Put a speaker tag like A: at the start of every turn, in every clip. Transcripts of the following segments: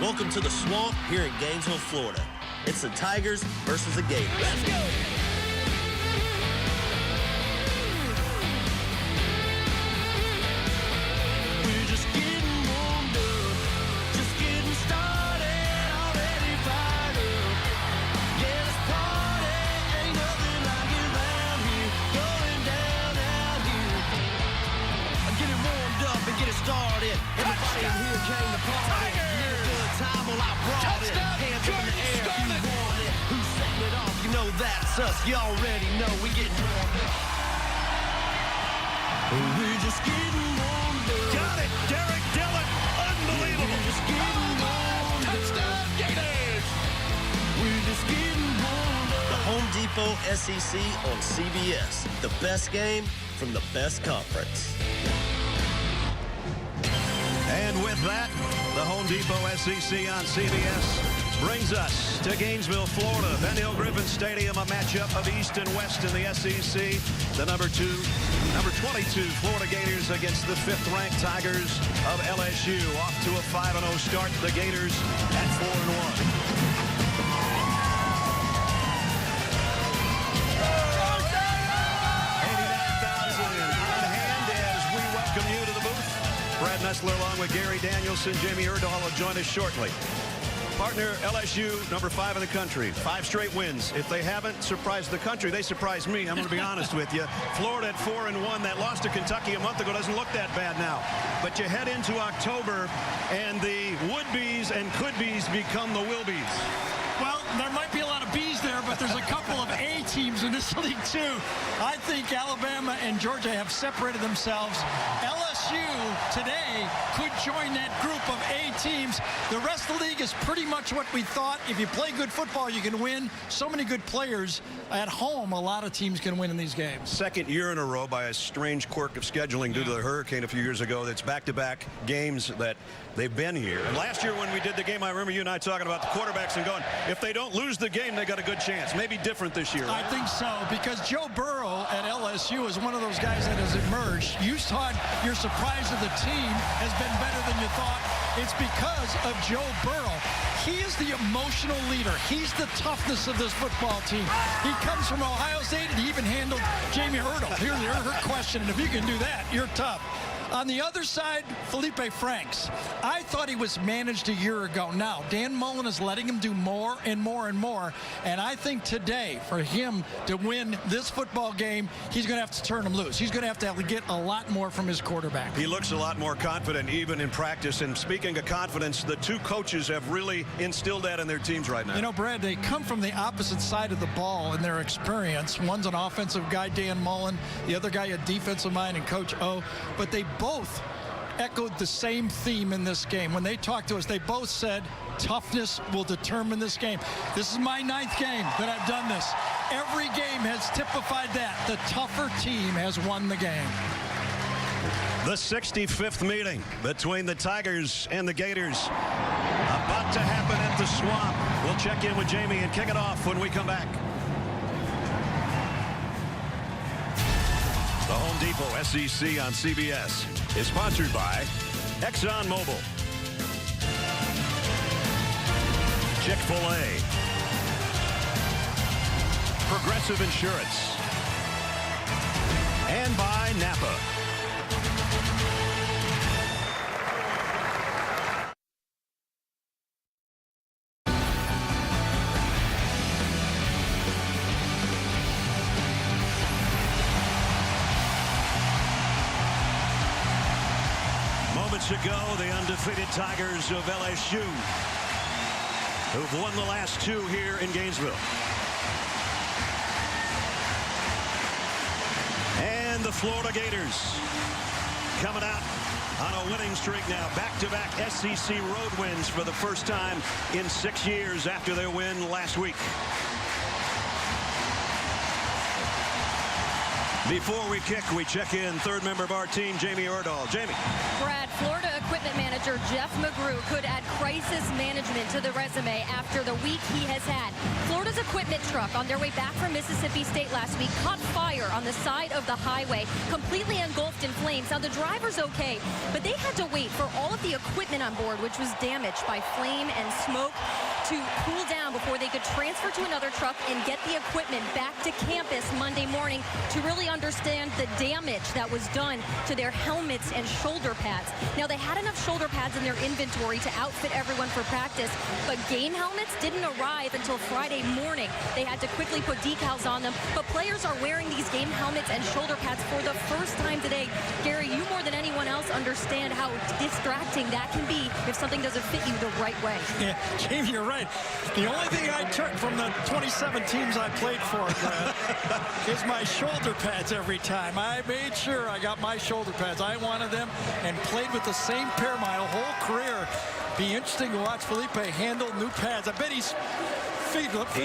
A: Welcome to the Swamp here in Gainesville, Florida. It's the Tigers versus the Gators.
B: Let's go! We're just getting warmed up, just getting started, already fired up. Yeah, let's party, ain't nothing like it around here, going down out here. Get it warmed up and get it started. Everybody in here came to party. Time while I brought it. Hands up in the air if you want it. Who's setting it off? You know that's us. You already know we getting warmed up. We're just getting warmed up.
C: Got it, Derek Dillon. Unbelievable.
B: We're just getting warmed up.
C: Touchdown, Gators.
B: We're just getting warmed up.
A: The Home Depot SEC on CBS. The best game from the best conference.
C: And with that, the Home Depot SEC on CBS brings us to Gainesville, Florida. Ben Hill Griffin Stadium, a matchup of East and West in the SEC. The number 22 Florida Gators against the 5th-ranked Tigers of LSU. Off to a 5-0 start. The Gators at 4-1. Brad Nessler along with Gary Danielson. Jamie Erdahl will join us shortly. Partner LSU, number 5 in the country. 5 straight wins. If they haven't surprised the country, they surprised me. I'm going to be honest with you. Florida at 4-1. That loss to Kentucky a month ago doesn't look that bad now. But you head into October, and the would-be's and could-be's become the will-be's.
D: Well, there might be a lot of B's there, but there's a couple of A teams in this league, too. I think Alabama and Georgia have separated themselves. LSU today could join that group of A teams. The rest of the league is pretty much what we thought. If you play good football, you can win. So many good players at home, a lot of teams can win in these games.
C: Second year in a row by a strange quirk of scheduling due to the hurricane a few years ago. That's back-to-back games that they've been here. And last year when we did the game, I remember you and I talking about the quarterbacks and going, if they don't lose the game, they got a good chance. Maybe different this year. Right?
D: I think so, because Joe Burrow at LSU is one of those guys that has emerged. You thought your surprise of the team has been better than you thought. It's because of Joe Burrow. He is the emotional leader. He's the toughness of this football team. He comes from Ohio State, and he even handled Jamie Erdahl. Here's her question, and if you can do that, you're tough. On the other side, Felipe Franks. I thought he was managed a year ago. Now, Dan Mullen is letting him do more and more and more. And I think today, for him to win this football game, he's going to have to turn him loose. He's going to have to get a lot more from his quarterback.
C: He looks a lot more confident, even in practice. And speaking of confidence, the two coaches have really instilled that in their teams right now.
D: You know, Brad, they come from the opposite side of the ball in their experience. One's an offensive guy, Dan Mullen. The other guy, a defensive mind, and Coach O. But they both echoed the same theme in this game. When they talked to us, they both said toughness will determine this game. This is my 9th game that I've done this. Every game has typified that. The tougher team has won the game.
C: The 65th meeting between the Tigers and the Gators about to happen at the Swamp. We'll check in with Jamie and kick it off when we come back. The Home Depot SEC on CBS is sponsored by ExxonMobil, Chick-fil-A, Progressive Insurance, and by Napa. Ago, the undefeated Tigers of LSU, who've won the last 2 here in Gainesville. And the Florida Gators coming out on a winning streak now. Back-to-back SEC road wins for the first time in 6 years after their win last week. Before we kick, we check in third member of our team, Jamie Erdahl. Jamie.
E: Brad, Florida equipment manager Jeff McGrew could add crisis management to the resume after the week he has had. Florida's equipment truck on their way back from Mississippi State last week caught fire on the side of the highway, completely engulfed in flames. Now, the driver's okay, but they had to wait for all of the equipment on board, which was damaged by flame and smoke, to cool down before they could transfer to another truck and get the equipment back to campus Monday morning to really understand the damage that was done to their helmets and shoulder pads. Now, they had enough shoulder pads in their inventory to outfit everyone for practice, but game helmets didn't arrive until Friday morning. They had to quickly put decals on them, but players are wearing these game helmets and shoulder pads for the first time today. Gary, you more than anyone else understand how distracting that can be if something doesn't fit you the right way.
D: Yeah, Jamie, you're right. The only thing I took from the 27 teams I played for is my shoulder pads every time. I made sure I got my shoulder pads. I wanted them and played with the same pair my whole career. Be interesting to watch Felipe handle new pads. I bet he's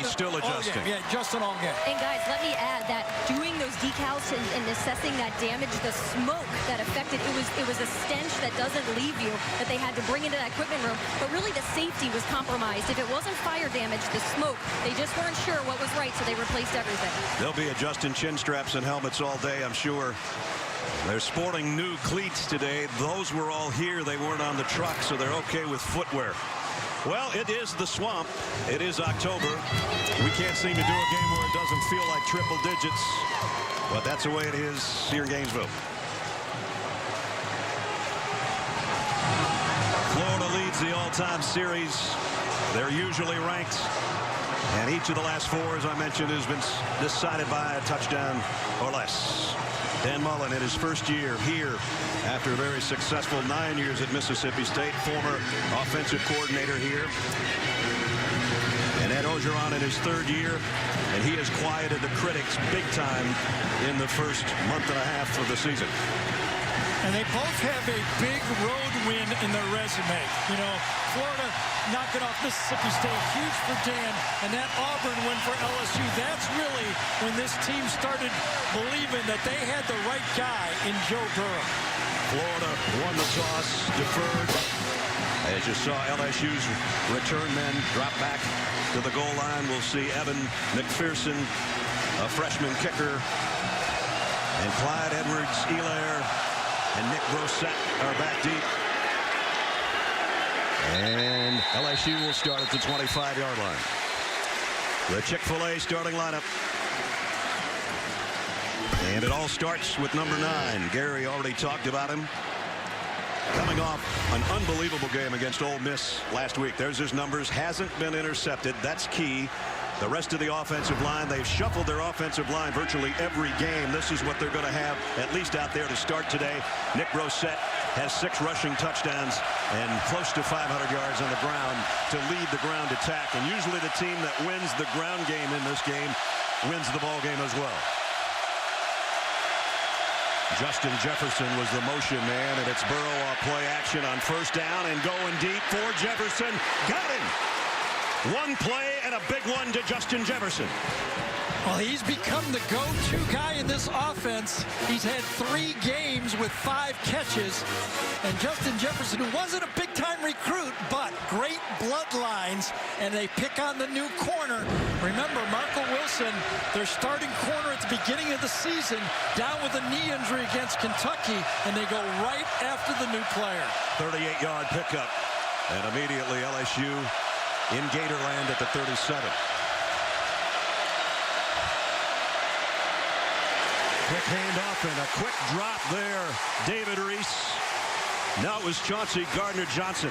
C: still adjusting.
D: Yeah, adjusting all game.
E: And guys, let me add that doing those decals and assessing that damage, the smoke that affected, it was a stench that doesn't leave you that they had to bring into that equipment room. But really the safety was compromised. If it wasn't fire damage, the smoke, they just weren't sure what was right, so they replaced everything.
C: They'll be adjusting chin straps and helmets all day, I'm sure. They're sporting new cleats today. Those were all here. They weren't on the truck, so they're okay with footwear. Well, it is the swamp. It is October. We can't seem to do a game where it doesn't feel like triple digits, but that's the way it is here in Gainesville. Florida leads the all-time series. They're usually ranked, and each of the last four, as I mentioned, has been decided by a touchdown or less. Dan Mullen in his first year here after a very successful 9 years at Mississippi State, former offensive coordinator here. And Ed Orgeron in his third year, and he has quieted the critics big time in the first month and a half of the season.
D: And they both have a big road win in their resume. You know, Florida knocking off Mississippi State, huge for Dan, and that Auburn win for LSU. That's really when this team started believing that they had the right guy in Joe Burrow.
C: Florida won the toss, deferred. As you saw, LSU's return men drop back to the goal line. We'll see Evan McPherson, a freshman kicker, and Clyde Edwards-Helaire and Nick Brossette are back deep. And LSU will start at the 25-yard line. The Chick-fil-A starting lineup. And it all starts with number 9. Gary already talked about him. Coming off an unbelievable game against Ole Miss last week. There's his numbers. Hasn't been intercepted. That's key. The rest of the offensive line, they've shuffled their offensive line virtually every game. This is what they're going to have at least out there to start today. Nick Brossette has 6 rushing touchdowns and close to 500 yards on the ground to lead the ground attack. And usually the team that wins the ground game in this game wins the ball game as well. Justin Jefferson was the motion man, and it's Burrow off play action on first down and going deep for Jefferson. Got him. One play and a big one to Justin Jefferson.
D: Well, he's become the go-to guy in this offense. He's had 3 games with 5 catches. And Justin Jefferson, who wasn't a big-time recruit, but great bloodlines, and they pick on the new corner. Remember, Marco Wilson, their starting corner at the beginning of the season, down with a knee injury against Kentucky, and they go right after the new player.
C: 38-yard pickup, and immediately LSU in Gatorland at the 37. Quick handoff and a quick drop there. David Reese. Now it was Chauncey Gardner-Johnson,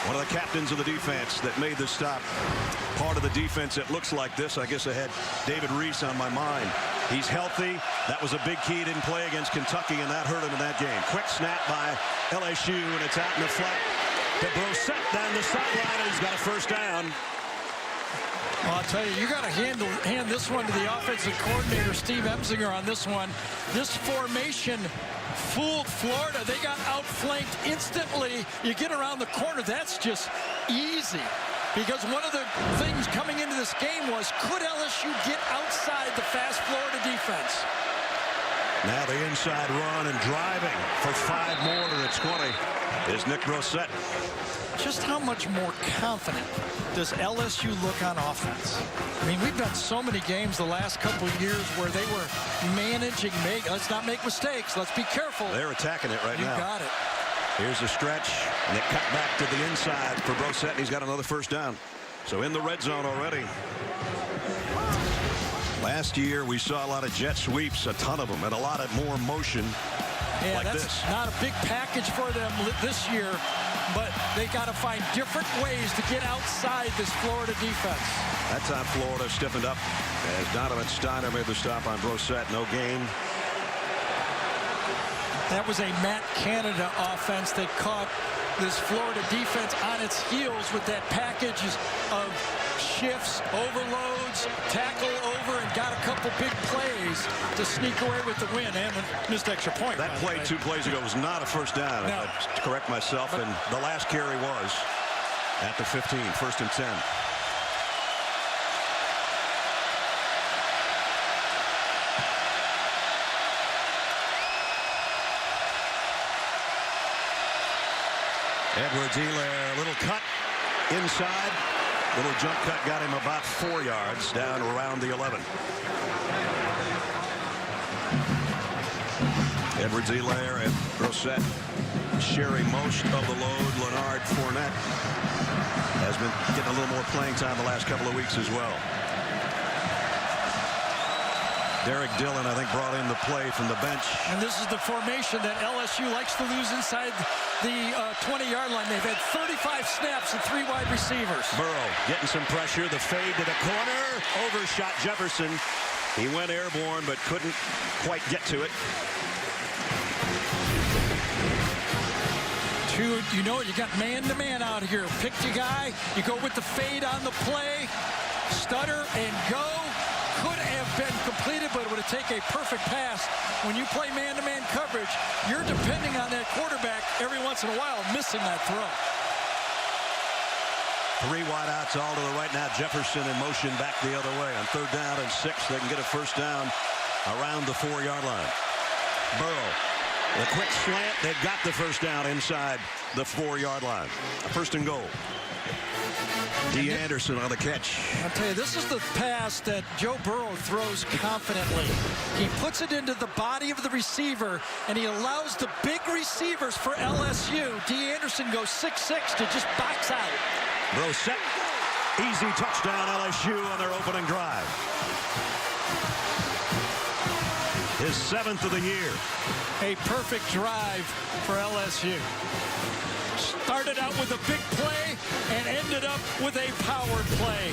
C: one of the captains of the defense, that made the stop. Part of the defense that looks like this. I guess I had David Reese on my mind. He's healthy. That was a big key. Didn't play against Kentucky, and that hurt him in that game. Quick snap by LSU, and it's out in the flat. To Brossette down the sideline, and he's got a first down.
D: Well, I'll tell you, you got to hand this one to the offensive coordinator, Steve Emsinger, on this one. This formation fooled Florida. They got outflanked instantly. You get around the corner, that's just easy. Because one of the things coming into this game was, could LSU get outside the fast Florida defense?
C: Now the inside run and driving for 5 more to the 20 is Nick Brossette.
D: Just how much more confident does LSU look on offense? I mean, we've done so many games the last couple of years where they were managing, let's not make mistakes, let's be careful.
C: They're attacking it right now.
D: You got it.
C: Here's a stretch, and it cut back to the inside for Brissett. He's got another first down. So in the red zone already. Last year, we saw a lot of jet sweeps, a ton of them, and a lot of more motion.
D: Yeah,
C: like
D: that's
C: this.
D: Not a big package for them this year, but they got to find different ways to get outside this Florida defense.
C: That time Florida stiffened up as Donovan Steiner made the stop on Brissett. No gain.
D: That was a Matt Canada offense that caught this Florida defense on its heels with that package of shifts, overloads, tackle over, and got a couple big plays to sneak away with the win and the missed extra point.
C: That play 2 plays ago was not a first down.
D: No.
C: If I correct myself, and the last carry was at the 15, 1st and 10. Edwards-Helaire, little cut inside. Little jump cut got him about 4 yards down around the 11. Edwards-Helaire and Brissett sharing most of the load. Leonard Fournette has been getting a little more playing time the last couple of weeks as well. Derek Dillon, I think, brought in the play from the bench.
D: And this is the formation that LSU likes to lose inside the 20-yard line. They've had 35 snaps and 3 wide receivers.
C: Burrow getting some pressure. The fade to the corner. Overshot Jefferson. He went airborne but couldn't quite get to it.
D: You know, you got man-to-man out here. Pick your guy. You go with the fade on the play. Stutter and go. Could have been completed, but it would have taken a perfect pass. When you play man-to-man coverage, you're depending on that quarterback every once in a while missing that throw.
C: 3 wideouts all to the right now. Jefferson in motion back the other way. On 3rd down and 6, they can get a first down around the 4-yard line. Burrow, the quick slant. They've got the first down inside the 4-yard line. A 1st and goal. D. Anderson on the catch.
D: I'll tell you, this is the pass that Joe Burrow throws confidently. He puts it into the body of the receiver, and he allows the big receivers for LSU. D. Anderson goes 6'6" to just box out.
C: Brissett, easy touchdown LSU on their opening drive. His 7th of the year.
D: A perfect drive for LSU. Started out with a big play and ended up with a power play.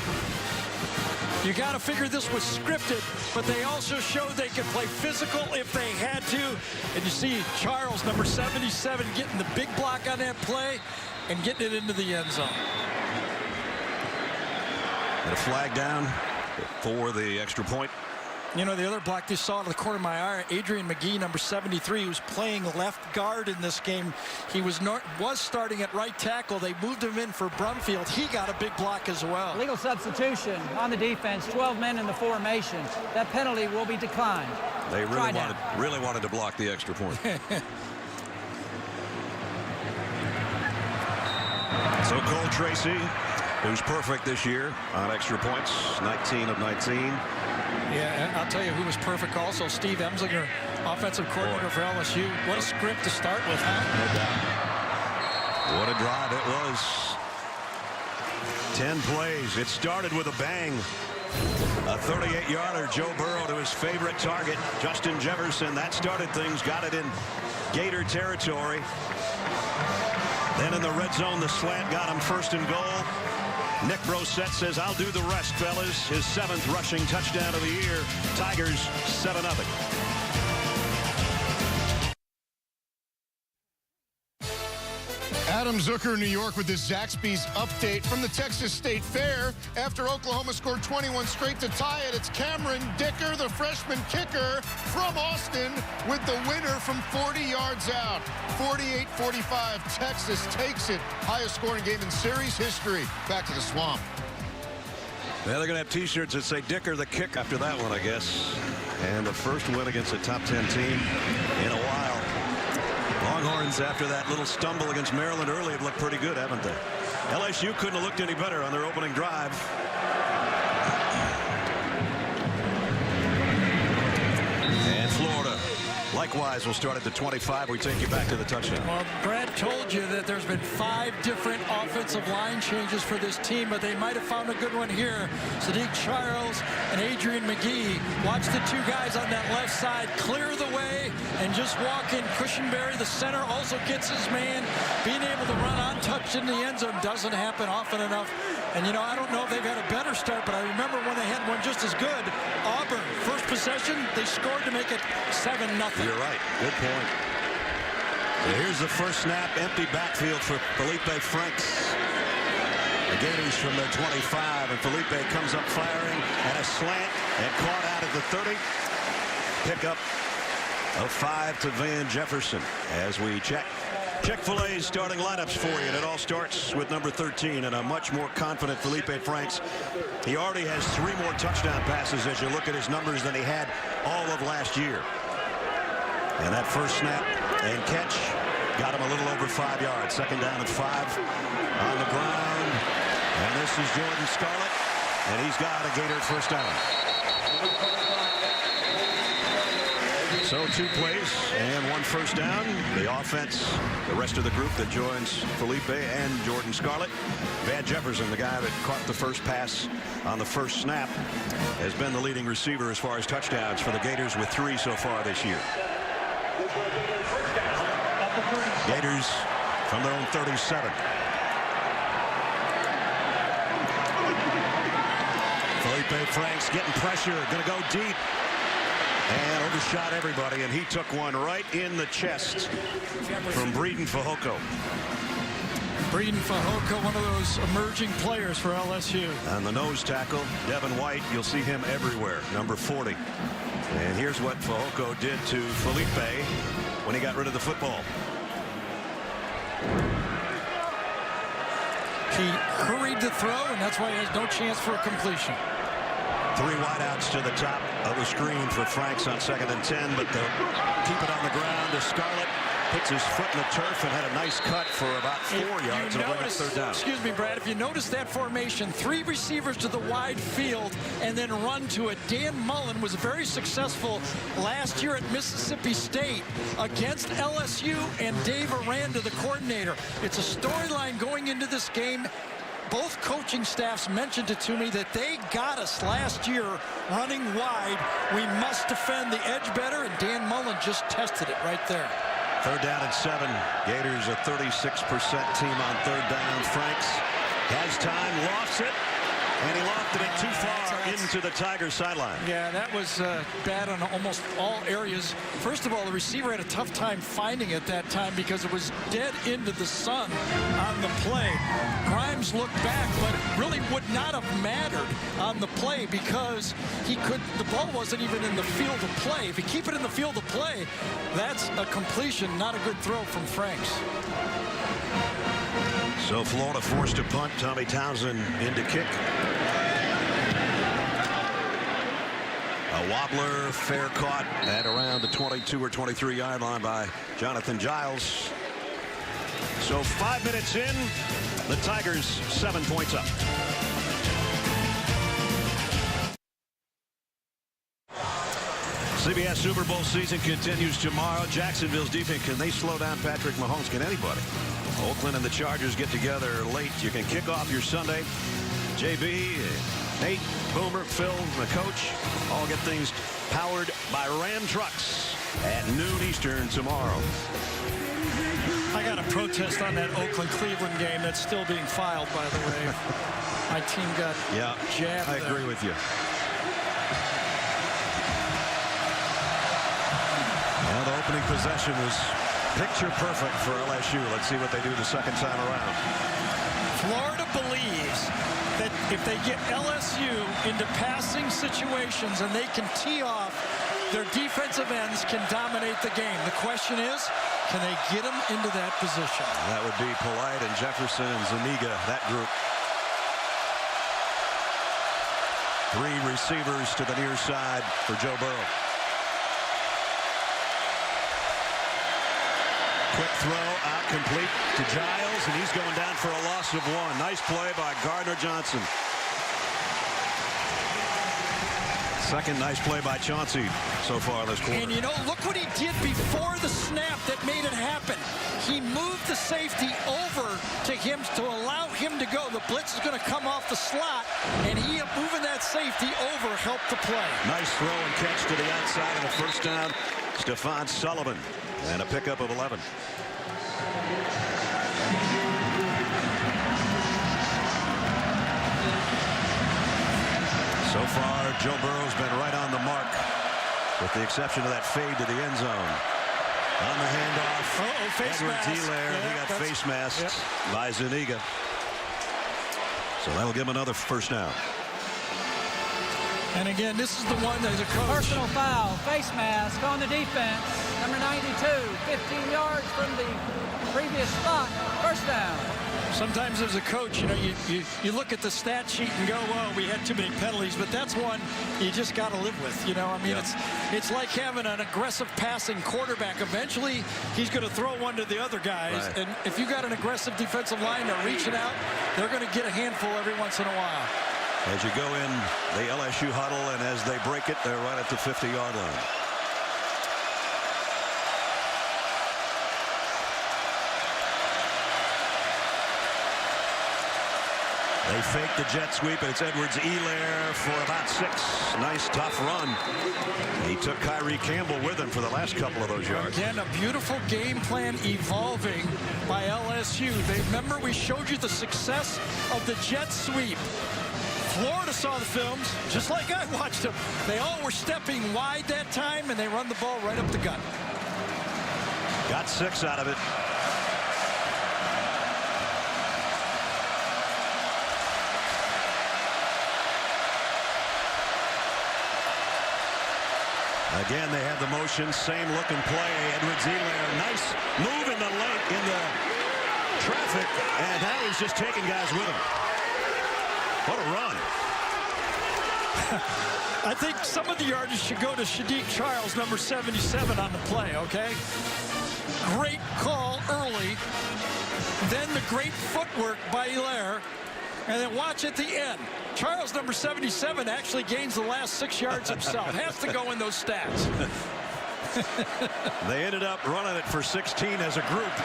D: You got to figure this was scripted, but they also showed they could play physical if they had to. And you see Charles, number 77, getting the big block on that play and getting it into the end zone.
C: And a flag down for the extra point.
D: You know, the other block they saw in the corner of my eye, Adrian McGee, number 73, who's playing left guard in this game. He was starting at right tackle. They moved him in for Brumfield. He got a big block as well.
F: Legal substitution on the defense, 12 men in the formation. That penalty will be declined.
C: They really wanted to block the extra point. So Cole Tracy, who's perfect this year on extra points, 19 of 19.
D: Yeah, I'll tell you who was perfect also. Steve Emslinger, offensive coordinator for LSU. What a script to start with, huh?
C: No doubt. What a drive it was. 10 plays. It started with a bang. A 38-yarder, Joe Burrow to his favorite target, Justin Jefferson. That started things, got it in Gator territory. Then in the red zone, the slant got him 1st and goal. Nick Brissett says, I'll do the rest, fellas. His 7th rushing touchdown of the year. Tigers 7-0.
G: Adam Zucker, New York, with this Zaxby's update from the Texas State Fair. After Oklahoma scored 21 straight to tie it, it's Cameron Dicker, the freshman kicker from Austin, with the winner from 40 yards out. 48-45, Texas takes it. Highest scoring game in series history. Back to the Swamp.
C: Yeah, they're going to have T-shirts that say Dicker the kick after that one, I guess. And the first win against a top 10 team in a while. Longhorns, after that little stumble against Maryland early, have looked pretty good, haven't they? LSU couldn't have looked any better on their opening drive. And Florida Likewise, we'll start at the 25. We take you back to the touchdown.
D: Well, Brad told you that there's been 5 different offensive line changes for this team, but they might have found a good one here. Sadiq Charles and Adrian McGee. Watch the 2 guys on that left side clear the way and just walk in. Cushenberry, the center, also gets his man. Being able to run untouched in the end zone doesn't happen often enough. And, you know, I don't know if they've had a better start, but I remember when they had one just as good. Auburn, first possession, they scored to make it 7-0.
C: You're right. Good point. So here's the first snap. Empty backfield for Felipe Franks. The Gators from their 25, and Felipe comes up firing and a slant and caught out at the 30. Pickup of 5 to Van Jefferson as we check Chick-fil-A's starting lineups for you, and it all starts with number 13 and a much more confident Felipe Franks. He already has 3 more touchdown passes as you look at his numbers than he had all of last year. And that first snap and catch got him a little over 5 yards. Second down and 5 on the ground. And this is Jordan Scarlett, and he's got a Gator first down. So 2 plays and 1 first down. The offense, the rest of the group that joins Felipe and Jordan Scarlett. Van Jefferson, the guy that caught the first pass on the first snap, has been the leading receiver as far as touchdowns for the Gators with 3 so far this year. Gators from their own 37. Felipe Franks getting pressure, going to go deep. And overshot everybody, and he took one right in the chest from Breeden Fehoko.
D: Breeden Fehoko, one of those emerging players for LSU.
C: On the nose tackle, Devin White, you'll see him everywhere, number 40. And here's what Fehoko did to Felipe when he got rid of the football.
D: He hurried to throw, and that's why he has no chance for a completion.
C: 3 wideouts to the top of the screen for Franks on 2nd and 10, but they'll keep it on the ground as Scarlett puts his foot in the turf and had a nice cut for about 4 yards and bring up 3rd down.
D: Excuse me, Brad, if you notice that formation, 3 receivers to the wide field and then run to it. Dan Mullen was very successful last year at Mississippi State against LSU, and Dave Aranda, the coordinator. It's a storyline going into this game. Both coaching staffs mentioned it to me that they got us last year running wide. We must defend the edge better, and Dan Mullen just tested it right there.
C: 3rd down and 7. Gators a 36% team on 3rd down. Franks has time, lofts it, and he lofted it too far into the Tigers sideline.
D: Yeah, that was bad on almost all areas. First of all, the receiver had a tough time finding it that time because it was dead into the sun on the play. Grimes looked back, but it really would not have mattered on the play because the ball wasn't even in the field of play. If you keep it in the field of play, that's a completion, not a good throw from Franks.
C: So Florida forced to punt. Tommy Townsend in to kick. A wobbler, fair caught at around the 22 or 23 yard line by Jonathan Giles. So 5 minutes in, the Tigers 7 points up. CBS Super Bowl season continues tomorrow. Jacksonville's defense, can they slow down Patrick Mahomes? Can anybody? Oakland and the Chargers get together late. You can kick off your Sunday. JB, Nate, Boomer, Phil, the coach, all get things powered by Ram trucks at noon Eastern tomorrow.
D: I got a protest on that Oakland-Cleveland game that's still being filed, by the way. My team got jabbed.
C: I agree with you. Well, the opening possession was picture perfect for LSU. Let's see what they do the second time around.
D: Florida believes that if they get LSU into passing situations and they can tee off, their defensive ends can dominate the game. The question is, can they get them into that position?
C: That would be Polite and Jefferson and Zuniga, that group. 3 receivers to the near side for Joe Burrow. Quick throw out complete to Giles, and he's going down for a loss of 1. Nice play by Gardner Johnson. Second nice play by Chauncey so far this quarter.
D: And, you know, look what he did before the snap that made it happen. He moved the safety over to him to allow him to go. The blitz is going to come off the slot, and he moving that safety over helped the play.
C: Nice throw and catch to the outside of the first down. Stephon Sullivan, and a pickup of 11. So far, Joe Burrow's been right on the mark, with the exception of that fade to the end zone. On the handoff,
D: face
C: Edwards
D: mask.
C: Elaire,
D: Yeah,
C: he got face masked by Zuniga. So that'll give him another first down.
D: And again, this is the one as a coach.
F: Personal foul, face mask on the defense. Number 92, 15 yards from the previous spot. First down.
D: Sometimes as a coach, you know, you look at the stat sheet and go, well, we had too many penalties, but that's one you just got to live with. You know, I mean, it's like having an aggressive passing quarterback. Eventually, he's going to throw one to the other guys.
C: Right.
D: And if you got an aggressive defensive line, they're reaching out, they're going to get a handful every once in a while.
C: As you go in the LSU huddle, and as they break it, they're right at the 50-yard line. They fake the jet sweep, and it's Edwards Elaire for about 6. Nice, tough run. He took Kyrie Campbell with him for the last couple of those yards.
D: Again, a beautiful game plan evolving by LSU. Remember, we showed you the success of the jet sweep. Florida saw the films, just like I watched them. They all were stepping wide that time, and they run the ball right up the gut.
C: Got 6 out of it. Again, they have the motion, same looking play. Edwards Elaire, nice move in the traffic, and now he's just taking guys with him. What a run.
D: I think some of the yardage should go to Shadik Charles, number 77 on the play, okay? Great call early. Then the great footwork by Elaire. And then watch at the end. Charles, number 77, actually gains the last 6 yards himself. Has to go in those stats.
C: They ended up running it for 16 as a group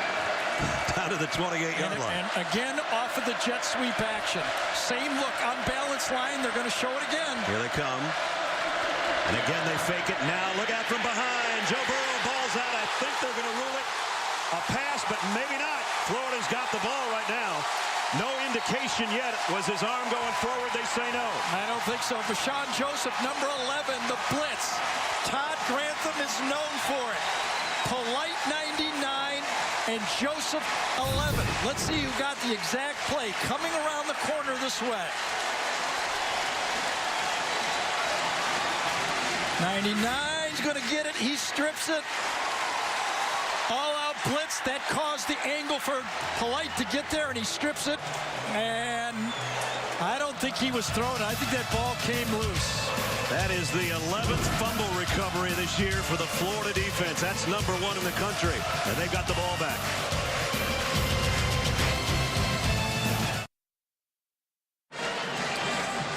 C: down to the 28-yard line.
D: And again, off of the jet sweep action. Same look, unbalanced line. They're going to show it again.
C: Here they come. And again, they fake it. Now look out from behind. Joe Burrow balls out. I think they're going to rule it a pass, but maybe not. Florida's got the ball right now. No indication yet. Was his arm going forward? They say no.
D: I don't think so. Bashawn Joseph, number 11, the blitz. Todd Grantham is known for it. Polite 99 and Joseph 11. Let's see who got the exact play. Coming around the corner this way. 99's going to get it. He strips it. All-out blitz. That caused the angle for Polite to get there, and he strips it. And I don't think he was thrown. I think that ball came loose.
C: That is the 11th fumble recovery this year for the Florida defense. That's number 1 in the country, and they got the ball back.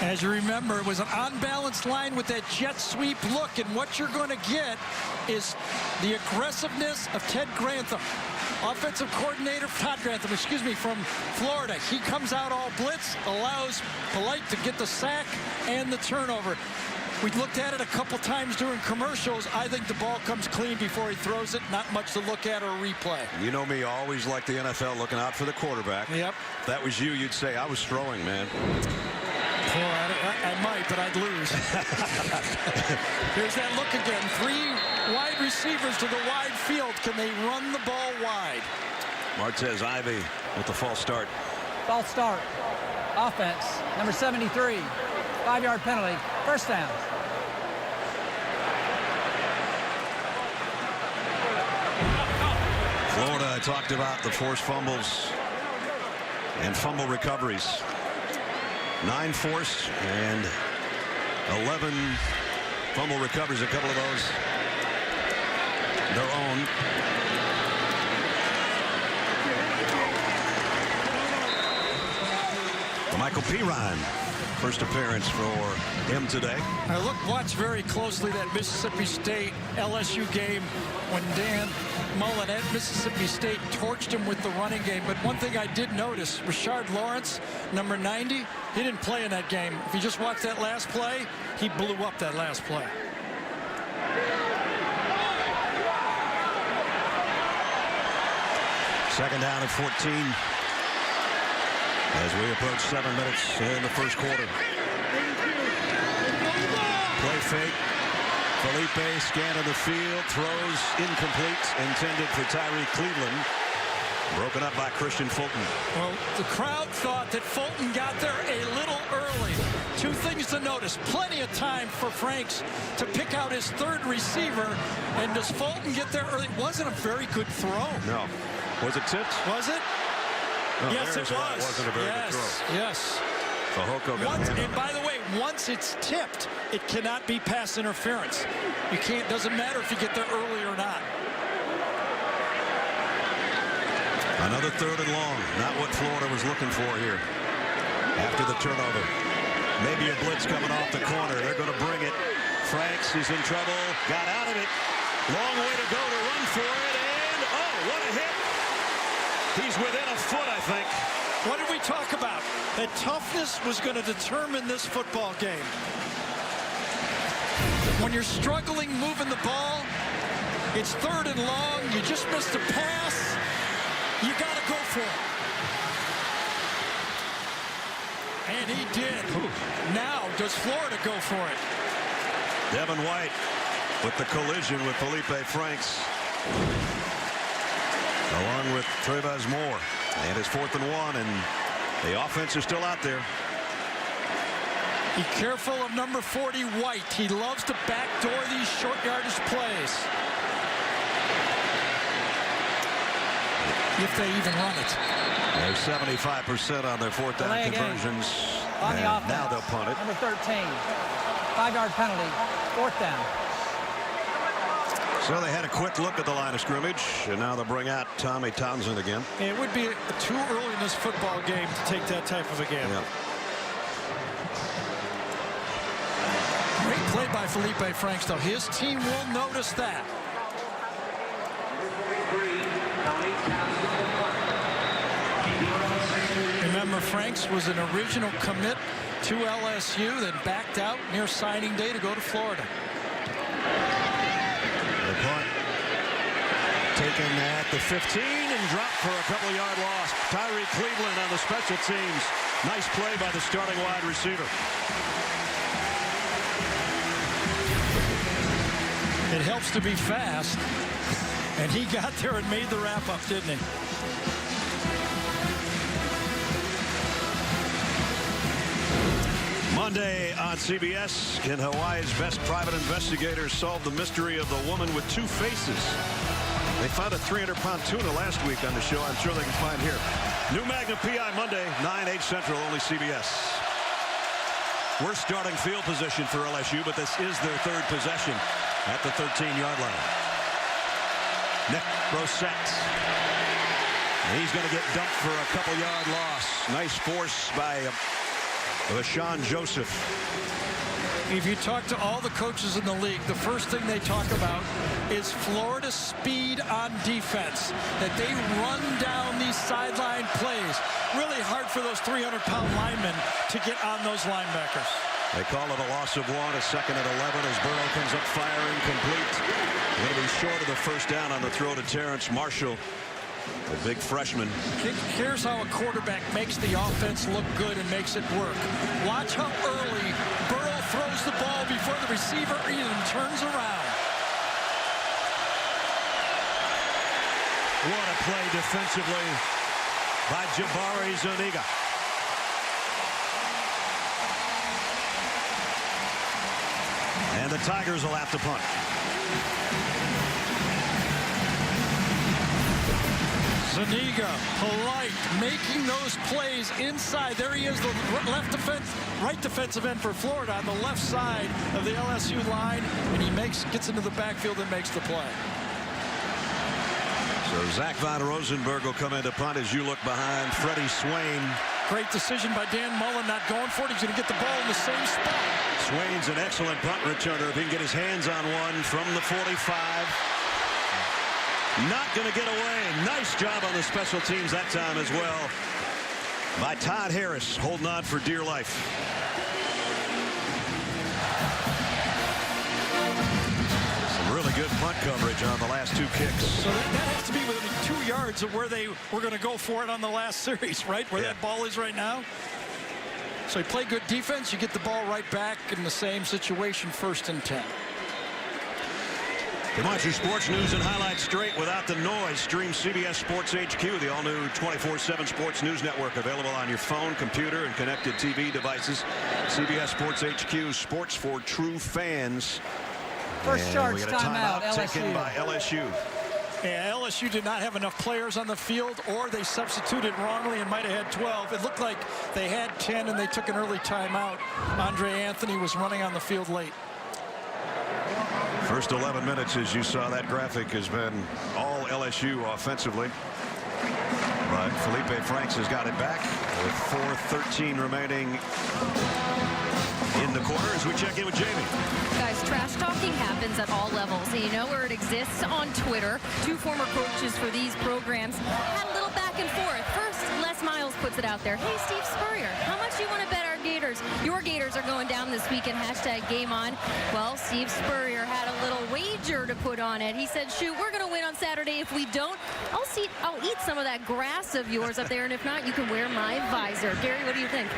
D: As you remember, it was an unbalanced line with that jet sweep look, and what you're going to get is the aggressiveness of Ted Grantham, offensive coordinator, Todd Grantham, excuse me, from Florida. He comes out all blitz, allows Polite to get the sack and the turnover. We looked at it a couple times during commercials. I think the ball comes clean before he throws it. Not much to look at or replay.
C: You know me, always like the NFL looking out for the quarterback.
D: Yep.
C: If that was you, you'd say, I was throwing, man.
D: I might, but I'd lose. Here's that look again. 3 wide receivers to the wide field. Can they run the ball wide?
C: Martez Ivey with the false start.
F: False start. Offense, number 73. 5-yard penalty. First down.
C: Florida, I talked about the forced fumbles and fumble recoveries. 9 forced and 11 fumble recoveries. A couple of those their own. Michael Pirine First appearance for him today.
D: I watched very closely that Mississippi State LSU game when Dan Mullen at Mississippi State torched him with the running game. But one thing I did notice, Rashard Lawrence, number 90, he didn't play in that game. If you just watch that last play, he blew up that last play.
C: Second down at 14 as we approach 7 minutes in the first quarter. Play fake. Felipe scanning the field, throws incomplete, intended for Tyree Cleveland. Broken up by Christian Fulton.
D: Well, the crowd thought that Fulton got there a little early. Two things to notice. Plenty of time for Franks to pick out his third receiver. And does Fulton get there early? It wasn't a very good throw.
C: No. Was it tipped?
D: Was it?
C: No,
D: yes, it was.
C: It wasn't a very good throw.
D: Yes.
C: Fehoko got
D: Once, and by the way, once it's tipped, it cannot be pass interference. You can't. Doesn't matter if you get there early or not.
C: Another third and long. Not what Florida was looking for here. After the turnover. Maybe a blitz coming off the corner. They're going to bring it. Franks is in trouble. Got out of it. Long way to go to run for it. And, oh, what a hit. He's within a foot, I think.
D: What did we talk about? That toughness was going to determine this football game. When you're struggling moving the ball, it's third and long. You just missed a pass. You got to go for it. And he did. Now, does Florida go for it?
C: Devin White with the collision with Felipe Franks. Along with Trevez Moore. And it's 4th and 1, and the offense is still out there.
D: Be careful of number 40, White. He loves to backdoor these short yardage plays. If they even run it.
C: They're 75% on their 4th down conversions.
F: On the offense.
C: Now they'll punt it.
F: Number 13. 5-yard penalty. 4th down.
C: So they had a quick look at the line of scrimmage, and now they'll bring out Tommy Townsend again.
D: It would be too early in this football game to take that type of a gamble.
C: Yeah.
D: Great play by Felipe Franks, though. His team will notice that. Remember, Franks was an original commit to LSU, then backed out near signing day to go to Florida.
C: The punt taken at the 15 and dropped for a couple-yard loss. Tyree Cleveland on the special teams. Nice play by the starting wide receiver.
D: It helps to be fast, and he got there and made the wrap-up, didn't he?
C: Monday on CBS, can Hawaii's best private investigators solve the mystery of the woman with two faces? They found a 300-pound tuna last week on the show. I'm sure they can find here. New Magnum PI Monday, 9/8 Central, only CBS. Worst starting field position for LSU, but this is their third possession at the 13-yard line. Nick Brosette. He's going to get dumped for a couple-yard loss. Nice force by Rashawn Joseph.
D: If you talk to all the coaches in the league, the first thing they talk about is Florida's speed on defense, that they run down these sideline plays. Really hard for those 300-pound linemen to get on those linebackers.
C: They call it a loss of 1, a second and 11 as Burrow comes up firing, complete. Going to be short of the first down on the throw to Terrence Marshall, the big freshman.
D: Here's how a quarterback makes the offense look good and makes it work. Watch how early Burrow throws the ball before the receiver even turns around.
C: What a play defensively by Jabari Zuniga. And the Tigers will have to punt.
D: Zuniga, polite, making those plays inside. There he is, the right defensive end for Florida on the left side of the LSU line, and he gets into the backfield and makes the play.
C: So Zach Von Rosenberg will come in to punt as you look behind. Freddie Swain
D: Great decision by Dan Mullen, not going for it. He's going to get the ball in the same spot.
C: Swain's an excellent punt returner. If he can get his hands on one from the 45. Not going to get away. Nice job on the special teams that time as well by Todd Harris, holding on for dear life. Some really good punt coverage on the last two kicks.
D: So that has to be within 2 yards of where they were going to go for it on the last series, right? Where that ball is right now. So you play good defense, you get the ball right back in the same situation, 1st and 10.
C: Come on, your sports news and highlights straight without the noise. Stream CBS Sports HQ, the all-new 24/7 Sports News Network, available on your phone, computer, and connected TV devices. CBS Sports HQ, sports for true fans.
F: First charge,
C: we got a
F: timeout,
C: taken
F: LSU.
C: by LSU.
D: Yeah, LSU did not have enough players on the field, or they substituted wrongly and might have had 12. It looked like they had 10, and they took an early timeout. Andre Anthony was running on the field late.
C: First 11 minutes, as you saw, that graphic has been all LSU offensively. But Felipe Franks has got it back with 4:13 remaining in the quarter as we check in with Jamie.
E: Guys, trash talking happens at all levels. And you know where it exists? On Twitter. 2 former coaches for these programs had a little back and forth. First, Les Miles puts it out there. Hey, Steve Spurrier, how much do you want to bet our Gators? Your Gators are going down this weekend. #GameOn. Well, Steve Spurrier had a little wager to put on it. He said, shoot, we're going to win on Saturday. If we don't, I'll eat some of that grass of yours up there. And if not, you can wear my visor. Gary, what do you think?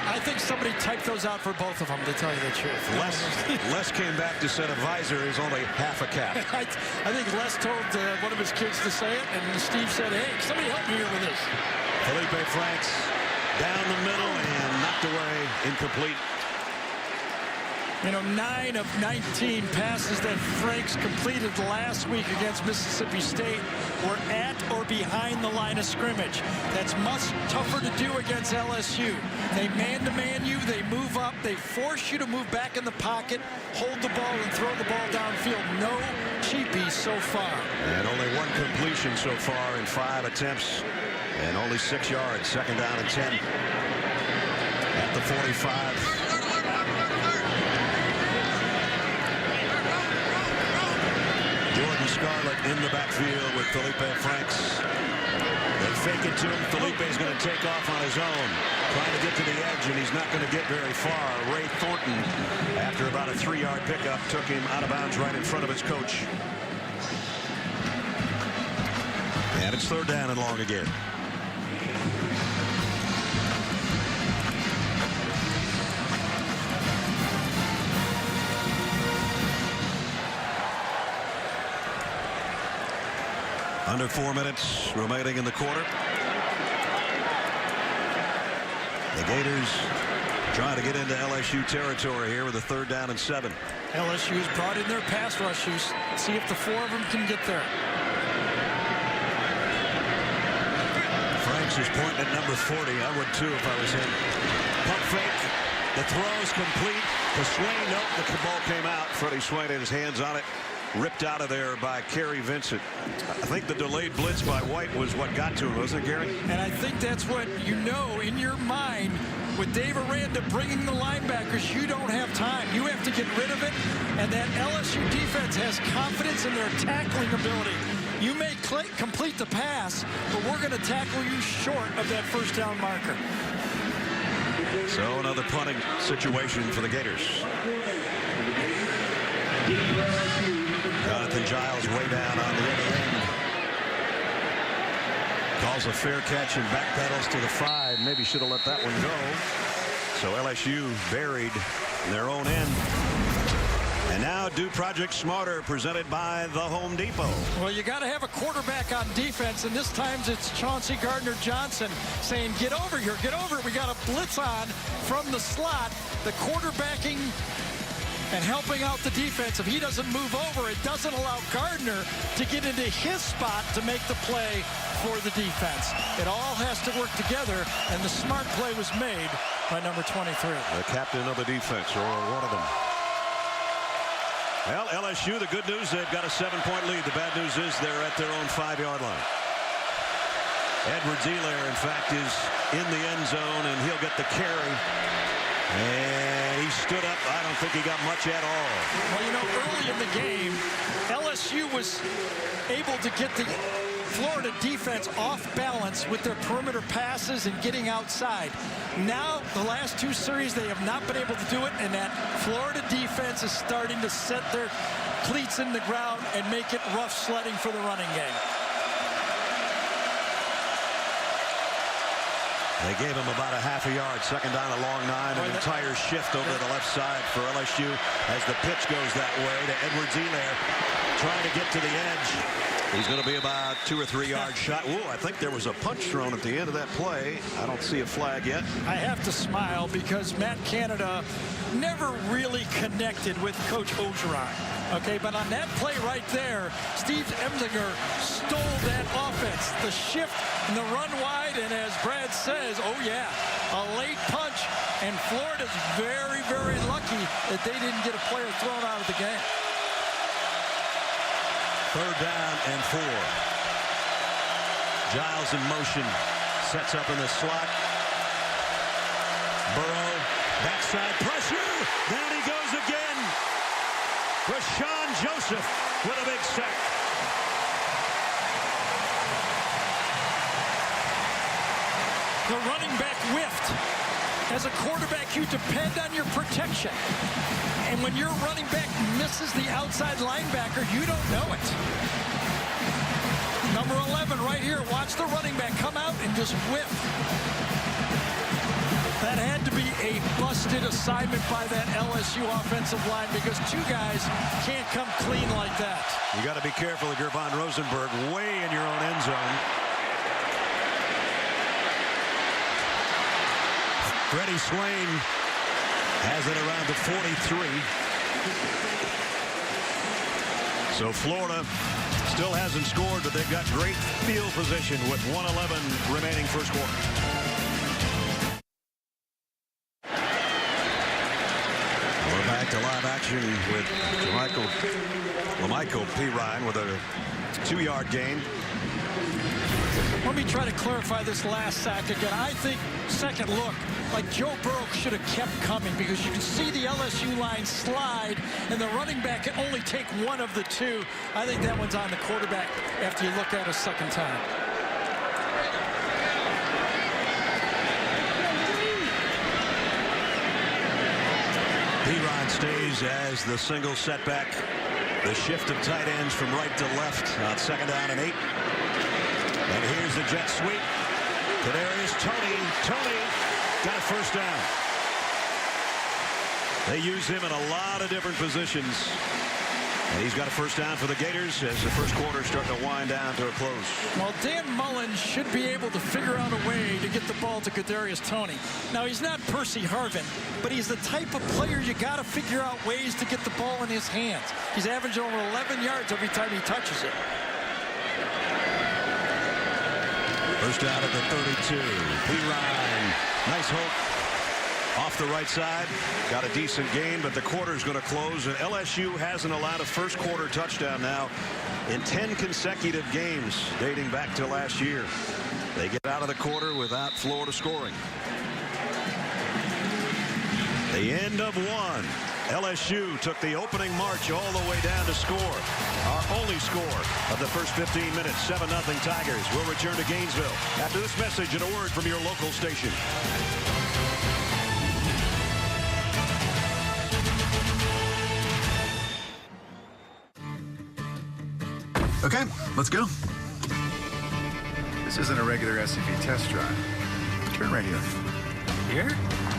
D: I think somebody typed those out for both of them, to tell you the truth.
C: Les came back to say a visor is only half a cap.
D: I think Les told one of his kids to say it, and Steve said, hey, somebody help me here with this.
C: Felipe Franks down the middle and knocked away, incomplete.
D: You know, 9 of 19 passes that Franks completed last week against Mississippi State were at or behind the line of scrimmage. That's much tougher to do against LSU. They man-to-man you, they move up, they force you to move back in the pocket, hold the ball, and throw the ball downfield. No cheapies so far.
C: And only 1 completion so far in 5 attempts, and only 6 yards. 2nd down and 10 at the 45. Scarlett in the backfield with Felipe Franks. They fake it to him. Felipe's going to take off on his own, trying to get to the edge, and he's not going to get very far. Ray Thornton, after about a 3-yard pickup, took him out of bounds right in front of his coach. And it's 3rd down and long again. Under 4 minutes remaining in the quarter. The Gators trying to get into LSU territory here with a 3rd down and 7.
D: LSU's brought in their pass rushes. See if the 4 of them can get there.
C: Franks is pointing at number 40. I would too if I was him. Pump fake. The throw is complete. To Swain. Nope, the ball came out. Freddie Swain had his hands on it. Ripped out of there by Kerry Vincent. I think the delayed blitz by White was what got to him, wasn't it, Gary?
D: And I think that's what you know in your mind with Dave Aranda bringing the linebackers. You don't have time. You have to get rid of it. And that LSU defense has confidence in their tackling ability. You may complete the pass, but we're going to tackle you short of that 1st down marker.
C: So another punting situation for the Gators. Jonathan Giles way down on the other end. Calls a fair catch and backpedals to the 5. Maybe should have let that one go. So LSU buried in their own end. And now do Project Smarter, presented by the Home Depot.
D: Well, you got to have a quarterback on defense, and this time it's Chauncey Gardner-Johnson saying, get over here, get over it. We got a blitz on from the slot. The quarterbacking and helping out the defense. If he doesn't move over, it doesn't allow Gardner to get into his spot to make the play for the defense. It all has to work together, and the smart play was made by number 23.
C: The captain of the defense, or one of them. Well, LSU, the good news, they've got a 7-point lead. The bad news is they're at their own 5-yard line. Edwards-Helaire, in fact, is in the end zone, and he'll get the carry. And he stood up. I don't think he got much at all.
D: Well, you know, early in the game, LSU was able to get the Florida defense off balance with their perimeter passes and getting outside. Now, the last two series, they have not been able to do it, and that Florida defense is starting to set their cleats in the ground and make it rough sledding for the running game.
C: They gave him about a half a yard, second down, a long 9, an entire shift over to the left side for LSU as the pitch goes that way to Edwards-Helaire, trying to get to the edge. He's going to be about 2 or 3 yards shot. Ooh, I think there was a punch thrown at the end of that play. I don't see a flag yet.
D: I have to smile because Matt Canada never really connected with Coach Orgeron. Okay, but on that play right there, Steve Emsinger stole that offense. The shift and the run wide, and as Brad says, oh yeah, a late punch. And Florida's very, very lucky that they didn't get a player thrown out of the game.
C: 3rd down and 4. Giles in motion, sets up in the slot. Burrow, backside pressure, down he goes again. Rashawn Joseph with a big sack.
D: The running back whiffed. As a quarterback, you depend on your protection. And when your running back misses the outside linebacker, you don't know it. Number 11 right here. Watch the running back come out and just whiff. That had to be a busted assignment by that LSU offensive line because 2 guys can't come clean like that.
C: You got to be careful of Gervon Rosenberg way in your own end zone. Freddie Swain has it around the 43. So Florida still hasn't scored, but they've got great field position with 1:11 remaining first quarter. We're back to live action with Lamichael Pirine with a 2-yard gain.
D: Let me try to clarify this last sack again. I think, second look, like Joe Burrow should have kept coming because you can see the LSU line slide and the running back can only take one of the 2. I think that one's on the quarterback after you look at it a second time.
C: Pirine stays as the single setback. The shift of tight ends from right to left on 2nd down and 8. And here's the jet sweep. Kadarius Toney. Toney got a first down. They use him in a lot of different positions. And he's got a first down for the Gators as the first quarter starting to wind down to a close.
D: Well, Dan Mullen should be able to figure out a way to get the ball to Kadarius Toney. Now, he's not Percy Harvin, but he's the type of player you got to figure out ways to get the ball in his hands. He's averaging over 11 yards every time he touches it.
C: First down at the 32. Pirine, nice hope. Off the right side, got a decent gain, but the quarter's going to close, and LSU hasn't allowed a first quarter touchdown now in 10 consecutive games dating back to last year. They get out of the quarter without Florida scoring. The end of one. LSU took the opening march all the way down to score. Our only score of the first 15 minutes, 7-0 Tigers. We'll return to Gainesville after this message and a word from your local station.
H: Okay, let's go. This isn't a regular SUV test drive. Turn right here. Here?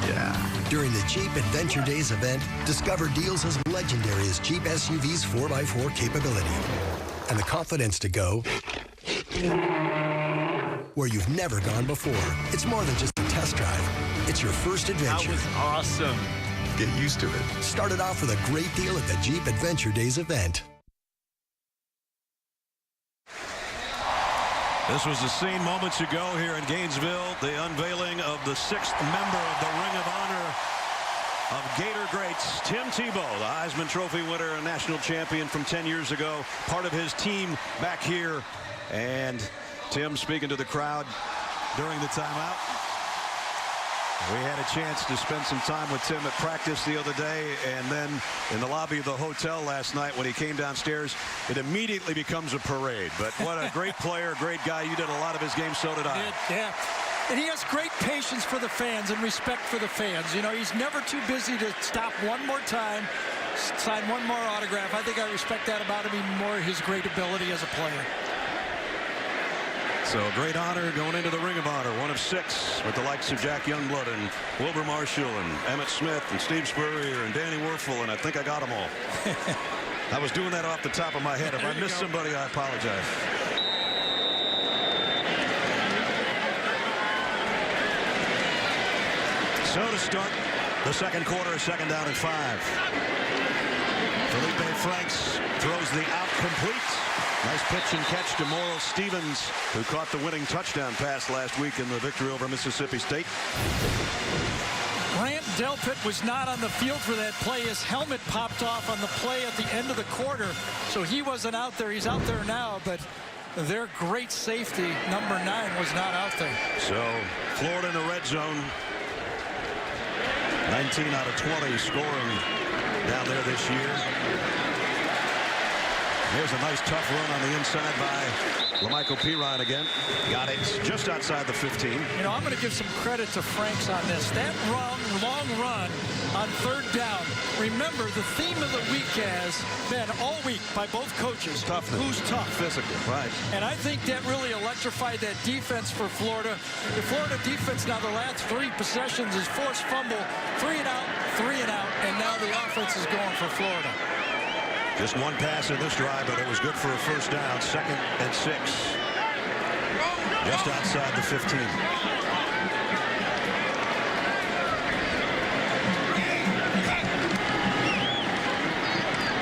H: Yeah.
I: During the Jeep Adventure Days event, discover deals as legendary as Jeep SUV's 4x4 capability. And the confidence to go where you've never gone before. It's more than just a test drive. It's your first adventure.
H: That was awesome. Get used to it.
I: Start it off with a great deal at the Jeep Adventure Days event.
C: This was the scene moments ago here in Gainesville, the unveiling of the 6th member of the Ring of Honor of Gator greats, Tim Tebow, the Heisman Trophy winner and national champion from 10 years ago, part of his team back here. And Tim speaking to the crowd during the timeout. We had a chance to spend some time with Tim at practice the other day, and then in the lobby of the hotel last night when he came downstairs, it immediately becomes a parade. But what a great player, great guy. You did a lot of his games, so did I.
D: Yeah. And he has great patience for the fans and respect for the fans. You know, he's never too busy to stop one more time, sign one more autograph. I think I respect that about him even more, his great ability as a player.
C: So a great honor going into the Ring of Honor, one of 6 with the likes of Jack Youngblood and Wilbur Marshall and Emmett Smith and Steve Spurrier and Danny Werfel, and I think I got them all. I was doing that off the top of my head. If I missed somebody, I apologize. So to start the second quarter, 2nd down and 5. Felipe Franks throws the out complete. Nice pitch and catch to Morrill Stevens, who caught the winning touchdown pass last week in the victory over Mississippi State.
D: Grant Delpit was not on the field for that play. His helmet popped off on the play at the end of the quarter, so he wasn't out there. He's out there now, but their great safety, number 9, was not out there.
C: So Florida in the red zone. 19 out of 20 scoring down there this year. Here's a nice tough run on the inside by LaMichael Pirine again. Got it just outside the 15.
D: You know, I'm going to give some credit to Franks on this. That long run on 3rd down. Remember, the theme of the week has been all week by both coaches.
C: Toughness.
D: Who's tough?
C: Physical, right.
D: And I think that really electrified that defense for Florida. The Florida defense now the last 3 possessions is forced fumble, 3 and out, 3 and out, and now the offense is going for Florida.
C: Just one pass in this drive, but it was good for a 1st down. 2nd and 6. Just outside the 15.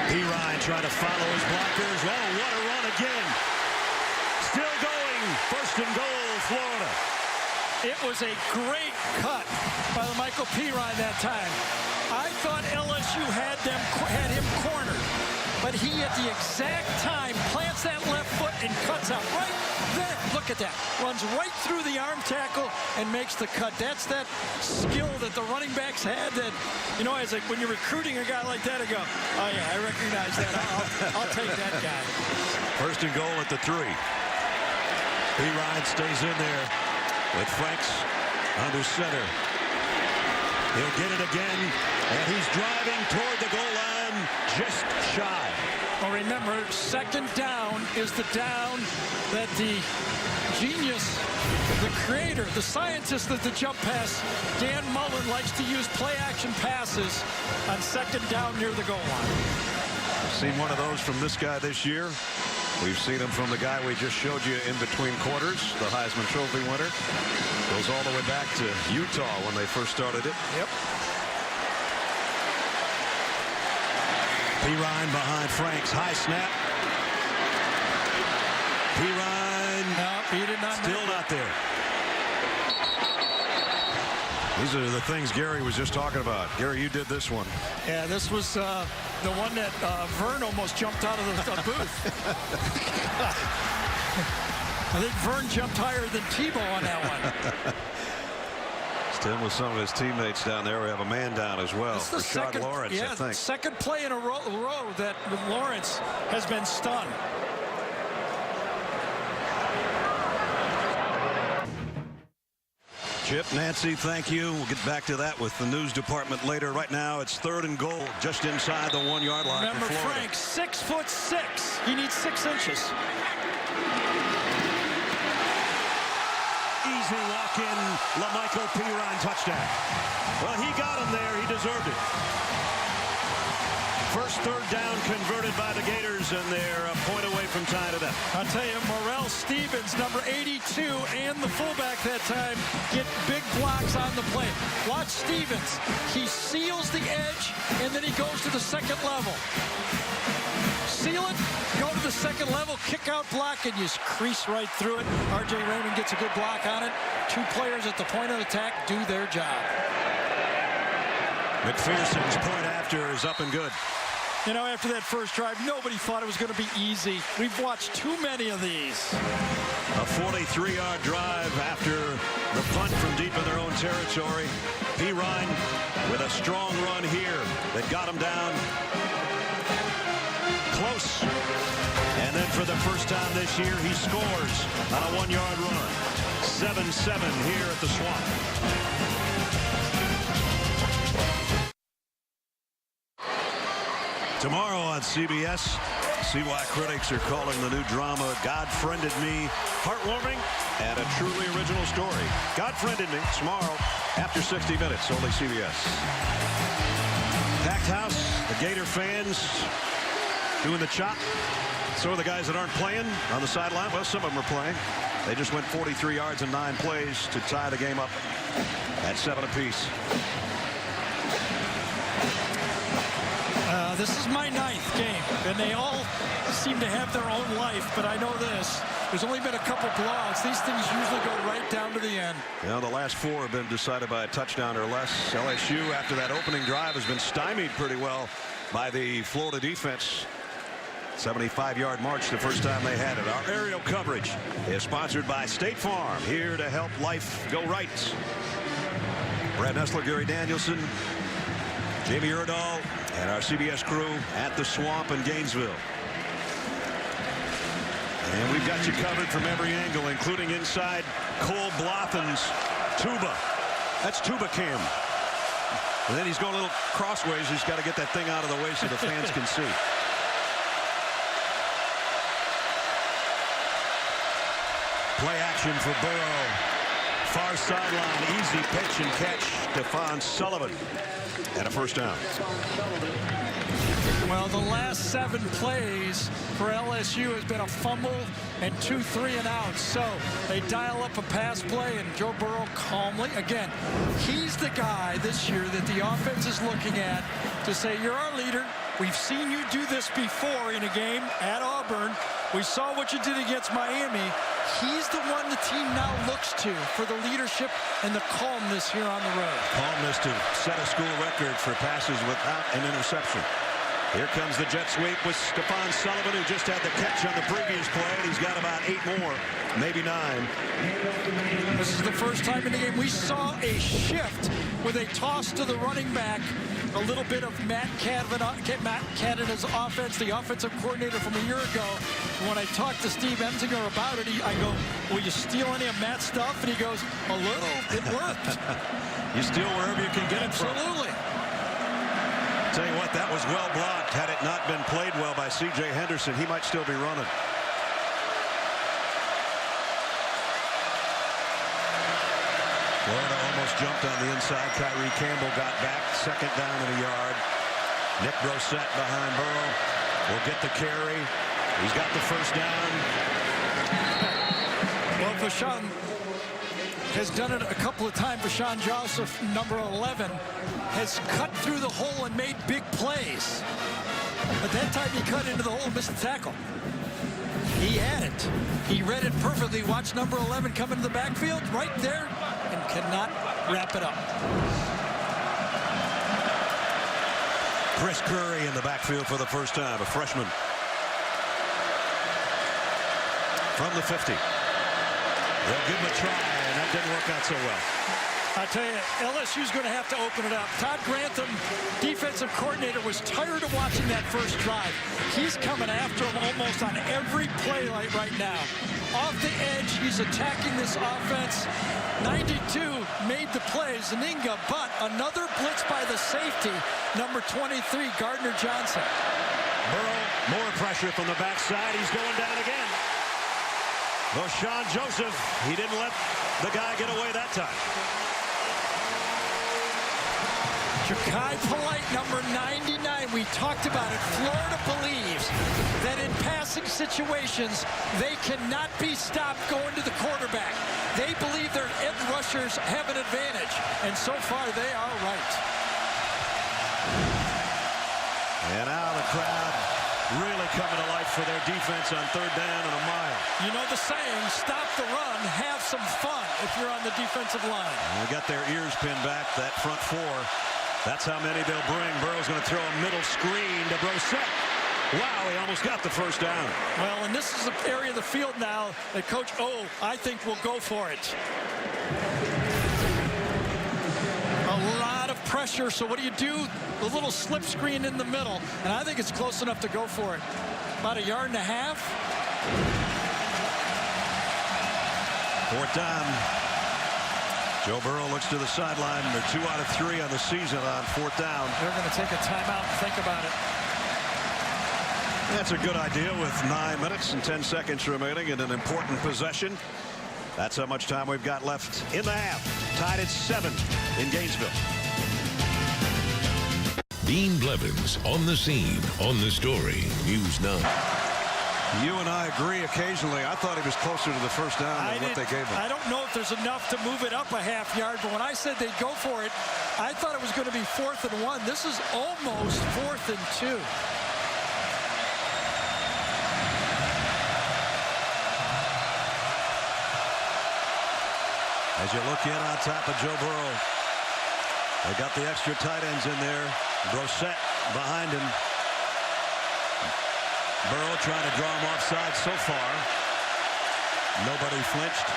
C: Pirine trying to follow his blockers. Oh, what a run again. Still going. 1st and goal, Florida.
D: It was a great cut by LaMichael Pirine that time. I thought LSU had him cornered. But he, at the exact time, plants that left foot and cuts out right there. Look at that. Runs right through the arm tackle and makes the cut. That's that skill that the running backs had that, you know, as when you're recruiting a guy like that, I go, oh, yeah, I recognize that. I'll take that guy.
C: 1st and goal at the 3. Pirine stays in there with Franks under center. He'll get it again, and he's driving toward the goal line, just shy.
D: Well, remember, 2nd down is the down that the genius, the creator, the scientist of the jump pass, Dan Mullen, likes to use play-action passes on 2nd down near the goal line.
C: I've seen one of those from this guy this year. We've seen him from the guy we just showed you in between quarters, the Heisman Trophy winner. Goes all the way back to Utah when they first started it.
D: Yep.
C: Pirine behind Franks. High snap. Pirine.
D: No, he did not.
C: Still not there. These are the things Gary was just talking about. Gary, you did this one.
D: Yeah, this was the one that Vern almost jumped out of the booth. I think Vern jumped higher than Tebow on that one.
C: Tim with some of his teammates down there. We have a man down as well.
D: This is the
C: Rashad
D: second,
C: Lawrence, I think.
D: Second play in a row that Lawrence has been stunned.
C: Chip, Nancy, thank you. We'll get back to that with the news department later. Right now, it's 3rd and goal, just inside the 1-yard line.
D: Remember,
C: for Florida.
D: Frank, 6'6". He needs 6 inches.
C: Easy walk-in, LaMichael Pirine touchdown. Well, he got him there. He deserved it. First 3rd down converted by the Gators, and they're a point away from tying it up.
D: I'll tell you, Morrell Stevens, number 82, and the fullback that time, get big blocks on the play. Watch Stevens. He seals the edge, and then he goes to the 2nd level. Seal it, go to the 2nd level, kick out block, and you crease right through it. R.J. Raymond gets a good block on it. 2 players at the point of attack do their job.
C: McPherson's point after is up and good.
D: You know, after that first drive, nobody thought it was going to be easy. We've watched too many of these.
C: A 43-yard drive after the punt from deep in their own territory. P. Ryan with a strong run here that got him down close. And then for the first time this year, he scores on a 1-yard run. 7-7 here at the Swamp. Tomorrow on CBS, see why critics are calling the new drama God Friended Me heartwarming and a truly original story. God Friended Me tomorrow after 60 minutes, only CBS. Packed house, the Gator fans doing the chop. So are the guys that aren't playing on the sideline. Well, some of them are playing. They just went 43 yards in 9 plays to tie the game up at 7 apiece.
D: This is my 9th game, and they all seem to have their own life, but I know this. There's only been a couple blowouts. These things usually go right down to the end.
C: You know, the last 4 have been decided by a touchdown or less. LSU, after that opening drive, has been stymied pretty well by the Florida defense. 75-yard march the first time they had it. Our aerial coverage is sponsored by State Farm, here to help life go right. Brad Nessler, Gary Danielson, Jamie Erdahl, and our CBS crew at the Swamp in Gainesville. And we've got you covered from every angle, including inside Cole Blothen's tuba. That's tuba cam. And then he's going a little crossways. He's got to get that thing out of the way so the fans can see. Play action for Burrow. Far sideline, easy pitch and catch. Stephon Sullivan. And a first down.
D: Well, the last 7 plays for LSU has been a fumble and 2 3-and-outs. So they dial up a pass play, and Joe Burrow calmly, again, he's the guy this year that the offense is looking at to say, you're our leader. We've seen you do this before in a game at Auburn. We saw what you did against Miami. He's the one the team now looks to for the leadership and the calmness here on the road.
C: Calmness to set a school record for passes without an interception. Here comes the jet sweep with Stephon Sullivan, who just had the catch on the previous play. He's got about 8 more, maybe 9.
D: This is the first time in the game we saw a shift with a toss to the running back. A little bit of Matt Canada's offense, the offensive coordinator from a year ago. When I talked to Steve Emsinger about it, I go, will you steal any of Matt's stuff? And he goes, a little. It worked.
C: You steal wherever you can get it from.
D: Absolutely.
C: Tell you what, that was well blocked. Had it not been played well by C.J. Henderson, he might still be running. Florida almost jumped on the inside. Kyrie Campbell got back. Second down and a yard. Nick Brossette behind Burrow will get the carry. He's got the first down.
D: Well, Vashawn has done it a couple of times. Vashawn Joseph, number 11, has cut through the hole and made big plays. But that time he cut into the hole and missed the tackle. He had it. He read it perfectly. Watch number 11 come into the backfield right there and cannot wrap it up.
C: Chris Curry in the backfield for the first time, a freshman. From the 50. They'll give him a try, and that didn't work out so well.
D: I tell you, LSU's going to have to open it up. Todd Grantham, defensive coordinator, was tired of watching that first drive. He's coming after him almost on every play right now. Off the edge, he's attacking this offense. 92 made the play, Zaninga, but another blitz by the safety, number 23, Gardner Johnson.
C: Burrow, more pressure from the backside. He's going down again. Vashawn Joseph, he didn't let the guy get away that time.
D: Ja'Kai Polite, number 99. We talked about it. Florida believes that in passing situations, they cannot be stopped going to the quarterback. They believe their edge rushers have an advantage, and so far they are right.
C: And now the crowd really coming to life for their defense on 3rd down and a mile.
D: You know the saying, stop the run, have some fun if you're on the defensive line.
C: And they got their ears pinned back, that front 4. That's how many they'll bring. Burrow's going to throw a middle screen to Brissett. Wow, he almost got the first down.
D: Well, and this is the area of the field now that Coach O, I think, will go for it. A lot of pressure, so what do? The little slip screen in the middle, and I think it's close enough to go for it. About 1.5 yards.
C: Fourth down. Joe Burrow looks to the sideline. They're 2 out of 3 on the season on fourth down.
D: They're going to take a timeout and think about it.
C: That's a good idea with 9 minutes and 10 seconds remaining in an important possession. That's how much time we've got left in the half. Tied at 7 in Gainesville.
J: Dean Blevins on the scene, on the story, News 9.
C: You and I agree occasionally. I thought he was closer to the first down than what they gave him.
D: I don't know if there's enough to move it up a half yard, but when I said they'd go for it, I thought it was going to be 4th and 1. This is almost 4th and 2.
C: As you look in on top of Joe Burrow, they got the extra tight ends in there. Brissett behind him. Burrow trying to draw him offside so far. Nobody flinched.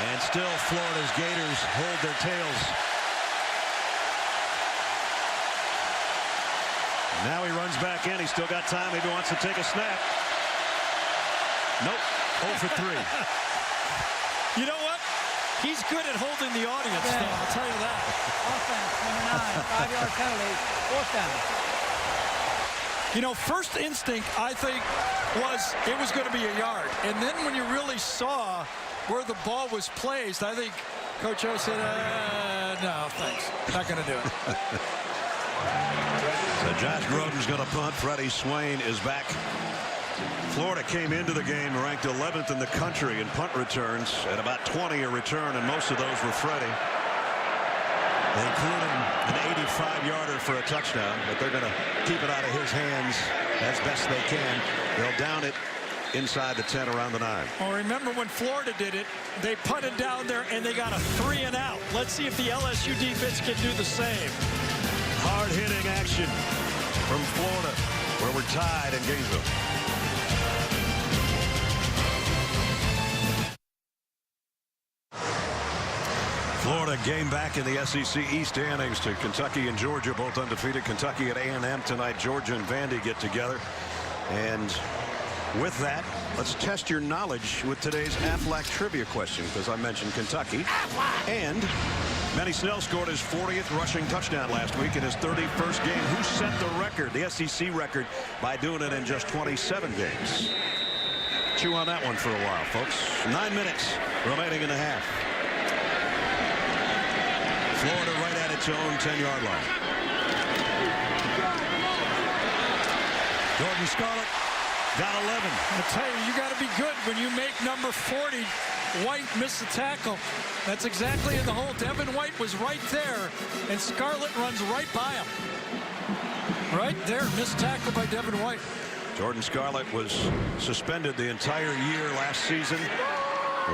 C: And still Florida's Gators hold their tails. Now he runs back in. He's still got time. Maybe wants to take a snap. Nope. 0 for 3.
D: You know what? He's good at holding the audience, though, I'll tell you that.
F: Offense, number 9, 5-yard penalty, 4th down.
D: You know, first instinct, I think, was it was going to be a yard. And then when you really saw where the ball was placed, I think Coach O said, no, thanks. Not going to do it.
C: So Josh Groden's going to punt. Freddie Swain is back. Florida came into the game ranked 11th in the country in punt returns at about 20 a return, and most of those were Freddie, including an 85-yarder for a touchdown. But they're going to keep it out of his hands as best they can. They'll down it inside the 10 around the 9.
D: Well, remember when Florida did it, they punted down there and they got a 3 and out. Let's see if the LSU defense can do the same.
C: Hard-hitting action from Florida, where we're tied in Gainesville. Florida game back in the SEC East standings to Kentucky and Georgia, both undefeated. Kentucky at A&M tonight. Georgia and Vandy get together. And with that, let's test your knowledge with today's Aflac trivia question, because I mentioned Kentucky. And Manny Snell scored his 40th rushing touchdown last week in his 31st game. Who set the record, the SEC record, by doing it in just 27 games? Chew on that one for a while, folks. 9 minutes remaining in the half. Florida right at its own 10-yard line. Jordan Scarlett got 11.
D: I tell you, you got to be good when you make number 40. White miss the tackle. That's exactly in the hole. Devin White was right there, and Scarlett runs right by him. Right there, missed tackle by Devin White.
C: Jordan Scarlett was suspended the entire year last season.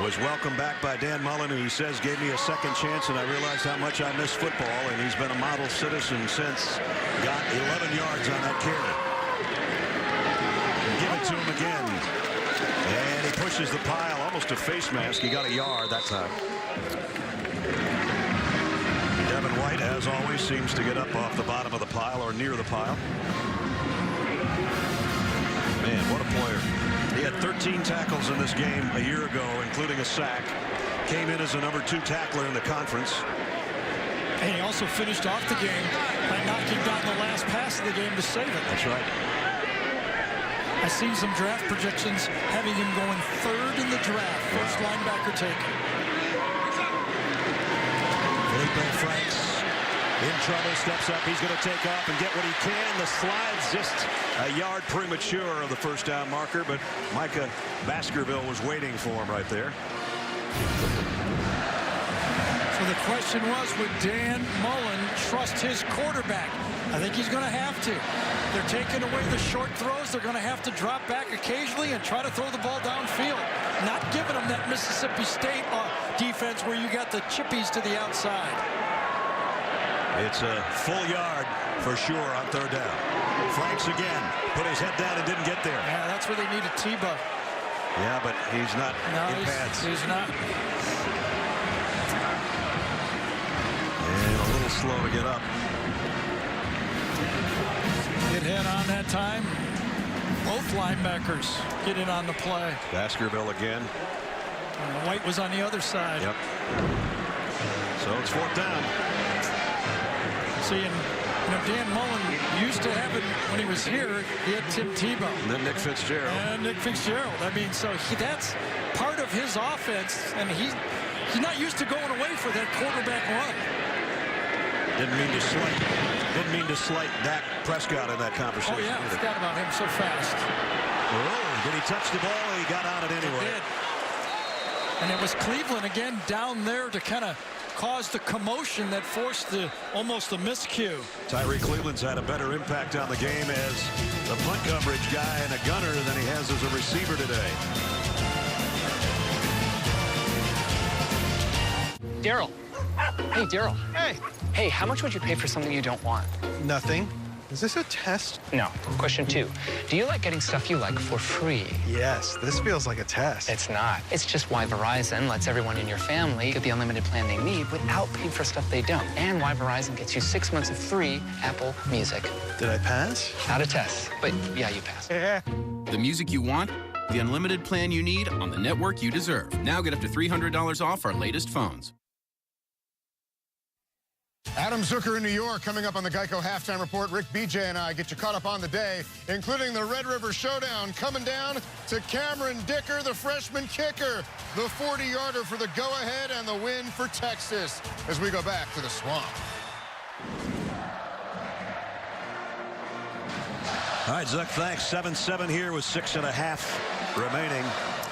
C: Was welcomed back by Dan Mullen, who he says gave me a second chance, and I realized how much I miss football, and he's been a model citizen since. Got 11 yards on that carry. Give it to him again. And he pushes the pile, almost a face mask. He got a yard that time. Devin White, as always, seems to get up off the bottom of the pile or near the pile. Man, what a player. He had 13 tackles in this game a year ago, including a sack. Came in as a number 2 tackler in the conference.
D: And he also finished off the game by knocking down the last pass of the game to save it.
C: That's right.
D: I see some draft projections having him going 3rd in the draft. First linebacker taken.
C: Felipe Franks in trouble, steps up. He's going to take off and get what he can. The slide's just a yard premature of the first down marker, but Micah Baskerville was waiting for him right there.
D: So the question was, would Dan Mullen trust his quarterback? I think he's going to have to. They're taking away the short throws. They're going to have to drop back occasionally and try to throw the ball downfield. Not giving them that Mississippi State defense where you got the chippies to the outside.
C: It's a full yard for sure on third down. Franks again. Put his head down and didn't get there.
D: Yeah, that's where they need a T-Buck.
C: Yeah, but he's not in pads.
D: He's not.
C: And a little slow to get up.
D: Get hit on that time. Both linebackers get in on the play.
C: Baskerville again.
D: White was on the other side.
C: Yep. So it's fourth down.
D: See, and Dan Mullen used to have it when he was here. He had Tim Tebow.
C: And then Nick Fitzgerald.
D: And Nick Fitzgerald. I mean, so that's part of his offense, and he's not used to going away for that quarterback run.
C: Didn't mean to slight Dak Prescott in that conversation.
D: Oh, yeah, I
C: either.
D: forgot about him so fast.
C: Oh, did he touch the ball? He got on it anyway.
D: He did. And it was Cleveland again down there to kind of cause the commotion that forced almost a miscue.
C: Tyree Cleveland's had a better impact on the game as the punt coverage guy and a gunner than he has as a receiver today.
K: Daryl. Hey, Daryl.
L: Hey.
K: Hey, how much would you pay for something you don't want?
L: Nothing. Is this a test?
K: No. Question 2. Do you like getting stuff you like for free?
L: Yes, this feels like a test.
K: It's not. It's just why Verizon lets everyone in your family get the unlimited plan they need without paying for stuff they don't. And why Verizon gets you 6 months of free Apple Music.
L: Did I pass?
K: Not a test, but yeah, you passed.
L: Yeah.
M: The music you want, the unlimited plan you need on the network you deserve. Now get up to $300 off our latest phones.
G: Adam Zucker in New York coming up on the Geico Halftime Report. Rick, BJ, and I get you caught up on the day, including the Red River Showdown coming down to Cameron Dicker, the freshman kicker. The 40-yarder for the go-ahead and the win for Texas as we go back to the Swamp.
C: All right, Zuck, thanks. 7-7 here with 6.5 remaining.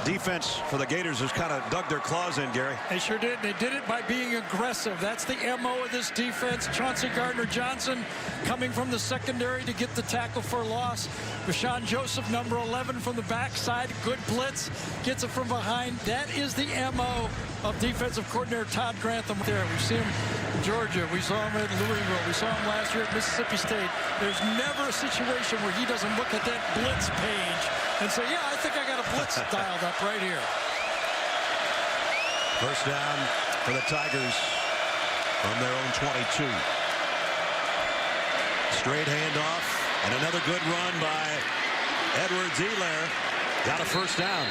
C: Defense for the Gators has kind of dug their claws in, Gary.
D: They sure did. They did it by being aggressive. That's the MO of this defense. Chauncey Gardner-Johnson coming from the secondary to get the tackle for loss. Rashawn Joseph, number 11 from the backside. Good blitz. Gets it from behind. That is the MO of defensive coordinator Todd Grantham there. We've seen him in Georgia. We saw him at Louisville. We saw him last year at Mississippi State. There's never a situation where he doesn't look at that blitz page and say, yeah, I think I got a blitz dialed up right here.
C: First down for the Tigers from their own 22. Straight handoff and another good run by Edwards-Helaire. Got a first down.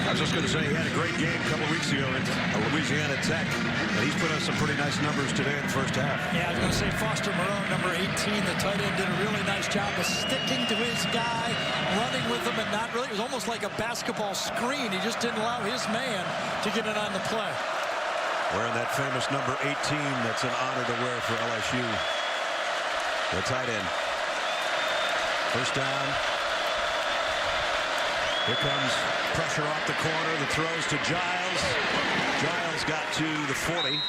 C: I was just going to say he had a great game a couple of weeks ago at Louisiana Tech, and he's put up some pretty nice numbers today in the first half.
D: Yeah, I was going to say Foster Moreau, number 18, the tight end, did a really nice job of sticking to his guy, running with him, and not really. It was almost like a basketball screen. He just didn't allow his man to get it on the play.
C: Wearing that famous number 18 that's an honor to wear for LSU. The tight end. First down. Here comes pressure off the corner. The throws to Giles. Giles got to the 40.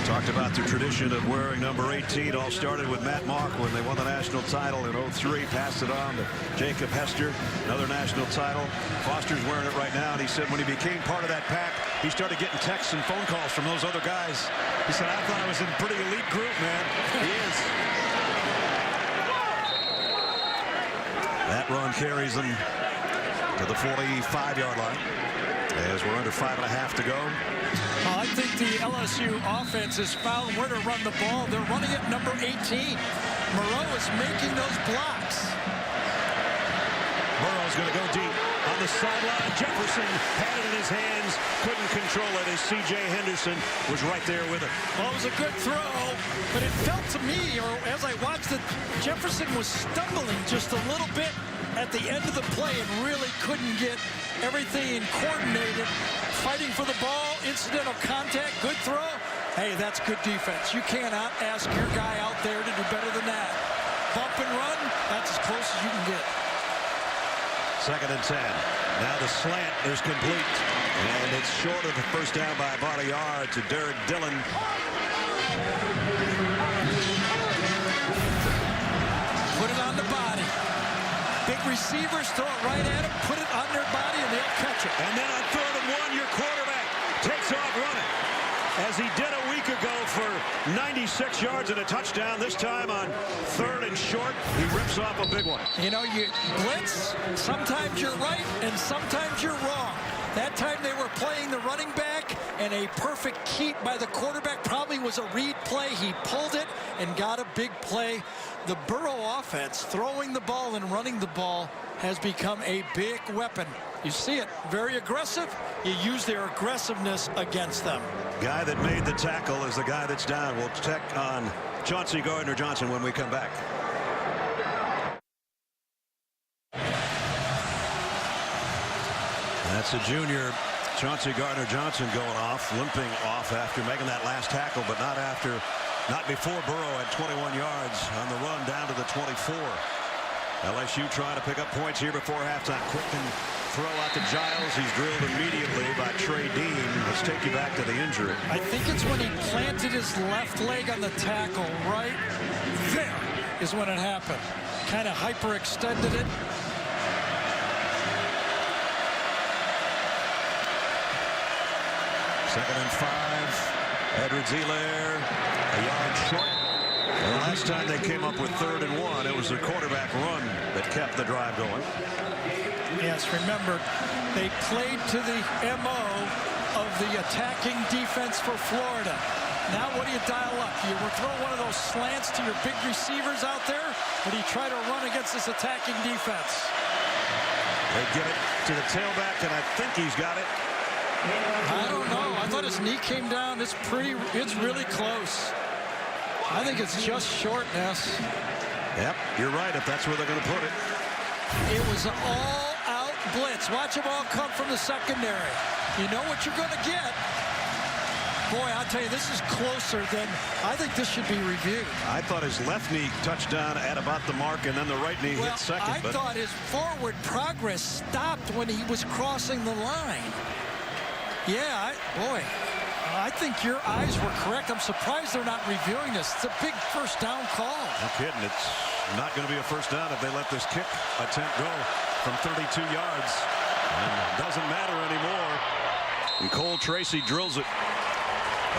C: Talked about the tradition of wearing number 18. All started with Matt Mock when they won the national title in 03. Passed it on to Jacob Hester, another national title. Foster's wearing it right now, and he said when he became part of that pack, he started getting texts and phone calls from those other guys. He said, I thought I was in a pretty elite group, man. He is. That run carries them to the 45-yard line as we're under 5.5 to go.
D: Well, I think the LSU offense has found where to run the ball. They're running it number 18. Moreau is making those blocks.
C: Burrow's going to go deep on the sideline. Jefferson had it in his hands, couldn't control it as C.J. Henderson was right there with it.
D: Well, it was a good throw, but it felt to me, or as I watched it, Jefferson was stumbling just a little bit at the end of the play and really couldn't get everything coordinated. Fighting for the ball, incidental contact, good throw. Hey, that's good defense. You cannot ask your guy out there to do better than that. Bump and run, that's as close as you can get.
C: 2nd and 10. Now the slant is complete. And it's short of the first down by about a yard to Derek Dillon.
D: receivers, throw it right at them, put it on their body, and they'll catch it.
C: And then on 3rd and 1, your quarterback takes off running, as he did a week ago for 96 yards and a touchdown. This time on 3rd and short, he rips off a big one.
D: You know, you blitz, sometimes you're right and sometimes you're wrong. That time they were playing the running back, and a perfect keep by the quarterback probably was a read play. He pulled it and got a big play. The Burrow offense, throwing the ball and running the ball, has become a big weapon. You see it, very aggressive. You use their aggressiveness against them.
C: Guy that made the tackle is the guy that's down. We'll check on Chauncey Gardner-Johnson when we come back. That's a junior, Chauncey Gardner-Johnson, going off, limping off after making that last tackle, but not before Burrow had 21 yards on the run down to the 24. LSU trying to pick up points here before halftime. Quick and throw out to Giles. He's drilled immediately by Trey Dean. Let's take you back to the injury.
D: I think it's when he planted his left leg on the tackle. Right there is when it happened. Kind of hyperextended it.
C: Second and 5. Edwards-Helaire a yard short. And the last time they came up with 3rd and 1, it was the quarterback run that kept the drive going.
D: Yes, remember, they played to the MO of the attacking defense for Florida. Now what do you dial up? Do you throw one of those slants to your big receivers out there, or do you try to run against this attacking defense?
C: They give it to the tailback, and I think he's got it.
D: I don't know. I thought his knee came down. It's really close. I think it's just short, Ness.
C: Yep, you're right, if that's where they're going to put it.
D: It was an all-out blitz. Watch them all come from the secondary. You know what you're going to get. Boy, I'll tell you, this is closer than I think this should be reviewed.
C: I thought his left knee touched down at about the mark, and then the right knee hit second.
D: I thought his forward progress stopped when he was crossing the line. Yeah, boy, I think your eyes were correct. I'm surprised they're not reviewing this. It's a big first down call.
C: No kidding. It's not going to be a first down if they let this kick attempt go from 32 yards. And it doesn't matter anymore. And Cole Tracy drills it,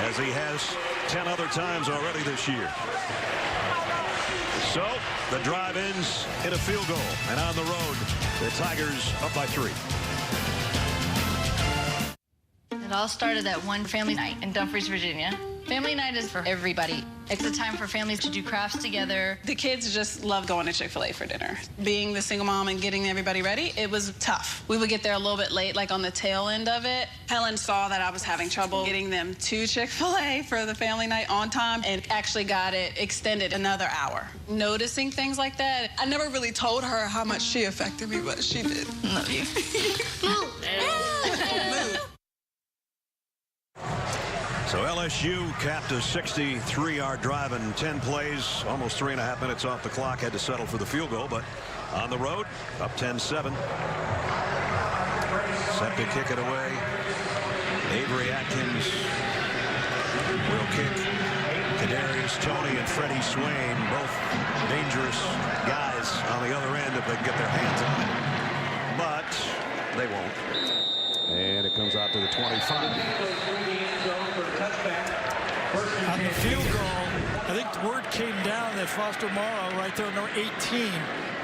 C: as he has 10 other times already this year. So the drive ends in a field goal. And on the road, the Tigers up by 3.
N: It all started at one family night in Dumfries, Virginia. Family night is for everybody. It's a time for families to do crafts together.
O: The kids just love going to Chick-fil-A for dinner. Being the single mom and getting everybody ready, it was tough. We would get there a little bit late, like on the tail end of it. Helen saw that I was having trouble getting them to Chick-fil-A for the family night on time and actually got it extended another hour. Noticing things like that, I never really told her how much she affected me, but she did.
N: Love you.
C: So LSU capped a 63-yard drive in 10 plays, almost 3.5 minutes off the clock. Had to settle for the field goal, but on the road, up 10-7. Set to kick it away. Avery Atkins will kick. Kadarius Toney and Freddie Swain, both dangerous guys on the other end if they can get their hands on it. But they won't. And it comes out to the 25.
D: On the field goal, I think the word came down that Foster Morrow, right there, number 18,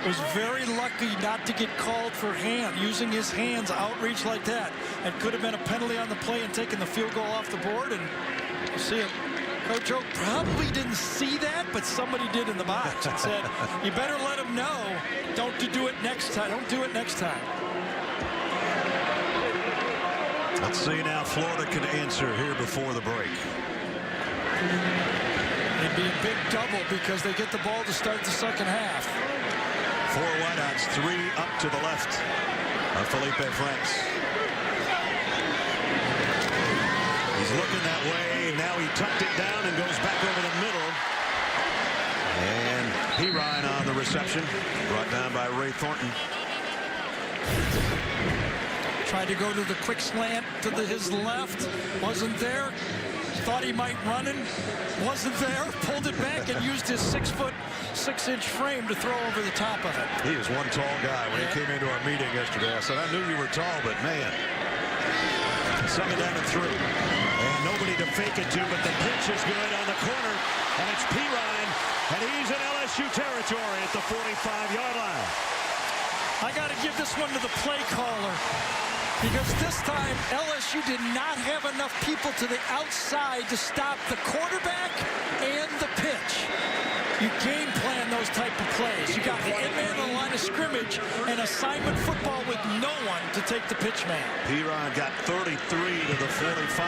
D: was very lucky not to get called for using his hands outreach like that. It could have been a penalty on the play and taking the field goal off the board. And you see it. Coach O probably didn't see that, but somebody did in the box and said, you better let him know. Don't do it next time. Don't do it next time.
C: Let's see now. Florida can answer here before the break.
D: It'd be a big double because they get the ball to start the second half.
C: 4 wideouts, 3 up to the left of Felipe Franks. He's looking that way. Now he tucked it down and goes back over the middle. And Perine on the reception, brought down by Ray Thornton.
D: Tried to go to the quick slant to his left. Wasn't there. thought he might run and wasn't there, pulled it back and used his 6'6" frame to throw over the top of it.
C: He is one tall guy. When he came into our meeting yesterday, I said, I knew you were tall, but man. Second down and 3. And nobody to fake it to, but the pitch is good on the corner. And it's Pirine, and he's in LSU territory at the 45-yard line.
D: I got to give this one to the play caller, because this time LSU did not have enough people to the outside to stop the quarterback and the pitch. You game plan those type of plays. You got the end man on the line of scrimmage and assignment football with no one to take the pitch man.
C: Pirine got 33 to the 45.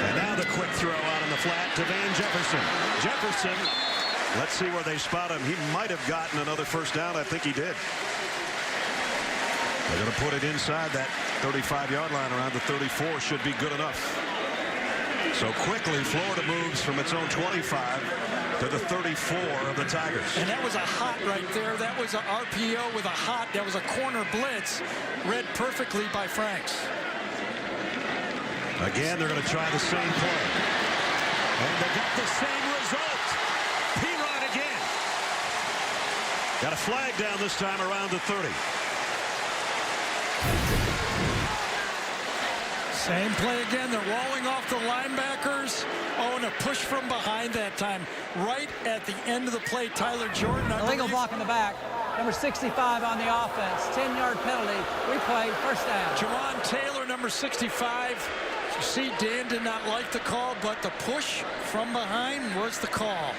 C: And now the quick throw out in the flat to Van Jefferson. Jefferson, let's see where they spot him. He might have gotten another first down. I think he did. They're going to put it inside that 35-yard line around the 34. Should be good enough. So quickly, Florida moves from its own 25 to the 34 of the Tigers.
D: And that was a hot right there. That was an RPO with a hot. That was a corner blitz. Read perfectly by Franks.
C: Again, they're going to try the same play. And they got the same result. Pirine again. Got a flag down this time around the 30.
D: Same play again. They're walling off the linebackers. Oh, and a push from behind that time. Right at the end of the play, Tyler Jordan.
F: Illegal block in the back. Number 65 on the offense. 10-yard penalty. Replay, first down.
D: Jawan Taylor, number 65. You see, Dan did not like the call, but the push from behind was the call.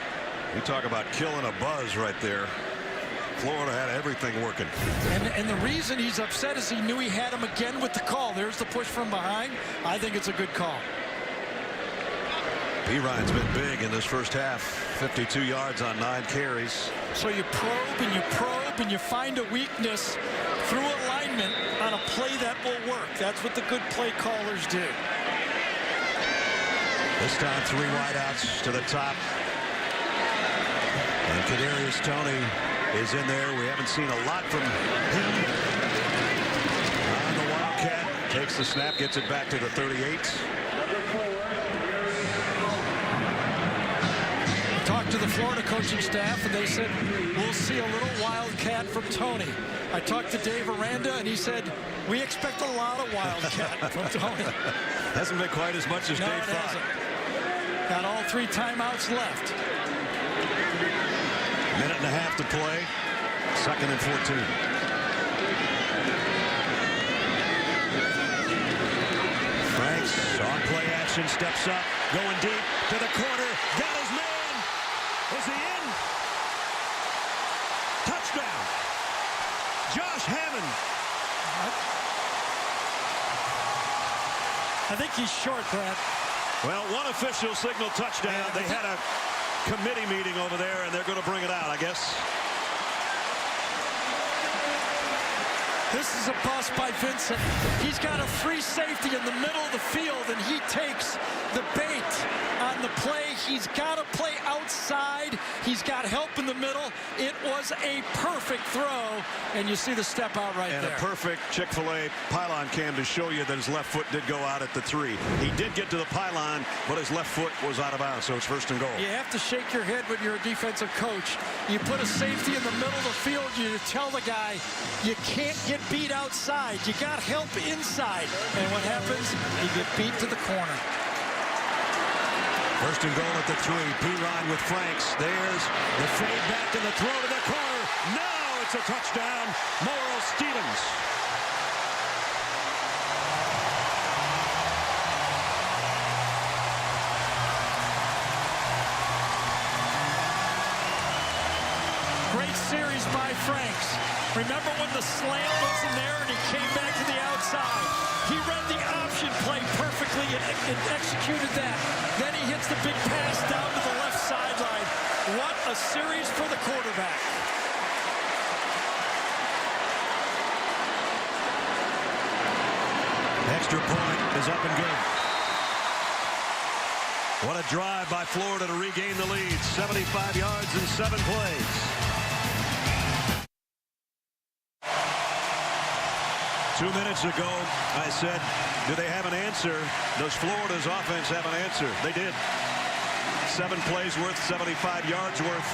C: You talk about killing a buzz right there. Florida had everything working.
D: And the reason he's upset is he knew he had him again with the call. There's the push from behind. I think it's a good call.
C: Pirine's been big in this first half. 52 yards on 9 carries.
D: So you probe and you find a weakness through alignment on a play that will work. That's what the good play callers do.
C: This time 3 wideouts to the top. And Kadarius Toney is in there. We haven't seen a lot from him. On the Wildcat, takes the snap, gets it back to the 38.
D: Talked to the Florida coaching staff, and they said, we'll see a little Wildcat from Toney. I talked to Dave Aranda, and he said, we expect a lot of Wildcat from Toney.
C: Hasn't been quite as much as Dave thought.
D: Hasn't. Got all 3 timeouts left.
C: Minute and a half to play. 2nd and 14. Franks on play action, steps up, going deep to the corner, got his man. Is he in? Touchdown. Josh Hammond.
D: I think he's short, Brad.
C: Well, one official signal touchdown. They had a committee meeting over there, and they're going to bring it out, I guess.
D: This is a bust by Vincent. He's got a free safety in the middle of the field, and he takes the bait on the play. He's got to play outside. He's got help in the middle. It was a perfect throw, and you see the step out right there.
C: And a perfect Chick-fil-A pylon cam to show you that his left foot did go out at the 3. He did get to the pylon, but his left foot was out of bounds, so it's 1st and goal.
D: You have to shake your head when you're a defensive coach. You put a safety in the middle of the field, you tell the guy, you can't get beat outside. You got help inside. And what happens? You get beat to the corner.
C: 1st and goal at the 3. Pirine with Franks. There's the fade back and the throw to the corner. Now it's a touchdown. Morrill Stevens.
D: Great series by Franks. Remember when the slant wasn't there and he came back to the outside? He read the option play perfectly and executed that. Then he hits the big pass down to the left sideline. What a series for the quarterback.
C: Extra point is up and good. What a drive by Florida to regain the lead. 75 yards in 7 plays. 2 minutes minutes ago, I said, do they have an answer? Does Florida's offense have an answer? They did. 7 plays worth, 75 yards worth,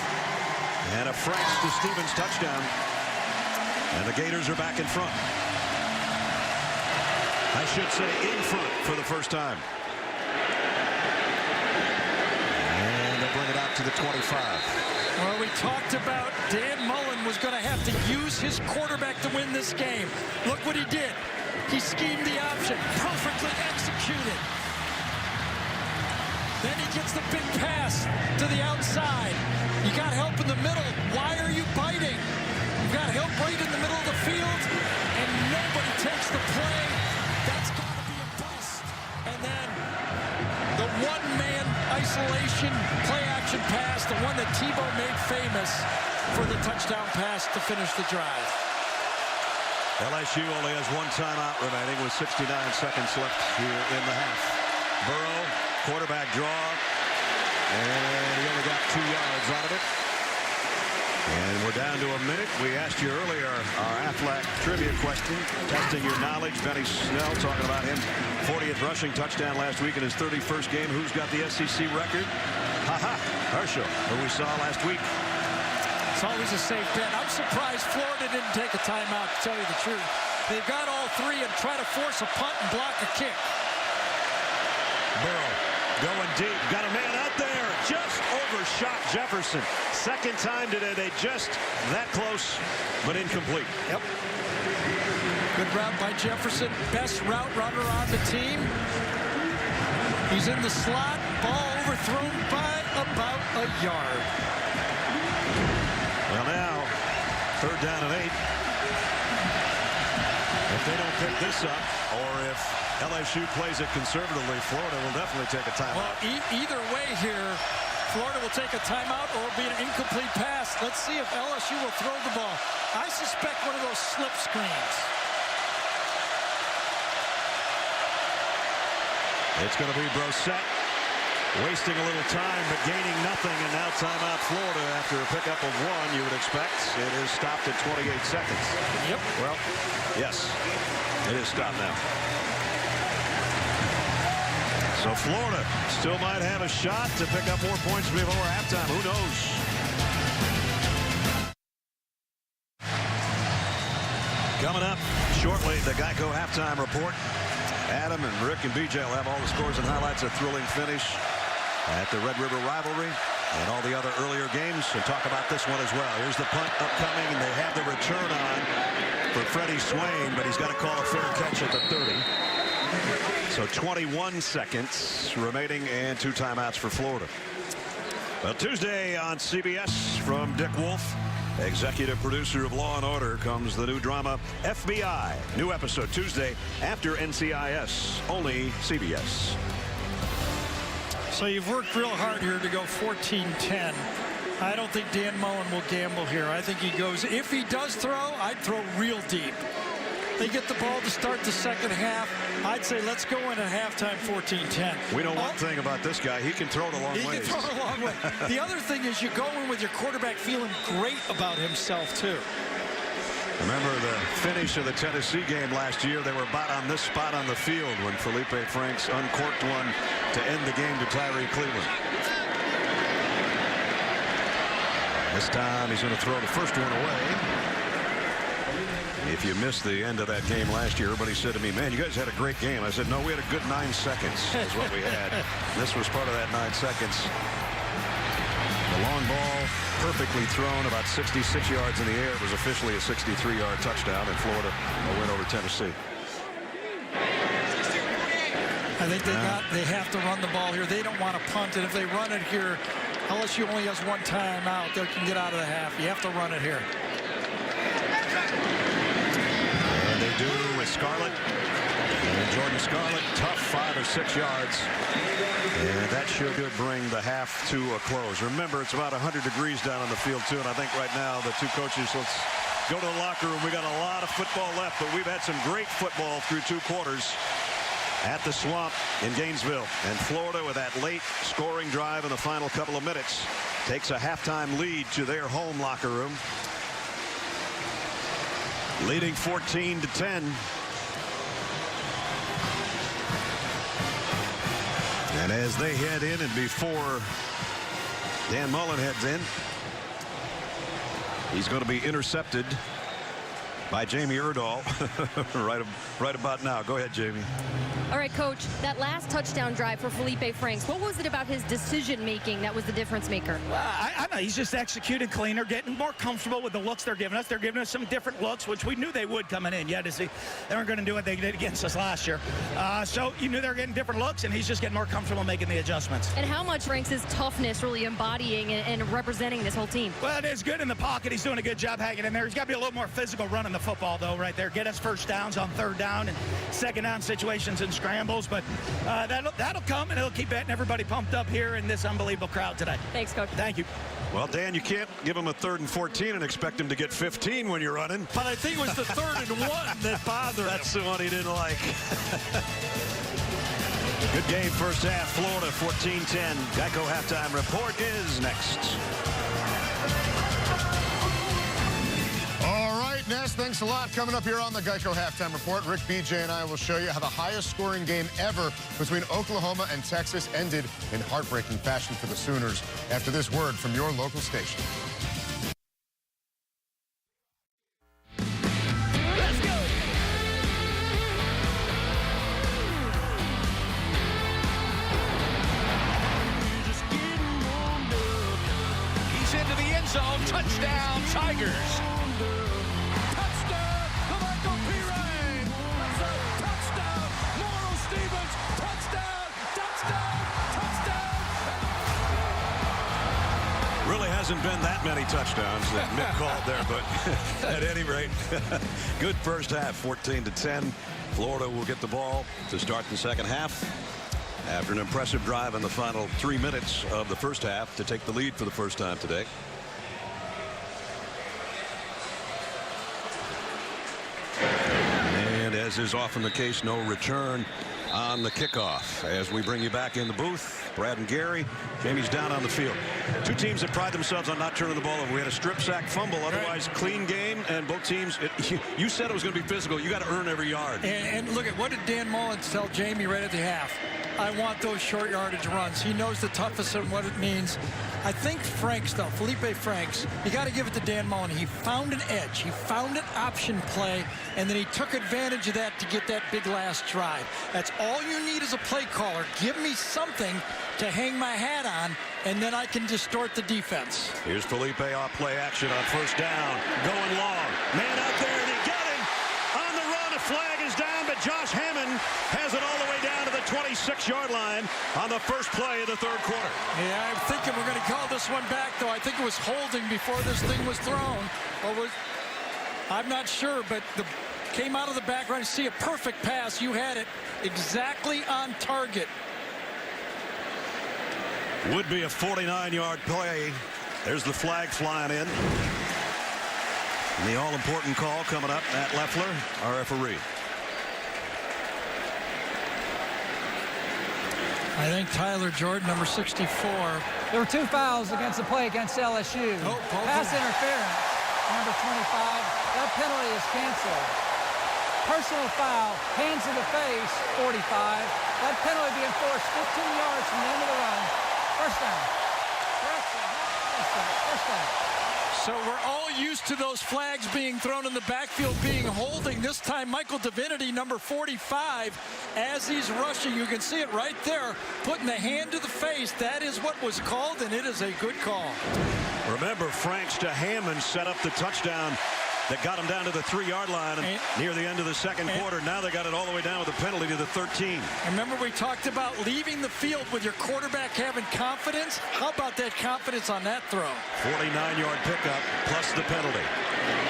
C: and a Franks to Stevens touchdown. And the Gators are back in front. I should say in front for the first time. And they bring it out to the 25.
D: Well, we talked about Dan Mullen was going to have to use his quarterback to win this game. Look what he did. He schemed the option, perfectly executed. Then he gets the big pass to the outside. You got help in the middle. Why are you biting? You've got help right in the middle of the field, and nobody takes the play. That's got to be a bust. And then the one-man isolation play-action pass, the one that Tebow made famous for the touchdown pass to finish the drive.
C: LSU only has 1 timeout remaining with 69 seconds left here in the half. Burrow, quarterback draw, and he only got 2 yards out of it. And we're down to a minute. We asked you earlier our Aflac trivia question, testing your knowledge. Benny Snell talking about him 40th rushing touchdown last week in his 31st game. Who's got the SEC record? Herschel, who we saw last week.
D: It's always a safe bet. I'm surprised Florida didn't take a timeout, to tell you the truth. They've got all 3 and try to force a punt and block a kick.
C: Burrow going deep. Got a man out there. Just overshot Jefferson. Second time today. They just that close, but incomplete.
D: Yep. Good route by Jefferson. Best route runner on the team. He's in the slot. Ball overthrown by about a yard.
C: Well, now, 3rd down and 8. If they don't pick this up, or if LSU plays it conservatively, Florida will definitely take a timeout.
D: Well, either way here, Florida will take a timeout or it'll be an incomplete pass. Let's see if LSU will throw the ball. I suspect one of those slip screens.
C: It's going to be Brissett wasting a little time but gaining nothing, and now timeout Florida after a pickup of 1. You would expect it is stopped at 28 seconds.
D: Yep.
C: Well, yes, it is stopped now. So Florida still might have a shot to pick up more points before halftime. Who knows? Coming up shortly, the Geico halftime report. Adam and Rick and BJ will have all the scores and highlights, a thrilling finish at the Red River rivalry and all the other earlier games, and talk about this one as well. Here's the punt upcoming, and they have the return on for Freddie Swain, but he's got to call a fair catch at the 30. So 21 seconds remaining and 2 timeouts for Florida. Well, Tuesday on CBS from Dick Wolf, executive producer of Law & Order, comes the new drama FBI. New episode Tuesday after NCIS, only CBS.
D: So you've worked real hard here to go 14-10. I don't think Dan Mullen will gamble here. I think he goes, if he does throw, I'd throw real deep. They get the ball to start the second half. I'd say let's go in at halftime 14-10.
C: We know one thing about this guy. He can throw it a long way.
D: He can throw it a long way. The other thing is you go in with your quarterback feeling great about himself, too.
C: Remember the finish of the Tennessee game last year? They were about on this spot on the field when Felipe Franks uncorked one to end the game to Tyree Cleveland. This time he's going to throw the first one away. If you missed the end of that game last year, everybody said to me, man, you guys had a great game. I said, no, we had a good 9 seconds is what we had. This was part of that 9 seconds. The long ball, perfectly thrown, about 66 yards in the air. It was officially a 63-yard touchdown, and Florida a win over Tennessee.
D: I think they have to run the ball here. They don't want to punt, and if they run it here, LSU only has 1 timeout. They can get out of the half. You have to run it here.
C: And they do with Scarlett. And Jordan Scarlett, tough 5 or 6 yards. And that should bring the half to a close. Remember, it's about 100 degrees down on the field, too. And I think right now the 2 coaches, let's go to the locker room. We got a lot of football left, but we've had some great football through 2 quarters at the Swamp in Gainesville. And Florida, with that late scoring drive in the final couple of minutes, takes a halftime lead to their home locker room. Leading 14-10. And as they head in, and before Dan Mullen heads in, he's going to be intercepted by Jamie Erdahl right about now. Go ahead, Jamie.
E: All right, Coach, that last touchdown drive for Felipe Franks, what was it about his decision-making that was the difference maker?
P: I know he's just executing cleaner, getting more comfortable with the looks they're giving us. They're giving us some different looks, which we knew they would coming in. Yeah, to see they weren't going to do what they did against us last year. So you knew they were getting different looks, and he's just getting more comfortable making the adjustments.
E: And how much Franks' toughness really embodying and representing this whole team?
P: Well, it is good in the pocket. He's doing a good job hanging in there. He's got to be a little more physical running the football, though, right there. Get us first downs on third down and second down situations and scrambles. But that'll come, and it'll keep everybody pumped up here in this unbelievable crowd today.
E: Thanks, Coach.
P: Thank you.
C: Well, Dan, you can't give him a 3rd and 14 and expect him to get 15 when you're running.
D: But I think it was the 3rd and 1 that bothered him.
C: That's the one he didn't like. Good game first half. Florida 14-10. Geico halftime report is next.
G: All right, Ness, thanks a lot. Coming up here on the Geico Halftime Report, Rick, BJ, and I will show you how the highest scoring game ever between Oklahoma and Texas ended in heartbreaking fashion for the Sooners after this word from your local station.
Q: He's into the end zone. Touchdown, Tigers.
C: Really hasn't been that many touchdowns that Mick called there, but at any rate, good first half, 14-10. Florida will get the ball to start the second half after an impressive drive in the final 3 minutes of the first half to take the lead for the first time today. And as is often the case, no return on the kickoff. As we bring you back in the booth, Brad and Gary, Jamie's down on the field. Two teams that pride themselves on not turning the ball over. We had a strip sack fumble, otherwise clean game, and both teams, you said it was going to be physical. You got to earn every yard.
D: And look at what did Dan Mullen tell Jamie right at the half? I want those short yardage runs. He knows the toughest and what it means. I think Franks, though, Felipe Franks, you got to give it to Dan Mullen. He found an edge. He found an option play, and then he took advantage of that to get that big last drive. That's all you need as a play caller. Give me something to hang my hat on, and then I can distort the defense.
C: Here's Felipe off play action on first down. Going long. Man out there, and he got him. On the run, a flag is down, but Josh Hammond has it all the way down to the 26-yard line on the first play of the third quarter.
D: Yeah, I'm thinking we're going to call this one back, though. I think it was holding before this thing was thrown. I'm not sure, but came out of the background. See a perfect pass. You had it exactly on target.
C: Would be a 49-yard play. There's the flag flying in. And the all-important call coming up. Matt Leffler, our referee.
D: I think Tyler Jordan, number 64.
F: There were 2 fouls against the play against LSU. Pass interference, number 25. That penalty is canceled. Personal foul, hands to the face, 45. That penalty being forced 15 yards from the end of the run. First down. First down.
D: So we're all used to those flags being thrown in the backfield being holding. This time, Michael Divinity, number 45, as he's rushing, you can see it right there, putting the hand to the face. That is what was called, and it is a good call.
C: Remember, Franks to Hammond set up the touchdown that got him down to the 3-yard line near the end of the second quarter. Now they got it all the way down with a penalty to the 13.
D: Remember, we talked about leaving the field with your quarterback having confidence. How about that confidence on that throw?
C: 49-yard pickup plus the penalty.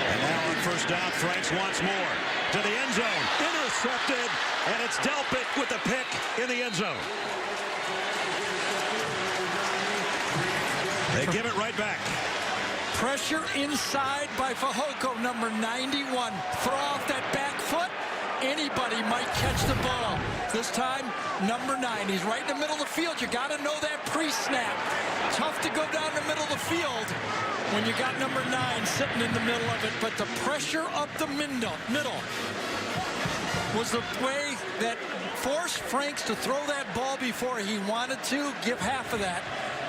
C: And now on first down, Franks once more to the end zone. Intercepted, and it's Delpit with the pick in the end zone. They give it right back.
D: Pressure inside by Fehoko, number 91. Throw off that back foot. Anybody might catch the ball. This time, number 9. He's right in the middle of the field. You got to know that pre-snap. Tough to go down the middle of the field when you got number 9 sitting in the middle of it. But the pressure up the middle. was the way that forced Franks to throw that ball before he wanted to. Give half of that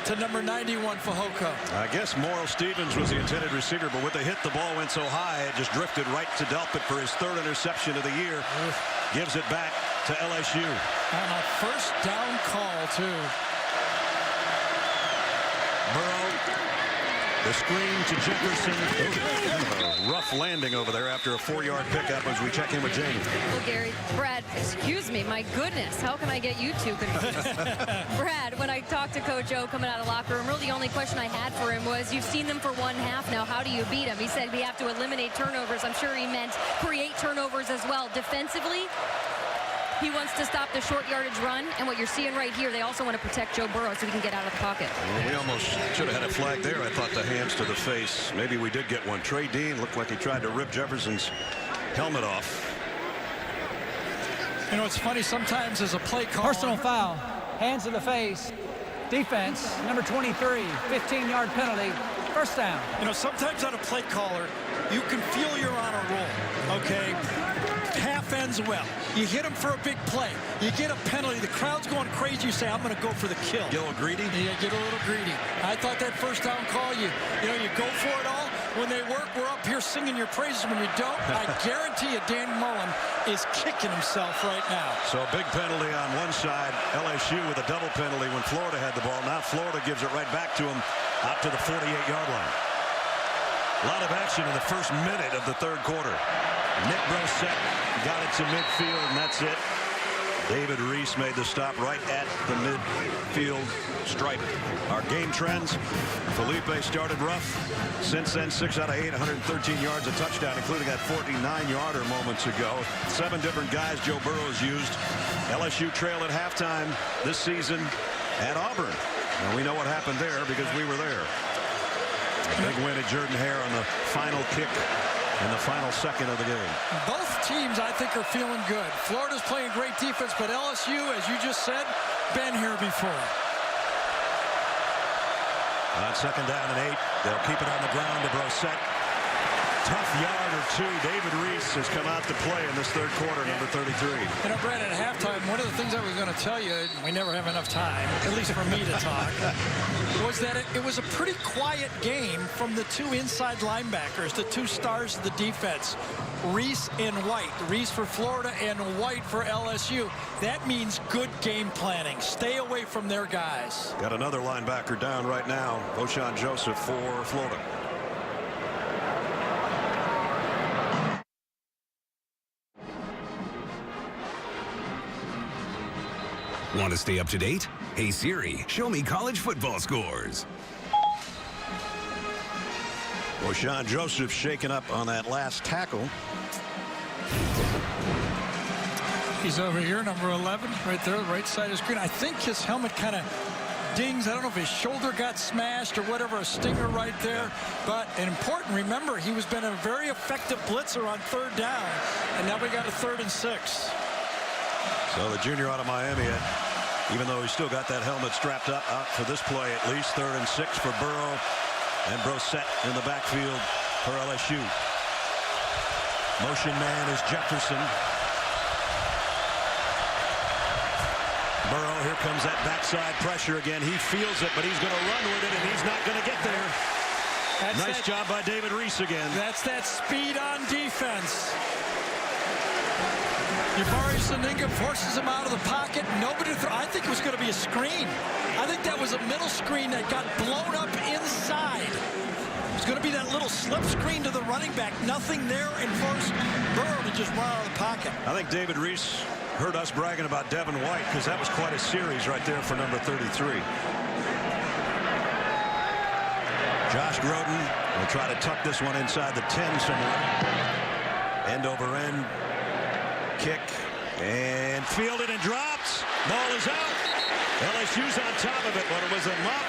D: to number 91, Fehoko.
C: I guess Morrill Stevens was the intended receiver, but with the hit, the ball went so high, it just drifted right to Delpit for his 3rd interception of the year. Gives it back to LSU.
D: On a first down call, too.
C: Burrow, the screen to Jefferson. A rough landing over there after a 4-yard pickup as we check in with Jamie.
E: Well, Gary, Brad, excuse me, my goodness, how can I get you two confused? Brad, when I talked to Coach O coming out of locker room, really the only question I had for him was, you've seen them for one half now, how do you beat them? He said we have to eliminate turnovers. I'm sure he meant create turnovers as well. Defensively, he wants to stop the short yardage run, and what you're seeing right here, they also want to protect Joe Burrow so he can get out of the pocket.
C: Well, we almost should have had a flag there. I thought the hands to the face. Maybe we did get one. Trey Dean looked like he tried to rip Jefferson's helmet off.
D: You know, it's funny, sometimes as a play call.
F: Personal foul, hands to the face, defense, number 23, 15-yard penalty, first down.
D: You know, sometimes on a play caller, you can feel you're on a roll, okay? Half ends well. You hit him for a big play. You get a penalty. The crowd's going crazy. You say, I'm going to go for the kill.
C: Get a little greedy?
D: Yeah, get a little greedy. I thought that first down call, you go for it all. When they work, we're up here singing your praises. When you don't, I guarantee you Dan Mullen is kicking himself right now.
C: So a big penalty on one side. LSU with a double penalty when Florida had the ball. Now Florida gives it right back to him out to the 48-yard line. A lot of action in the first minute of the 3rd quarter. Nick Brosette got it to midfield, and that's it. David Reese made the stop right at the midfield stripe. Our game trends. Felipe started rough. Since then, 6 out of 8, 113 yards, a touchdown, including that 49-yarder moments ago. 7 different guys Joe Burrow's used. LSU trail at halftime this season at Auburn. And we know what happened there because we were there. A big win at Jordan-Hare on the final kick in the final second of the game.
D: Both teams, I think, are feeling good. Florida's playing great defense, but LSU, as you just said, been here before.
C: On 2nd down and 8, they'll keep it on the ground to Brosette. Tough yard or two. David Reese has come out to play in this 3rd quarter, number 33.
D: You know, Brad, at halftime, one of the things I was going to tell you, we never have enough time, at least for me to talk, was that it was a pretty quiet game from the 2 inside linebackers, the 2 stars of the defense, Reese and White. Reese for Florida and White for LSU. That means good game planning. Stay away from their guys.
C: Got another linebacker down right now, O'Shawn Joseph for Florida.
R: Want to stay up to date? Hey Siri, show me college football scores.
C: O'Shawn Joseph shaken up on that last tackle.
D: He's over here, number 11, right there, right side of the screen. I think his helmet kind of dings. I don't know if his shoulder got smashed or whatever, a stinger right there. But an important, remember, he was been a very effective blitzer on 3rd down, and now we got a 3rd and 6.
C: So the junior out of Miami, even though he's still got that helmet strapped up, out for this play at least. 3rd and 6 for Burrow, and Brosette in the backfield for LSU. Motion man is Jefferson. Burrow, here comes that backside pressure again. He feels it, but he's going to run with it, and he's not going to get there. Nice job by David Reese again.
D: That's that speed on defense. Jabari Saninga forces him out of the pocket. Nobody I think it was going to be a screen. I think that was a middle screen that got blown up inside. It was going to be that little slip screen to the running back. Nothing there, and forced Burrow to just run out of the pocket.
C: I think David Reese heard us bragging about Devin White, because that was quite a series right there for number 33. Josh Groden will try to tuck this one inside the 10 somewhere. End over end. Kick and fielded and dropped. Ball is out. LSU's on top of it, but it was a muff.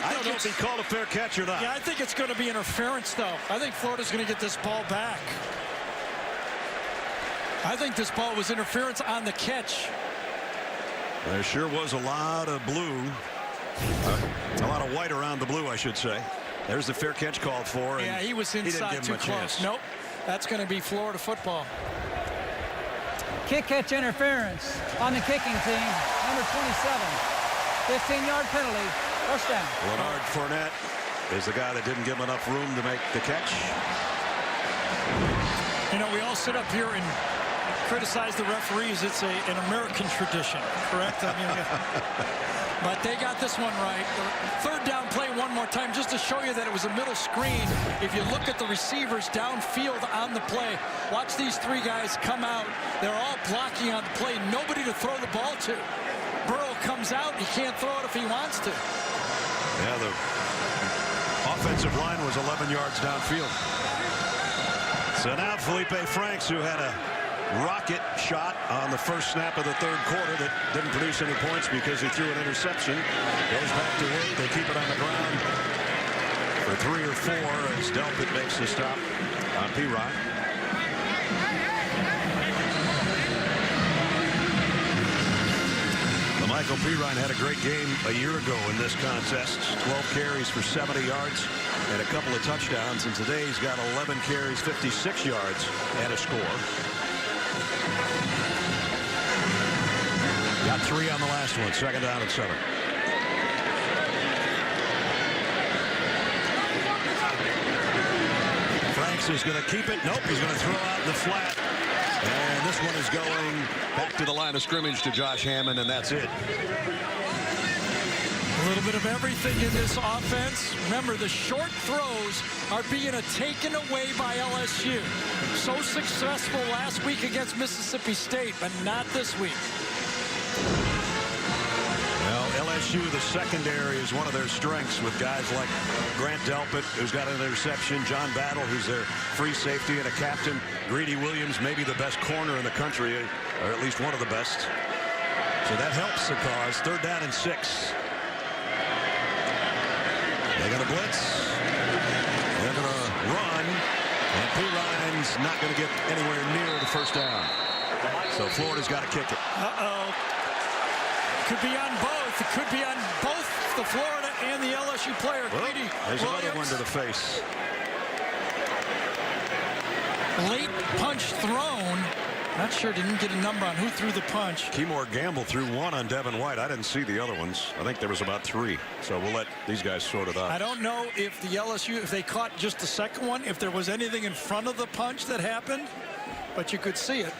C: I don't know if he called a fair catch or not.
D: Yeah, I think it's going to be interference, though. I think Florida's going to get this ball back. I think this ball was interference on the catch.
C: There sure was a lot of blue. A lot of white around the blue, I should say. There's the fair catch called for.
D: Yeah, he was inside too close. Nope. That's going to be Florida football.
F: Kick catch interference on the kicking team. Number 27. 15-yard penalty. First down.
C: Leonard Fournette is the guy that didn't give him enough room to make the catch.
D: You know, we all sit up here and criticize the referees. It's an American tradition, correct? I mean, but they got this one right. Third down play one more time just to show you that it was a middle screen. If you look at the receivers downfield on the play, watch these three guys come out. They're all blocking on the play. Nobody to throw the ball to. Burrow comes out. He can't throw it if he wants to.
C: Yeah, the offensive line was 11 yards downfield. So now Felipe Franks, who had a rocket shot on the first snap of the third quarter that didn't produce any points because he threw an interception, goes back to work. They keep it on the ground for 3 or 4 as Delpit makes the stop on P-Rod. Michael Pirine had a great game a year ago in this contest. 12 carries for 70 yards and a couple of touchdowns. And today he's got 11 carries, 56 yards, and a score. Got 3 on the last one. Second down and 7. Franks is going to keep it. Nope, he's going to throw out in the flat. And this one is going back to the line of scrimmage to Josh Hammond, and that's it.
D: A little bit of everything in this offense. Remember, the short throws are being taken away by LSU. So successful last week against Mississippi State, but not this week.
C: Well, LSU, the secondary is one of their strengths with guys like Grant Delpit, who's got an interception, John Battle, who's their free safety, and a captain, Greedy Williams, maybe the best corner in the country, or at least one of the best. So that helps the cause. Third down and 6. They're going to blitz. They're going to run. And Pirine's not going to get anywhere near the first down. So Florida's got to kick it.
D: Uh-oh. Could be on both. It could be on both the Florida and the LSU player.
C: Well,
D: Greedy
C: there's
D: Williams.
C: another one to the face.
D: Late punch thrown. Not sure, didn't get a number on who threw the punch.
C: Keymore Gamble threw one on Devin White. I didn't see the other ones. I think there was about 3. So we'll let these guys sort it out.
D: I don't know if the LSU, if they caught just the second one, if there was anything in front of the punch that happened, but you could see it.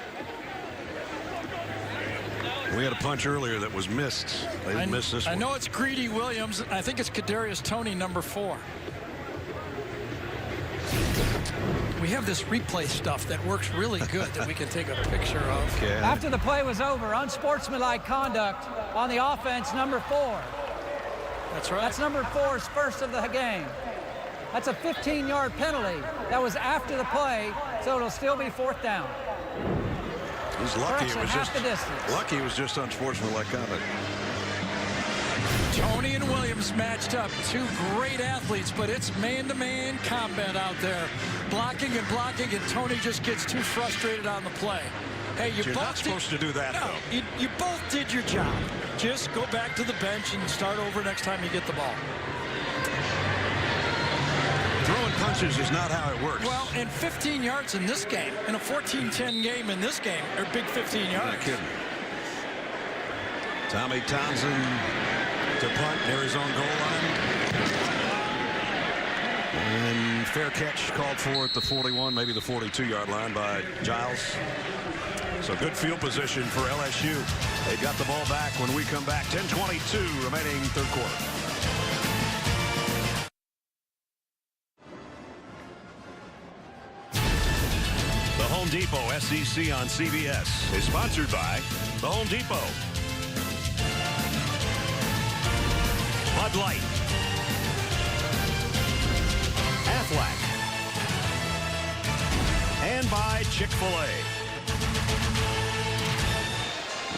C: We had a punch earlier that was missed. They didn't miss this one.
D: I know it's Greedy Williams. I think it's Kadarius Toney, number 4. We have this replay stuff that works really good that we can take a picture of.
C: Okay.
F: After the play was over, unsportsmanlike conduct on the offense, number 4.
D: That's right.
F: That's number 4's first of the game. That's a 15-yard penalty. That was after the play, so it'll still be 4th down.
C: He's lucky it was
F: half
C: just
F: the distance.
C: lucky it was just unsportsmanlike conduct.
D: Toney and Williams matched up. 2 great athletes, but it's man-to-man combat out there. Blocking, and Toney just gets too frustrated on the play. Hey,
C: You're not supposed to do that, though.
D: You both did your job. Just go back to the bench and start over next time you get the ball.
C: Throwing punches is not how it works.
D: Well, and 15 yards in this game, in a 14-10 game in this game, or big 15 yards.
C: Not kidding. Tommy Townsend to punt near his own goal line. And fair catch called for at the 41, maybe the 42-yard line by Giles. So good field position for LSU. They got the ball back when we come back. 10:22 remaining third quarter. The Home Depot SEC on CBS is sponsored by The Home Depot, Bud Light, Aflac, and by Chick-fil-A.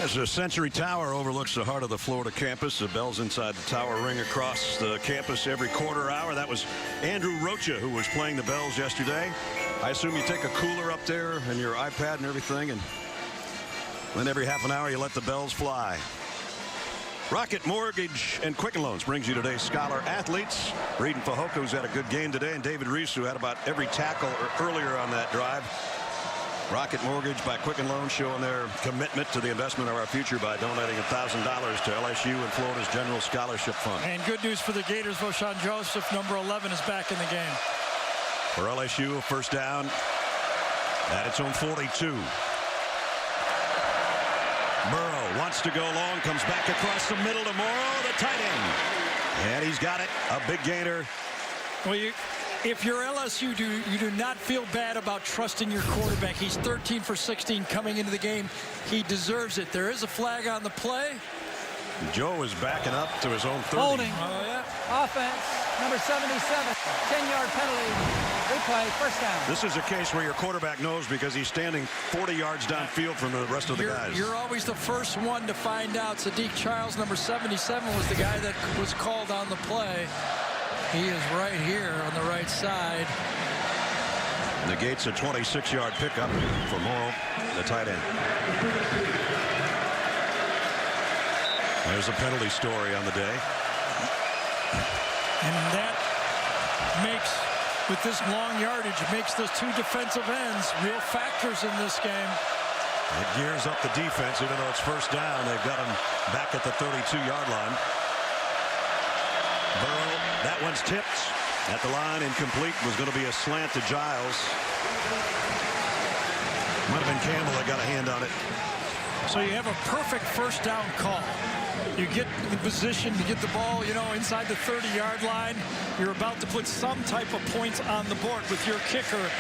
C: As the Century Tower overlooks the heart of the Florida campus, the bells inside the tower ring across the campus every quarter hour. That was Andrew Rocha who was playing the bells yesterday. I assume you take a cooler up there and your iPad and everything, and then every half an hour you let the bells fly. Rocket Mortgage and Quicken Loans brings you today's Scholar Athletes. Braden Fajoko's had a good game today, and David Reese, who had about every tackle earlier on that drive. Rocket Mortgage by Quicken Loans showing their commitment to the investment of our future by donating $1,000 to LSU and Florida's General Scholarship Fund.
D: And good news for the Gators. Voshan Joseph, number 11, is back in the game.
C: For LSU, a first down at its own 42. Burrow wants to go long, comes back across the middle to Morrow, the tight end. And he's got it, a big gainer.
D: Well, if you're LSU, you do not feel bad about trusting your quarterback. He's 13 for 16 coming into the game. He deserves it. There is a flag on the play.
C: Joe is backing up to his own 30.
F: Holding. Oh, yeah. Offense, number 77, 10-yard penalty. Replay, first down.
C: This is a case where your quarterback knows because he's standing 40 yards downfield from the rest of the guys.
D: You're always the first one to find out. Sadiq Childs, number 77, was the guy that was called on the play. He is right here on the right side.
C: Negates a 26-yard pickup for Morrow, the tight end. There's a penalty story on the day.
D: And that makes, with this long yardage, it makes those two defensive ends real factors in this game.
C: It gears up the defense, even though it's first down. They've got him back at the 32-yard line. Burrow, that one's tipped at the line, incomplete. Was going to be a slant to Giles. Might have been Campbell that got a hand on it.
D: So you have a perfect first down call. You get the position to get the ball, inside the 30-yard line. You're about to put some type of points on the board with your kicker,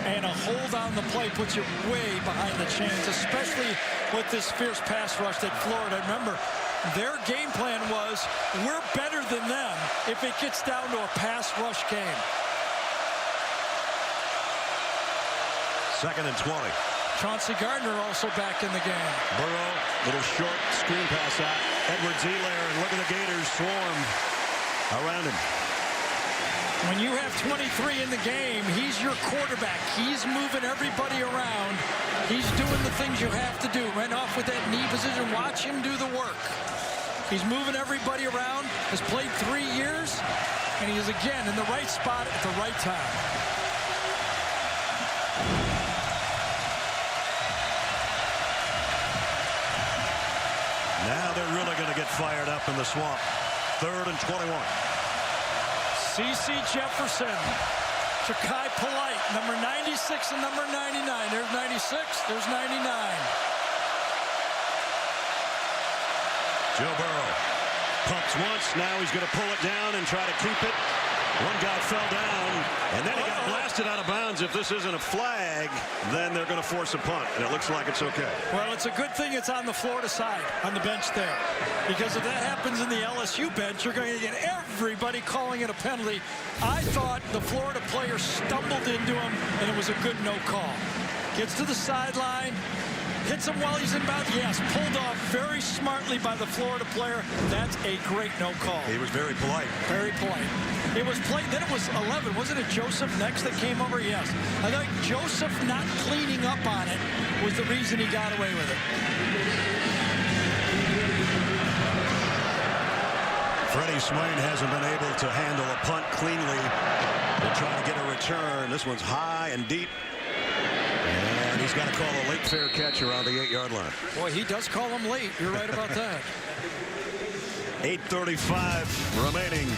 D: and a hold on the play puts you way behind the chains, especially with this fierce pass rush that Florida. Remember, their game plan was, we're better than them if it gets down to a pass rush game.
C: 2nd and 20.
D: Chauncey Gardner also back in the game.
C: Burrow, little short screen pass out. Edwards-Helaire, and look at the Gators swarm around him.
D: When you have 23 in the game, he's your quarterback. He's moving everybody around. He's doing the things you have to do. Right off with that knee position, watch him do the work. He's moving everybody around, has played 3 years, and he is again in the right spot at the right time.
C: Now they're really going to get fired up in the swamp. 3rd and 21.
D: C.C. Jefferson, Chakai Polite, number 96 and number 99. There's 96, there's 99.
C: Joe Burrow pumps once. Now he's going to pull it down and try to keep it. One guy fell down, and then he got blasted out of bounds. If this isn't a flag, then they're going to force a punt, and it looks like it's okay.
D: Well, it's a good thing it's on the Florida side, on the bench there. Because if that happens in the LSU bench, you're going to get everybody calling it a penalty. I thought the Florida player stumbled into him, and it was a good no call. Gets to the sideline, hits him while he's inbound. Yes, pulled off very smartly by the Florida player. That's a great no call.
C: He was very polite.
D: Very polite. It was played, then it was 11. Wasn't it Joseph next that came over? Yes. I think Joseph not cleaning up on it was the reason he got away with it.
C: Freddie Swain hasn't been able to handle a punt cleanly. They're trying to get a return. This one's high and deep. And he's got to call a late fair catch around the 8-yard line.
D: Boy, he does call him late. You're right about that.
C: 8:35 remaining.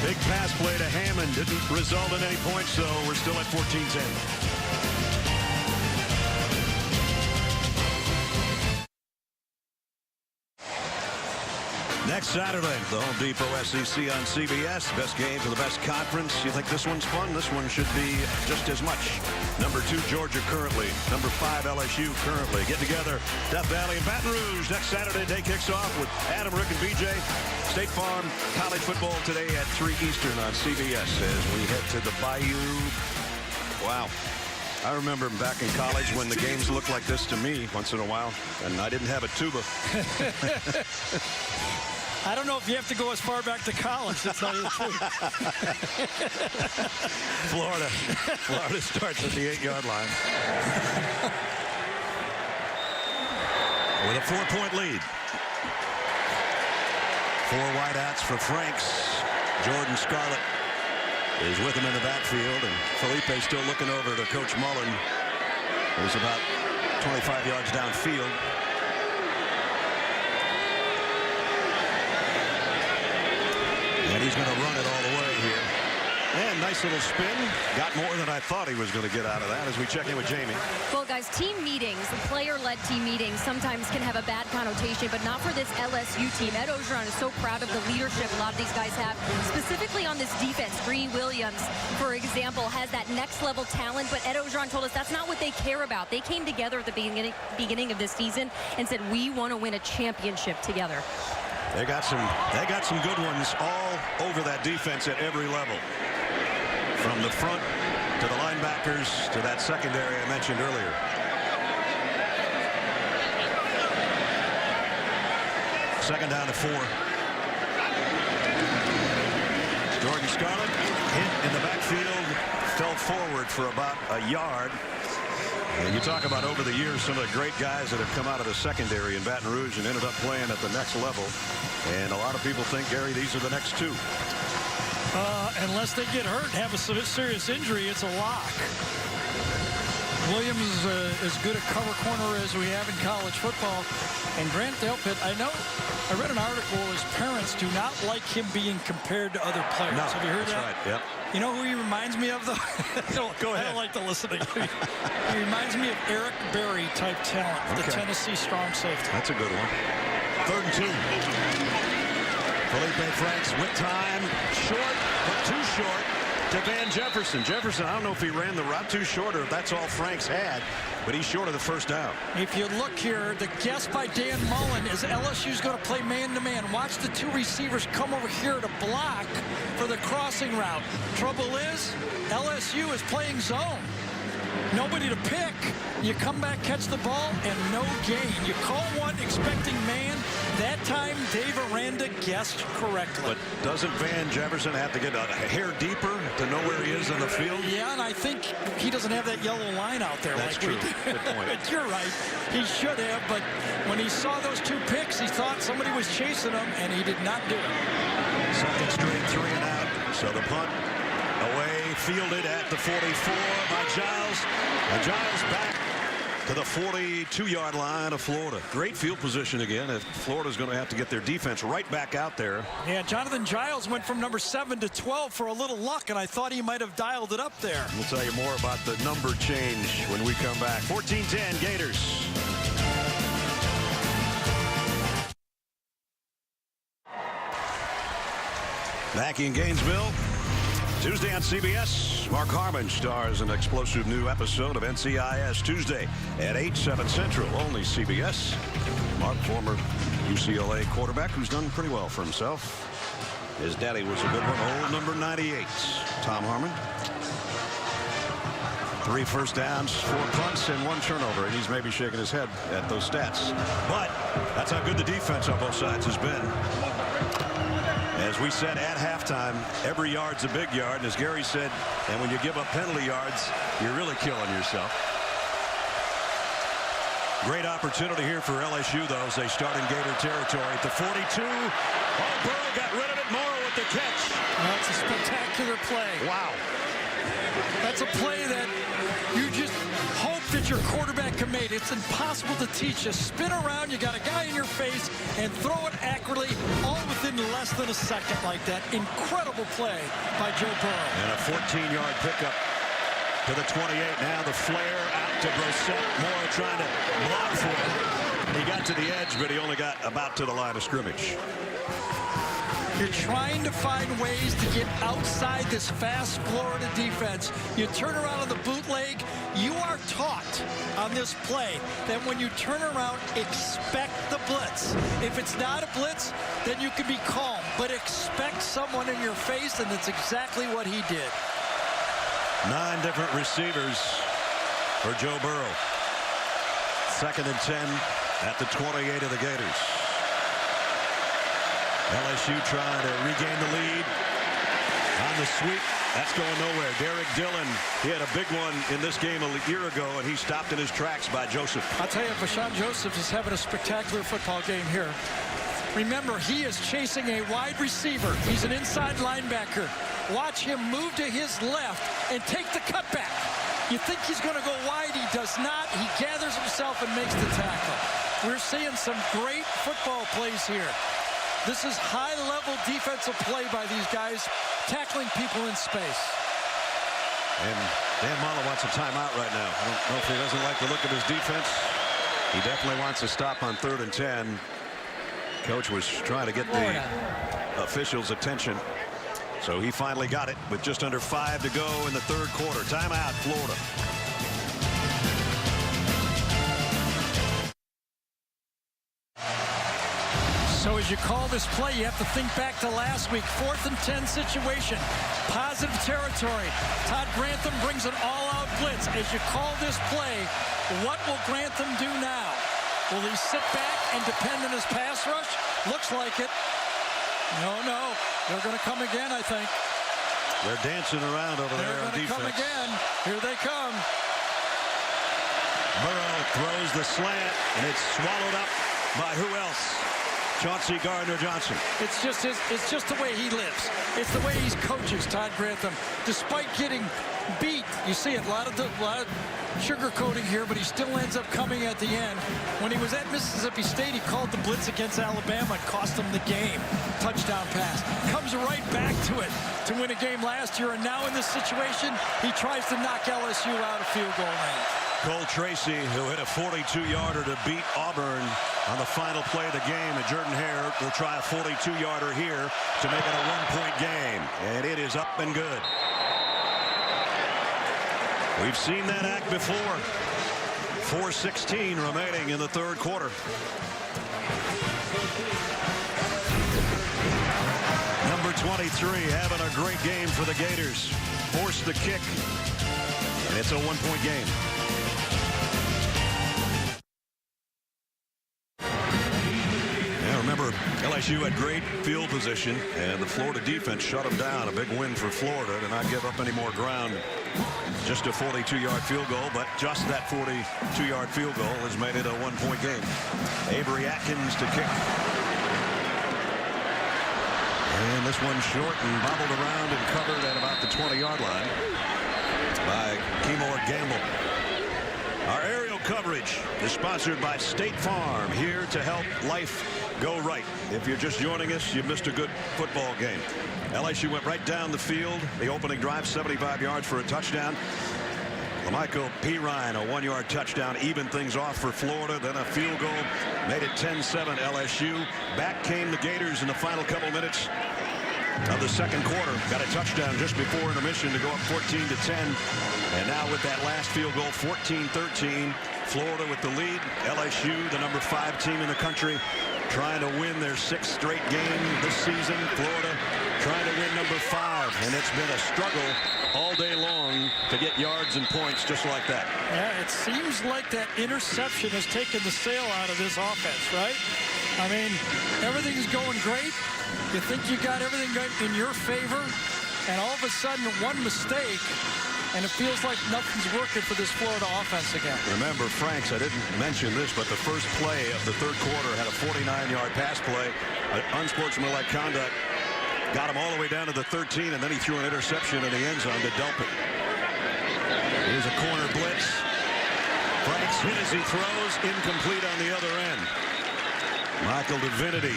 C: Big pass play to Hammond. Didn't result in any points, so we're still at 14-10. Next Saturday, the Home Depot SEC on CBS. Best game for the best conference. You think this one's fun? This one should be just as much. Number 2, Georgia currently. Number 5, LSU currently. Get together, Death Valley and Baton Rouge. Next Saturday, day kicks off with Adam, Rick, and BJ. State Farm College football today at 3 Eastern on CBS as we head to the Bayou. Wow. I remember back in college when the games looked like this to me once in a while, and I didn't have a tuba.
D: I don't know if you have to go as far back to college to tell you the truth.
C: Florida starts at the 8-yard line with a 4-point lead. 4 wideouts for Franks. Jordan Scarlett is with him in the backfield, and Felipe still looking over to Coach Mullen, who's about 25 yards downfield. And he's going to run it all the way here. And nice little spin. Got more than I thought he was going to get out of that as we check in with Jamie.
E: Well, guys, team meetings, player-led team meetings sometimes can have a bad connotation, but not for this LSU team. Ed Orgeron is so proud of the leadership a lot of these guys have, specifically on this defense. Bree Williams, for example, has that next-level talent, but Ed Orgeron told us that's not what they care about. They came together at the beginning of this season and said, we want to win a championship together.
C: They got some good ones all over that defense at every level. From the front to the linebackers to that secondary I mentioned earlier. Second down to 4. Jordan Scarlett hit in the backfield, fell forward for about a yard. And you talk about over the years some of the great guys that have come out of the secondary in Baton Rouge and ended up playing at the next level. And a lot of people think, Gary, these are the next 2.
D: Unless they get hurt and have a serious injury, it's a lock. Williams is as good a cover corner as we have in college football. And Grant Delpit, I read an article, his parents do not like him being compared to other players.
C: No,
D: have you heard that?
C: Right, yep.
D: You know who he reminds me of, though?
C: Go ahead.
D: I don't like to listen to him. He reminds me of Eric Berry type talent, the Tennessee strong safety.
C: That's a good one. 3rd and 2. Felipe Franks with time, short, but too short to Van Jefferson. Jefferson, I don't know if he ran the route too short or if that's all Franks had, but he's short of the first down.
D: If you look here, the guess by Dan Mullen is LSU's going to play man-to-man. Watch the 2 receivers come over here to block for the crossing route. Trouble is, LSU is playing zone. Nobody to pick. You come back, catch the ball, and no gain. You call one expecting man. That time, Dave Aranda guessed correctly.
C: But doesn't Van Jefferson have to get a hair deeper to know where he is on the field?
D: Yeah, and I think he doesn't have that yellow line out there.
C: That's true. Good point.
D: You're right. He should have, but when he saw those 2 picks, he thought somebody was chasing him, and he did not do it.
C: Second straight 3 and out. So the punt away, fielded at the 44 by Giles. And Giles back to the 42-yard line of Florida. Great field position again. If Florida's going to have to get their defense right back out there.
D: Yeah, Jonathan Giles went from number 7 to 12 for a little luck, and I thought he might have dialed it up there.
C: We'll tell you more about the number change when we come back. 14-10 Gators. Back in Gainesville. Tuesday on CBS, Mark Harmon stars an explosive new episode of NCIS Tuesday at 8, 7 Central, only CBS. Mark, former UCLA quarterback who's done pretty well for himself. His daddy was a good one, old number 98, Tom Harmon. 3 first downs, 4 punts, and 1 turnover, and he's maybe shaking his head at those stats. But that's how good the defense on both sides has been. As we said at halftime, every yard's a big yard. And as Gary said, and when you give up penalty yards, you're really killing yourself. Great opportunity here for LSU, though, as they start in Gator territory at the 42. Oh, Burrow got rid of it. Morrow with the catch.
D: That's a spectacular play.
C: Wow.
D: That's a play that you just hope that your quarterback can make. It's impossible to teach. You spin around, you got a guy in your face, and throw it accurately, all within less than a second like that. Incredible play by Joe Burrow.
C: And a 14-yard pickup to the 28. Now the flare out to Brissett. Morrow trying to block for it. He got to the edge, but he only got about to the line of scrimmage.
D: You're trying to find ways to get outside this fast Florida defense. You turn around on the bootleg. You are taught on this play that when you turn around, expect the blitz. If it's not a blitz, then you can be calm. But expect someone in your face, and that's exactly what he did.
C: 9 different receivers for Joe Burrow. 2nd and 10 at the 28 of the Gators. LSU trying to regain the lead on the sweep. That's going nowhere. Derek Dillon, he had a big one in this game a year ago, and he stopped in his tracks by Joseph.
D: I'll tell you, Vashawn Joseph is having a spectacular football game here. Remember, he is chasing a wide receiver. He's an inside linebacker. Watch him move to his left and take the cutback. You think he's going to go wide. He does not. He gathers himself and makes the tackle. We're seeing some great football plays here. This is high-level defensive play by these guys, tackling people in space.
C: And Dan Mullen wants a timeout right now. I don't know if he doesn't like the look of his defense. He definitely wants to stop on 3rd and 10. Coach was trying to get the officials' attention. So he finally got it with just under 5 to go in the 3rd quarter. Timeout, Florida.
D: So as you call this play, you have to think back to last week. 4th and 10 situation. Positive territory. Todd Grantham brings an all-out blitz. As you call this play, what will Grantham do now? Will he sit back and depend on his pass rush? Looks like it. No. They're going to come again, I think.
C: They're dancing around over there on defense.
D: They're going to come again. Here they come.
C: Burrow throws the slant, and it's swallowed up by who else? Chauncey Gardner-Johnson.
D: It's just the way he lives. It's the way he coaches, Todd Grantham. Despite getting beat, you see it, a lot of sugarcoating here, but he still ends up coming at the end. When he was at Mississippi State, he called the blitz against Alabama and cost them the game. Touchdown pass. Comes right back to it to win a game last year, and now in this situation, he tries to knock LSU out of field goal range.
C: Cole Tracy, who hit a 42-yarder to beat Auburn on the final play of the game, and Jordan Hare will try a 42-yarder here to make it a one-point game, and it is up and good. We've seen that act before. 4:16 remaining in the 3rd quarter. Number 23 having a great game for the Gators. Forced the kick, and it's a one-point game. Remember, LSU had great field position, and the Florida defense shut them down. A big win for Florida to not give up any more ground. Just a 42-yard field goal, but just that 42-yard field goal has made it a one-point game. Avery Atkins to kick. And this one short and bobbled around and covered at about the 20-yard line by Keymore Gamble. Our aerial coverage is sponsored by State Farm, here to help life go right. If you're just joining us, you missed a good football game. LSU went right down the field. The opening drive, 75 yards for a touchdown. Lamichael Pirine, a 1-yard touchdown, evened things off for Florida. Then a field goal made it 10-7 LSU. Back came the Gators in the final couple minutes of the 2nd quarter. Got a touchdown just before intermission to go up 14-10. And now with that last field goal, 14-13. Florida with the lead. LSU, the number 5 team in the country, trying to win their 6th straight game this season. Florida trying to win number 5. And it's been a struggle all day long to get yards and points just like that.
D: Yeah, it seems like that interception has taken the sail out of this offense, right? I mean, everything's going great. You think you got everything in your favor, and all of a sudden one mistake, and it feels like nothing's working for this Florida offense again.
C: Remember, Franks, I didn't mention this, but the first play of the 3rd quarter had a 49-yard pass play. Unsportsmanlike conduct got him all the way down to the 13, and then he threw an interception in the end zone to Delpit. Here's a corner blitz. Franks hit as he throws, incomplete on the other end. Michael Divinity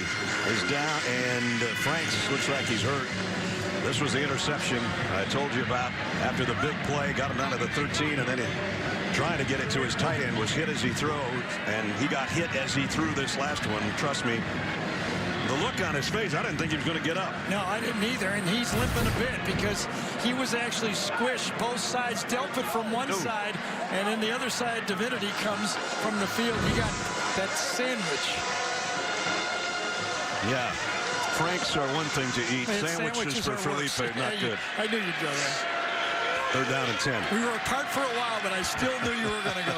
C: is down, and Franks looks like he's hurt. This was the interception I told you about after the big play. Got him down to the 13, and then trying to get it to his tight end, was hit as he threw, and he got hit as he threw this last one. Trust me, the look on his face, I didn't think he was going to get up.
D: No, I didn't either, and he's limping a bit because he was actually squished both sides. Delpit from one side, and then the other side, Divinity comes from the field. He got that sandwich.
C: Yeah, Franks are one thing to eat. Sandwiches for Felipe, not good.
D: I knew you'd go there.
C: 3rd down and 10.
D: We were apart for a while, but I still knew you were going to go.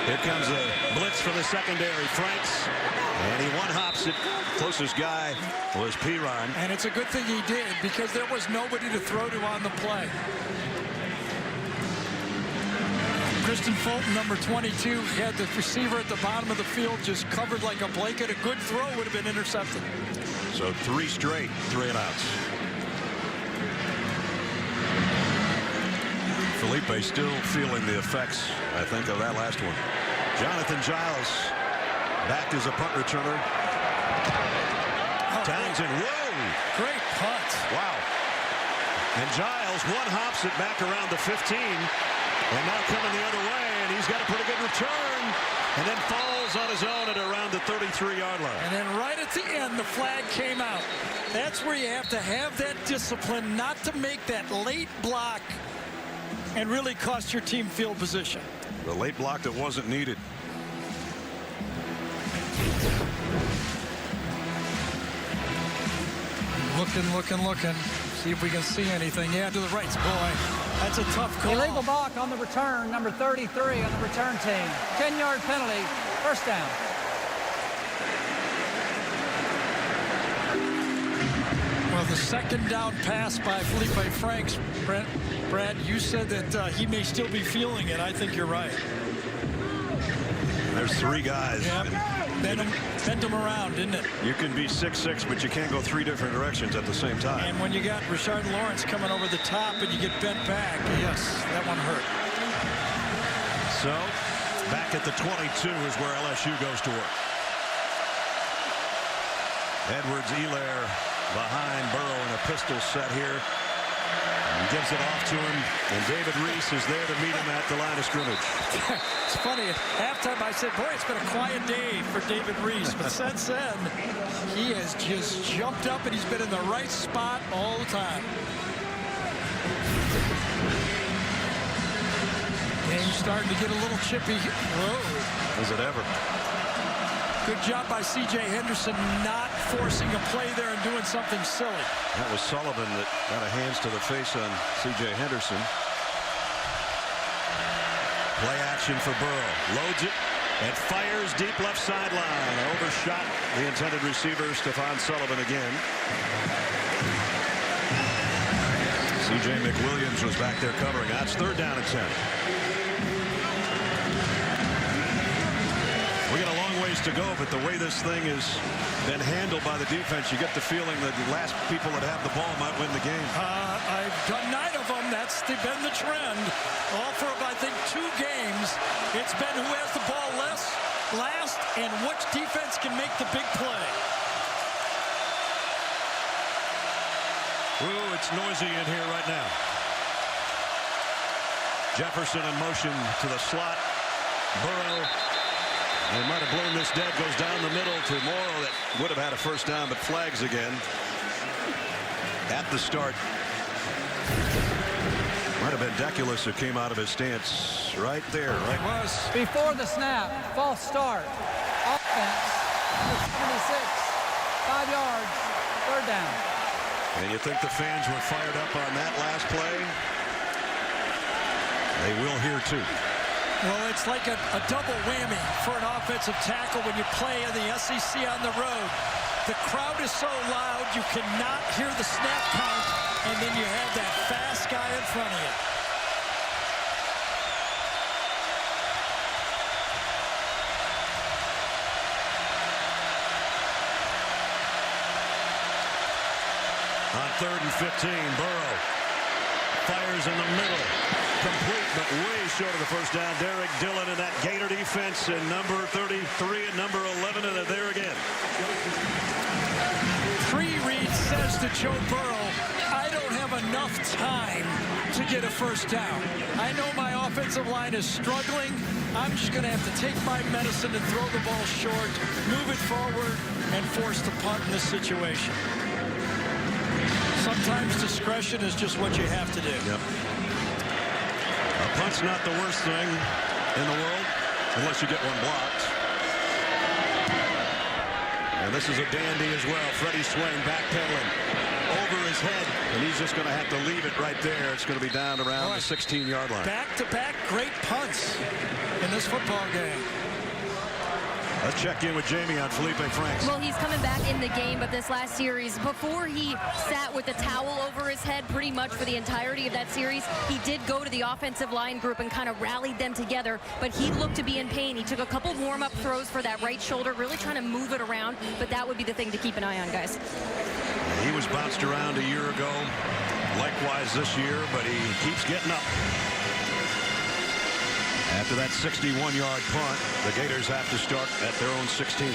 C: Here comes a blitz from the secondary. Franks, and he one-hops it. Closest guy was Pirine.
D: And it's a good thing he did, because there was nobody to throw to on the play. Kristen Fulton, number 22, had the receiver at the bottom of the field just covered like a blanket. A good throw would have been intercepted.
C: So 3 straight 3-and-outs. Felipe still feeling the effects, I think, of that last one. Jonathan Giles back as a punt returner. Townsend, whoa!
D: Great punt.
C: Wow. And Giles one-hops it back around the 15. And now coming the other way, and he's got a pretty good return. And then falls on his own at around the 33-yard line.
D: And then right at the end, the flag came out. That's where you have to have that discipline not to make that late block and really cost your team field position.
C: The late block that wasn't needed.
D: Looking. See if we can see anything. Yeah, to the right. Boy, that's a tough call.
F: Illegal block on the return, number 33 on the return team. 10-yard penalty, first down.
D: Well, the second down pass by Felipe Franks, Brad, you said that he may still be feeling it. I think you're right.
C: There's three guys.
D: Yep. Bent him around, didn't it?
C: You can be 6'6", but you can't go three different directions at the same time.
D: And when you got Rashard Lawrence coming over the top and you get bent back, yes, that one hurt.
C: So, back at the 22 is where LSU goes to work. Edwards-Helaire behind Burrow in a pistol set here. He gives it off to him, and David Reese is there to meet him at the line of scrimmage.
D: It's funny, at halftime I said, boy, it's been a quiet day for David Reese, but since then, he has just jumped up and he's been in the right spot all the time. Game's starting to get a little chippy. Whoa.
C: Is it ever?
D: Good job by C.J. Henderson not forcing a play there and doing something silly.
C: That was Sullivan that got a hands to the face on C.J. Henderson. Play action for Burrow. Loads it and fires deep left sideline. Overshot the intended receiver, Stephon Sullivan again. C.J. McWilliams was back there covering. That's third down and 10. We got a long ways to go, but the way this thing has been handled by the defense, you get the feeling that the last people that have the ball might win the game.
D: I've done 9 of them. That's been the trend. All for, I think, 2 games. It's been who has the ball last and which defense can make the big play.
C: Ooh, it's noisy in here right now. Jefferson in motion to the slot. Burrow. They might have blown this dead. Goes down the middle to Morrow that would have had a first down, but flags again at the start. Might have been Deculus who came out of his stance right there. Right?
D: It was.
F: Before the snap, false start. Offense, 76, 5 yards, third down.
C: And you think the fans were fired up on that last play? They will here too.
D: Well, it's like a double whammy for an offensive tackle when you play in the SEC on the road. The crowd is so loud you cannot hear the snap count, and then you have that fast guy in front of you.
C: On 3rd and 15, Burrow fires in the middle. Complete, but way short of the first down. Derek Dillon and that Gator defense, and number 33 and number 11, and they're there again.
D: Reed says to Joe Burrow, I don't have enough time to get a first down. I know my offensive line is struggling. I'm just going to have to take my medicine and throw the ball short, move it forward, and force the punt in this situation. Sometimes discretion is just what you have to do.
C: Yep. A punt's not the worst thing in the world, unless you get one blocked. And this is a dandy as well. Freddie Swain backpedaling over his head, and he's just going to have to leave it right there. It's going to be down around the 16-yard line.
D: Back-to-back great punts in this football game.
C: Let's check in with Jamie on Felipe Franks.
E: Well, he's coming back in the game, but this last series, before he sat with a towel over his head pretty much for the entirety of that series, he did go to the offensive line group and kind of rallied them together, but he looked to be in pain. He took a couple warm-up throws for that right shoulder, really trying to move it around, but that would be the thing to keep an eye on, guys.
C: He was bounced around a year ago, likewise this year, but he keeps getting up. After that 61-yard punt, the Gators have to start at their own 16.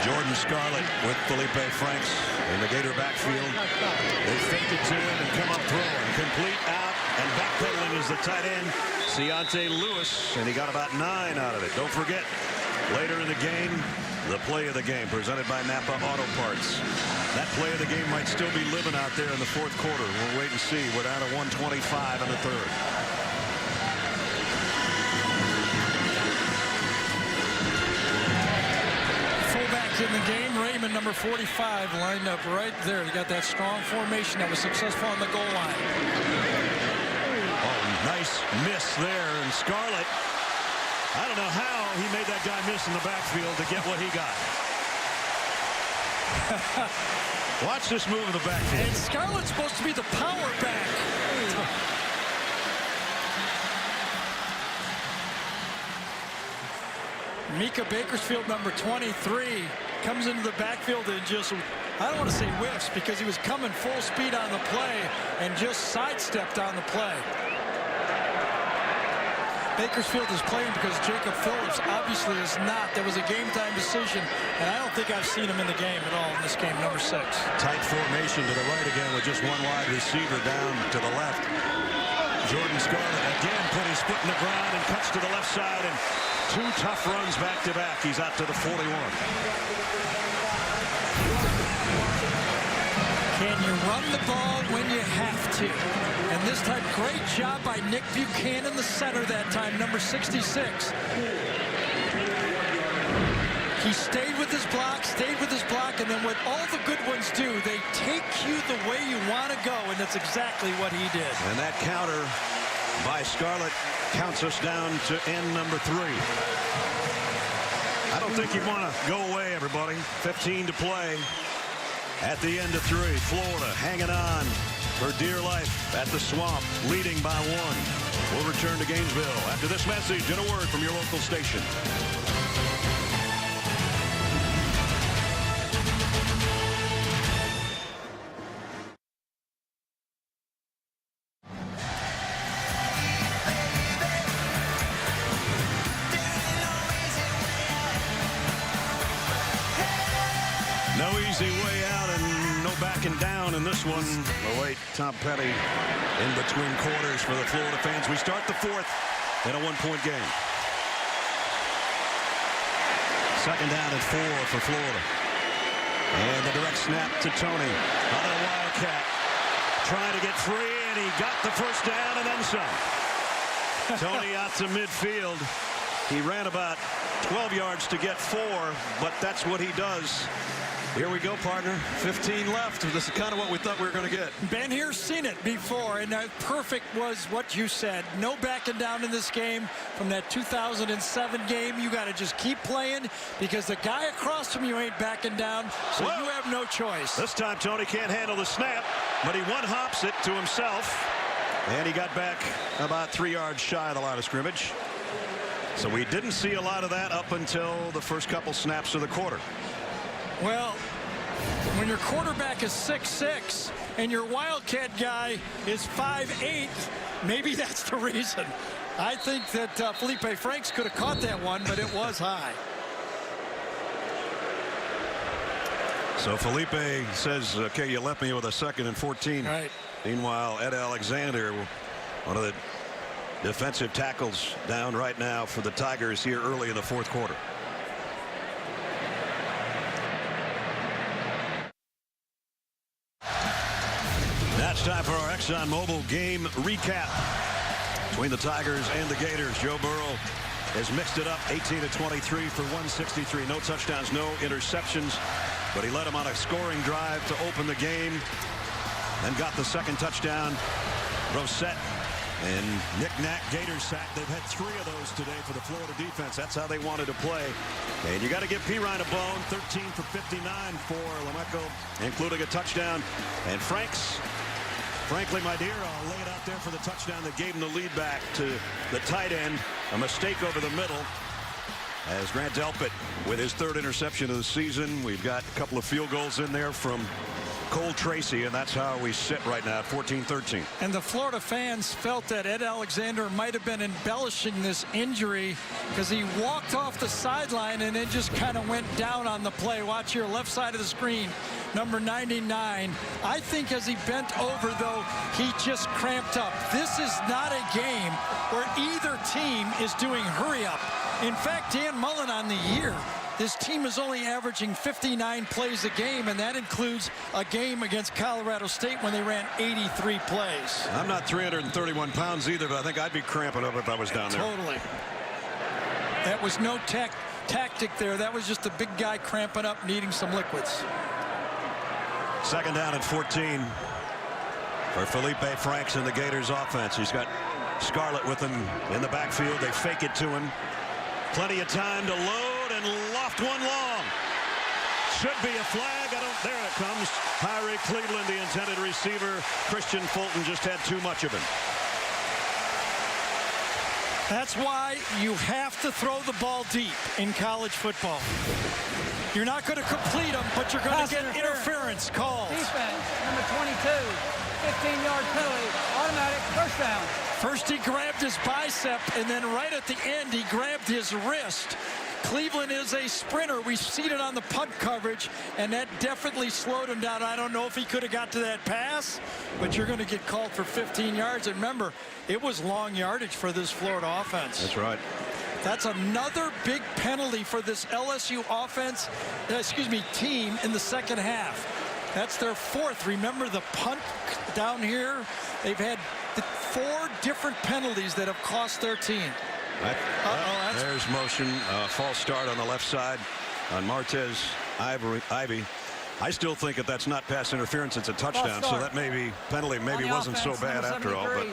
C: Jordan Scarlett with Felipe Franks in the Gator backfield. They faked it to him and come up throwing. Complete out and backpedaling is the tight end, Ciante Lewis, and he got about 9 out of it. Don't forget, later in the game, the play of the game presented by Napa Auto Parts. That play of the game might still be living out there in the fourth quarter. We'll wait and see. We're down to 1:25 in the third.
D: In the game, Raymond, number 45, lined up right there. He got that strong formation that was successful on the goal line.
C: Oh, nice miss there. And Scarlett, I don't know how he made that guy miss in the backfield to get what he got. Watch this move in the backfield.
D: And Scarlett's supposed to be the power back. Mika Bakersfield, number 23, comes into the backfield and just, I don't want to say whiffs, because he was coming full speed on the play and just sidestepped on the play. Bakersfield is playing because Jacob Phillips obviously is not. That was a game-time decision, and I don't think I've seen him in the game at all in this game, number 6.
C: Tight formation to the right again with just one wide receiver down to the left. Jordan Scarlett again put his foot in the ground and cuts to the left side, and 2 tough runs back-to-back. He's out to the 41.
D: Can you run the ball when you have to? And this time, great job by Nick Buchanan, the center that time, number 66. He stayed with his block, and then what all the good ones do, they take you the way you want to go, and that's exactly what he did.
C: And that counter by Scarlett counts us down to end number 3. I don't think you want to go away, everybody. 15 to play at the end of 3. Florida hanging on for dear life at the Swamp, leading by 1. We'll return to Gainesville after this message and a word from your local station. No easy way out and no backing down in this one. The late Tom Petty in between quarters for the Florida fans. We start the 4th in a 1-point game. 2nd down and 4 for Florida. And the direct snap to Tony. Another Wildcat trying to get free, and he got the first down and then some. Tony out to midfield. He ran about 12 yards to get 4, but that's what he does. Here we go, partner. 15 left. This is kind of what we thought we were going to get.
D: Ben here's seen it before, and perfect was what you said. No backing down in this game from that 2007 game. You got to just keep playing because the guy across from you ain't backing down, so you have no choice.
C: This time Tony can't handle the snap, but he one-hops it to himself, and he got back about 3 yards shy of the line of scrimmage. So we didn't see a lot of that up until the first couple snaps of the quarter.
D: Well, when your quarterback is 6'6" and your Wildcat guy is 5'8", maybe that's the reason. I think that Felipe Franks could have caught that one, but it was high.
C: So Felipe says, okay, you left me with a 2nd and 14.
D: Right.
C: Meanwhile, Ed Alexander, one of the defensive tackles, down right now for the Tigers here early in the 4th quarter. Now it's time for our ExxonMobil game recap between the Tigers and the Gators. Joe Burrow has mixed it up, 18-23 for 163. No touchdowns, no interceptions, but he led them on a scoring drive to open the game. Then got the 2nd touchdown. Brissett and knick-knack Gators sack. They've had 3 of those today for the Florida defense. That's how they wanted to play. And you got to give Pirine a bone. 13 for 59 for Lameco, including a touchdown. And frankly, my dear, I'll lay it out there for the touchdown that gave him the lead back to the tight end. A mistake over the middle. As Grant Delpit with his 3rd interception of the season. We've got a couple of field goals in there from Cole Tracy, and that's how we sit right now at 14-13.
D: And the Florida fans felt that Ed Alexander might have been embellishing this injury because he walked off the sideline and then just kind of went down on the play. Watch here, left side of the screen, number 99. I think as he bent over, though, he just cramped up. This is not a game where either team is doing hurry up. In fact, Dan Mullen on the year, this team is only averaging 59 plays a game, and that includes a game against Colorado State when they ran 83 plays.
C: I'm not 331 pounds either, but I think I'd be cramping up if I was down there.
D: Totally. That was no tactic there. That was just a big guy cramping up, needing some liquids.
C: Second down and 14 for Felipe Franks and the Gators offense. He's got Scarlett with him in the backfield. They fake it to him. Plenty of time to load and loft one long. Should be a flag. There it comes. Tyree Cleveland, the intended receiver. Christian Fulton just had too much of him.
D: That's why you have to throw the ball deep in college football. You're not going to complete them, but you're going to get interference called.
F: Defense, number 22, 15-yard penalty, automatic first down.
D: First he grabbed his bicep, and then right at the end he grabbed his wrist. Cleveland is a sprinter. We've seen it on the punt coverage, and that definitely slowed him down. I don't know if he could have got to that pass, but you're going to get called for 15 yards. And remember, it was long yardage for this Florida offense.
C: That's right.
D: That's another big penalty for this LSU offense, team in the second half. That's their fourth. Remember the punt down here? They've had 4 different penalties that have cost their team.
C: There's motion. False start on the left side on Martez Ivy. I still think if that's not pass interference, it's a touchdown. So that penalty wasn't so bad after all. But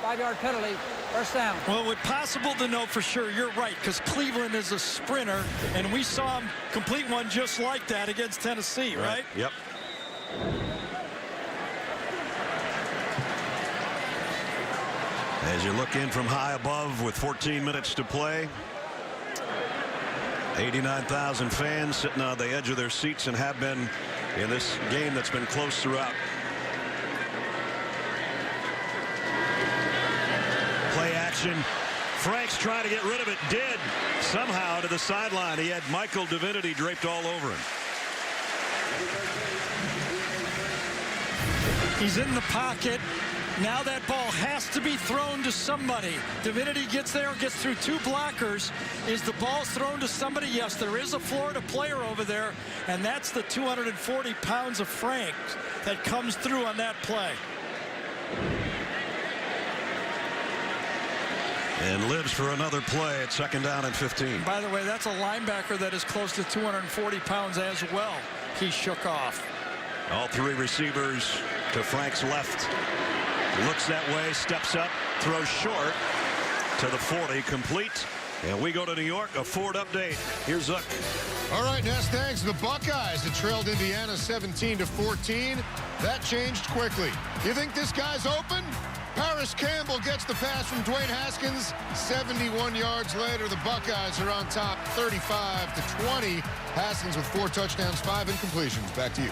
F: 5-yard penalty, first down.
D: Well, it's possible to know for sure. You're right, because Cleveland is a sprinter, and we saw him complete one just like that against Tennessee, right?
C: Yep. As you look in from high above with 14 minutes to play, 89,000 fans sitting on the edge of their seats and have been in this game that's been close throughout. Play action. Franks trying to get rid of it. Did somehow to the sideline. He had Michael Divinity draped all over him.
D: He's in the pocket. Now that ball has to be thrown to somebody. Divinity gets there and gets through 2 blockers. Is the ball thrown to somebody? Yes, there is a Florida player over there, and that's the 240 pounds of Franks that comes through on that play.
C: And lives for another play at second down and 15.
D: By the way, that's a linebacker that is close to 240 pounds as well. He shook off.
C: All 3 receivers to Frank's left. Looks that way, steps up, throws short to the 40, complete. And we go to New York, a Ford update. Here's Zook.
G: All right, Ness, thanks. The Buckeyes that trailed Indiana 17-14. That changed quickly. You think this guy's open? Paris Campbell gets the pass from Dwayne Haskins. 71 yards later, the Buckeyes are on top, 35-20. Haskins with 4 touchdowns, 5 incompletions. Back to you.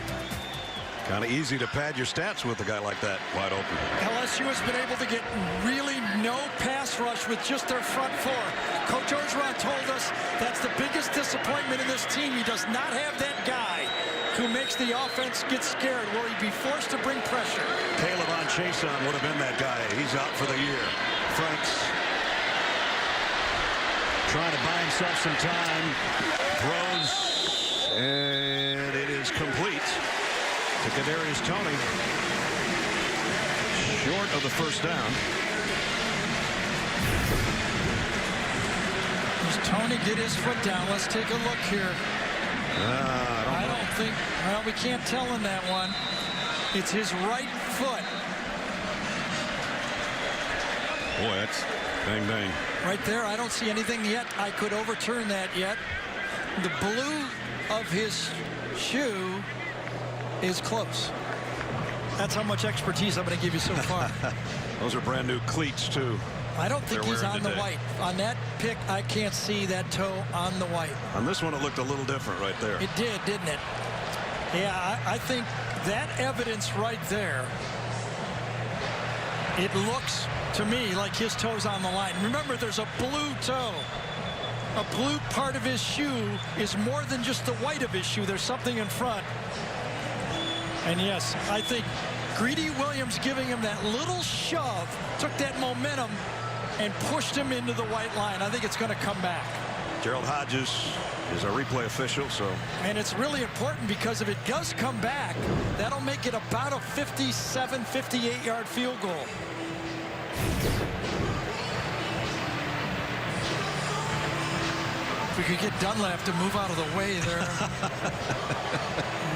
C: Kind of easy to pad your stats with a guy like that wide open.
D: LSU has been able to get really no pass rush with just their front 4. Coach Orgeron told us that's the biggest disappointment in this team. He does not have that guy who makes the offense get scared. Will he be forced to bring pressure?
C: Caleb on Chason would have been that guy. He's out for the year. Franks trying to buy himself some time. Throws, and it is complete to Kadarius Toney, short of the first down.
D: Does Toney get his foot down? Let's take a look here. I don't think, well, we can't tell in that one. It's his right foot.
C: Boy, that's bang, bang.
D: Right there, I don't see anything yet. I could overturn that yet. The blue of his shoe is close. That's how much expertise I'm going to give you so far.
C: Those are brand new cleats, too.
D: I don't think he's on the white. On that pick, I can't see that toe on the white.
C: On this one, it looked a little different right there.
D: It did, didn't it? Yeah, I think that evidence right there, it looks to me like his toe's on the line. Remember, there's a blue toe. A blue part of his shoe is more than just the white of his shoe. There's something in front. And yes, I think Greedy Williams giving him that little shove took that momentum and pushed him into the white line. I think it's going to come back.
C: Gerald Hodges is our replay official, so.
D: And it's really important because if it does come back, that'll make it about a 57, 58-yard field goal. If we could get Dunlap to move out of the way there.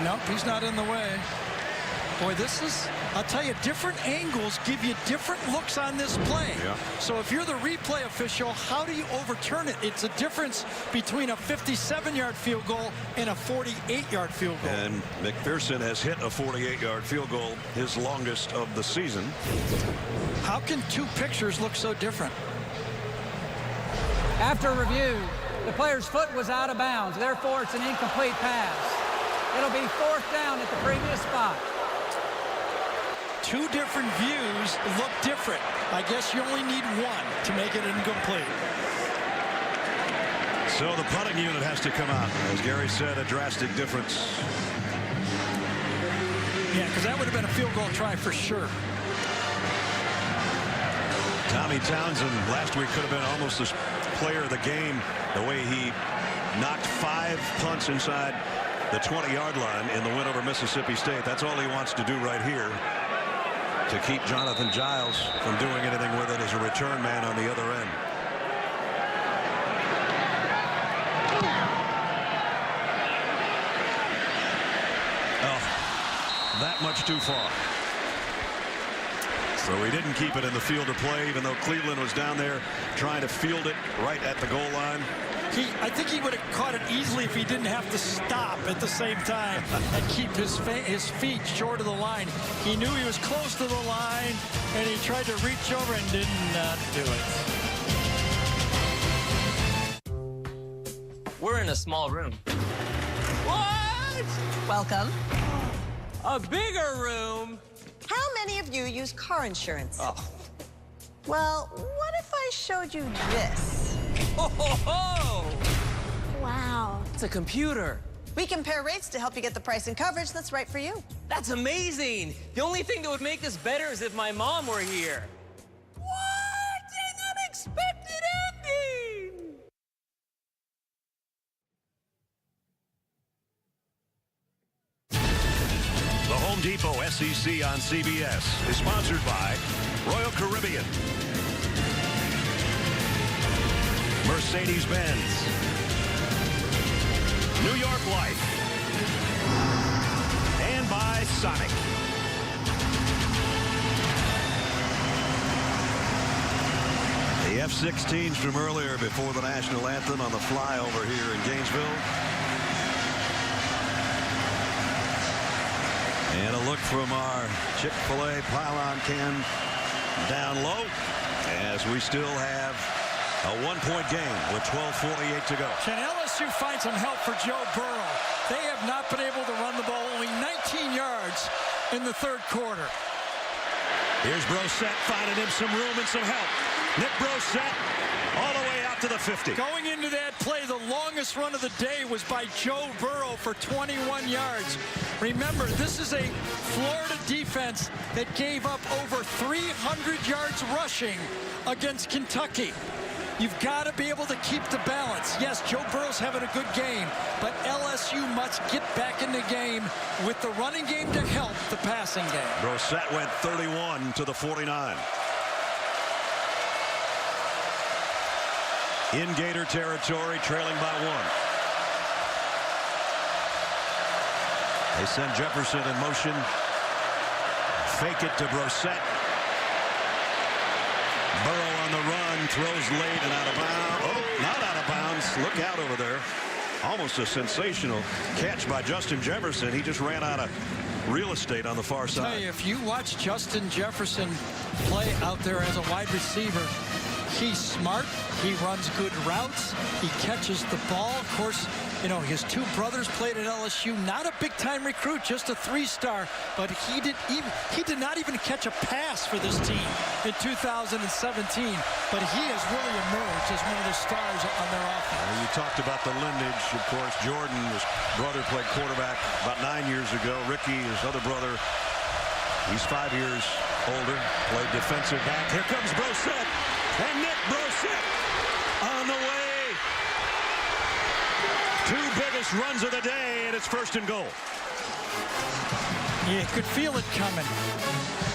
D: Nope, he's not in the way. Boy, this is, I'll tell you, different angles give you different looks on this play.
C: Yeah.
D: So if you're the replay official, how do you overturn it? It's a difference between a 57-yard field goal and a 48-yard field goal.
C: And McPherson has hit a 48-yard field goal, his longest of the season.
D: How can two pictures look so different?
F: After review, the player's foot was out of bounds. Therefore, it's an incomplete pass. It'll be 4th down at the previous spot.
D: Two different views look different. I guess you only need one to make it incomplete.
C: So the punting unit has to come out. As Gary said, a drastic difference.
D: Yeah, because that would have been a field goal try for sure.
C: Tommy Townsend last week could have been almost the player of the game, the way he knocked 5 punts inside the 20-yard line in the win over Mississippi State. That's all he wants to do right here to keep Jonathan Giles from doing anything with it as a return man on the other end. Oh, that much too far. So he didn't keep it in the field of play, even though Cleveland was down there trying to field it right at the goal line.
D: I think he would have caught it easily if he didn't have to stop at the same time and keep his feet short of the line. He knew he was close to the line, and he tried to reach over and did not do it.
S: We're in a small room.
T: What? Welcome.
S: A bigger room?
T: How many of you use car insurance?
S: Oh.
T: Well, what if I showed you this?
S: Ho, ho, ho!
T: Wow.
S: It's a computer.
T: We compare rates to help you get the price and coverage that's right for you.
S: That's amazing. The only thing that would make this better is if my mom were here.
T: What an unexpected ending!
C: The Home Depot SEC on CBS is sponsored by Royal Caribbean, Mercedes-Benz, New York Life, and by Sonic. The F-16s from earlier before the national anthem on the flyover here in Gainesville. And a look from our Chick-fil-A pylon cam down low as we still have a 1-point game with 12:48 to go.
D: Can LSU find some help for Joe Burrow? They have not been able to run the ball, only 19 yards in the third quarter.
C: Here's Brissett finding him some room and some help. Nick Brissett all the way out to the 50.
D: Going into that play, the longest run of the day was by Joe Burrow for 21 yards. Remember, this is a Florida defense that gave up over 300 yards rushing against Kentucky. You've got to be able to keep the balance. Yes, Joe Burrow's having a good game, but LSU must get back in the game with the running game to help the passing game.
C: Brissett went 31 to the 49. In Gator territory, trailing by 1. They send Jefferson in motion. Fake it to Brissett. Burrow on the run, throws late and out of bounds. Oh, not out of bounds. Look out over there. Almost a sensational catch by Justin Jefferson. He just ran out of real estate on the far side.
D: I tell you, if you watch Justin Jefferson play out there as a wide receiver, he's smart. He runs good routes. He catches the ball. Of course, You know, his two brothers played at LSU. Not a big-time recruit, just a 3-star. But he did not even catch a pass for this team in 2017. But he has really emerged as one of the stars on their offense.
C: Well, you talked about the lineage. Of course, Jordan, his brother, played quarterback about 9 years ago. Ricky, his other brother, he's 5 years older, played defensive back. Here comes Brosette, and Nick Brosette on the way. Two biggest runs of the day, and it's 1st and goal.
D: You could feel it coming.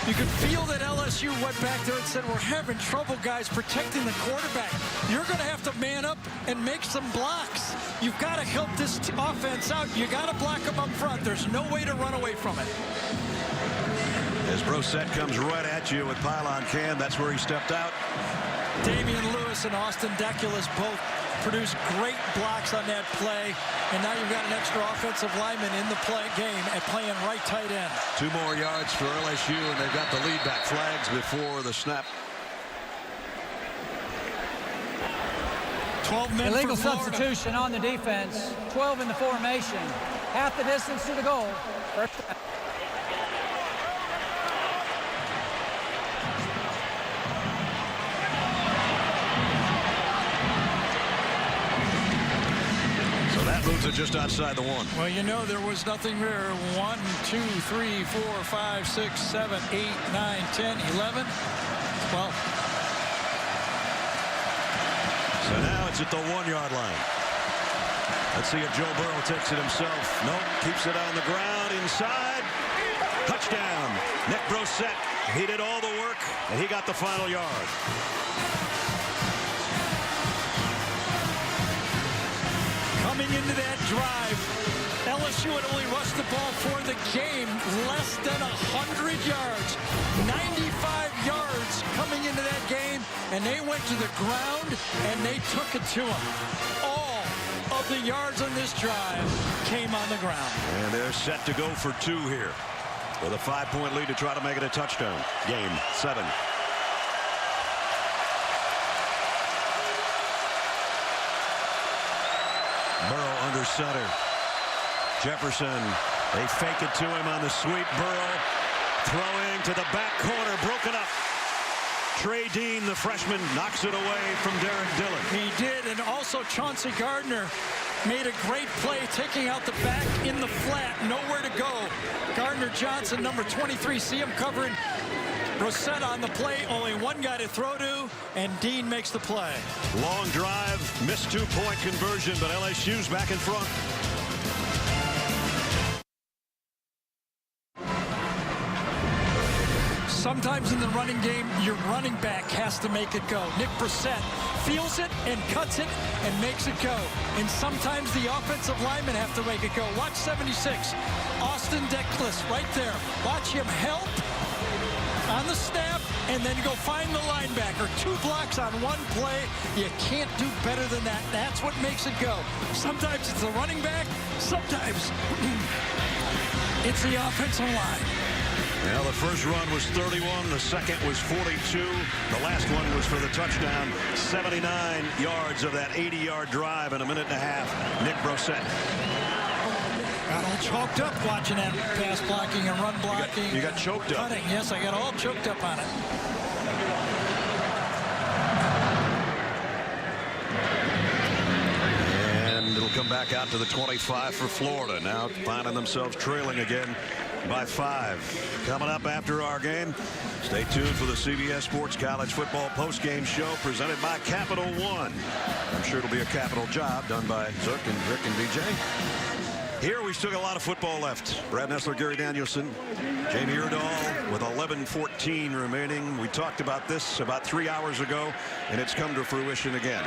D: You could feel that LSU went back there and said, we're having trouble, guys, protecting the quarterback. You're going to have to man up and make some blocks. You've got to help this offense out. You got to block them up front. There's no way to run away from it.
C: As Brosette comes right at you with pylon cam, that's where he stepped out.
D: Damian Lewis and Austin Deculus both produced great blocks on that play. And now you've got an extra offensive lineman in the game at playing right tight end.
C: 2 more yards for LSU, and they've got the lead back. Flags before the snap.
D: 12 men
F: Illegal
D: for Florida.
F: substitution on the defense. 12 in the formation. Half the distance to the goal. First down.
C: Moves it just outside the 1.
D: Well, you know, there was nothing there. 1, 2, 3, 4, 5, 6, 7, 8, 9, 10, 11, 12.
C: So now it's at the 1-yard line. Let's see if Joe Burrow takes it himself. Nope, keeps it on the ground inside. Touchdown. Nick Brosette. He did all the work, and he got the final yard.
D: Coming into that drive, LSU had only rushed the ball for the game less than 100 yards. 95 yards coming into that game, and they went to the ground, and they took it to them. All of the yards on this drive came on the ground.
C: And they're set to go for 2 here with a 5-point lead to try to make it a touchdown. Game 7. Burrow under center. Jefferson, they fake it to him on the sweep. Burrow throwing to the back corner, broken up. Trey Dean, the freshman, knocks it away from Derek Dillon.
D: He did, and also Chauncey Gardner made a great play taking out the back in the flat, nowhere to go. Gardner Johnson, number 23, see him covering Brosette on the play, only one guy to throw to, and Dean makes the play.
C: Long drive, missed 2-point conversion, but LSU's back in front.
D: Sometimes in the running game, your running back has to make it go. Nick Brosette feels it and cuts it and makes it go. And sometimes the offensive linemen have to make it go. Watch 76, Austin Deculus right there. Watch him help on the snap and then go find the linebacker. 2 blocks on 1 play. You can't do better than that. That's what makes it go. Sometimes it's the running back. Sometimes it's the offensive line.
C: Well, the first run was 31. The second was 42. The last one was for the touchdown. 79 yards of that 80-yard drive in a minute and a half. Nick Brosette.
D: Got all choked up watching that pass blocking and run blocking.
C: You got choked up.
D: Cutting. Yes, I got all choked up on it.
C: And it'll come back out to the 25 for Florida. Now finding themselves trailing again by 5. Coming up after our game, stay tuned for the CBS Sports College Football postgame show presented by Capital One. I'm sure it'll be a capital job done by Zook and Rick and BJ. Here we still got a lot of football left. Brad Nessler, Gary Danielson, Jamie Erdahl with 11:14 remaining. We talked about this about 3 hours ago, and it's come to fruition again.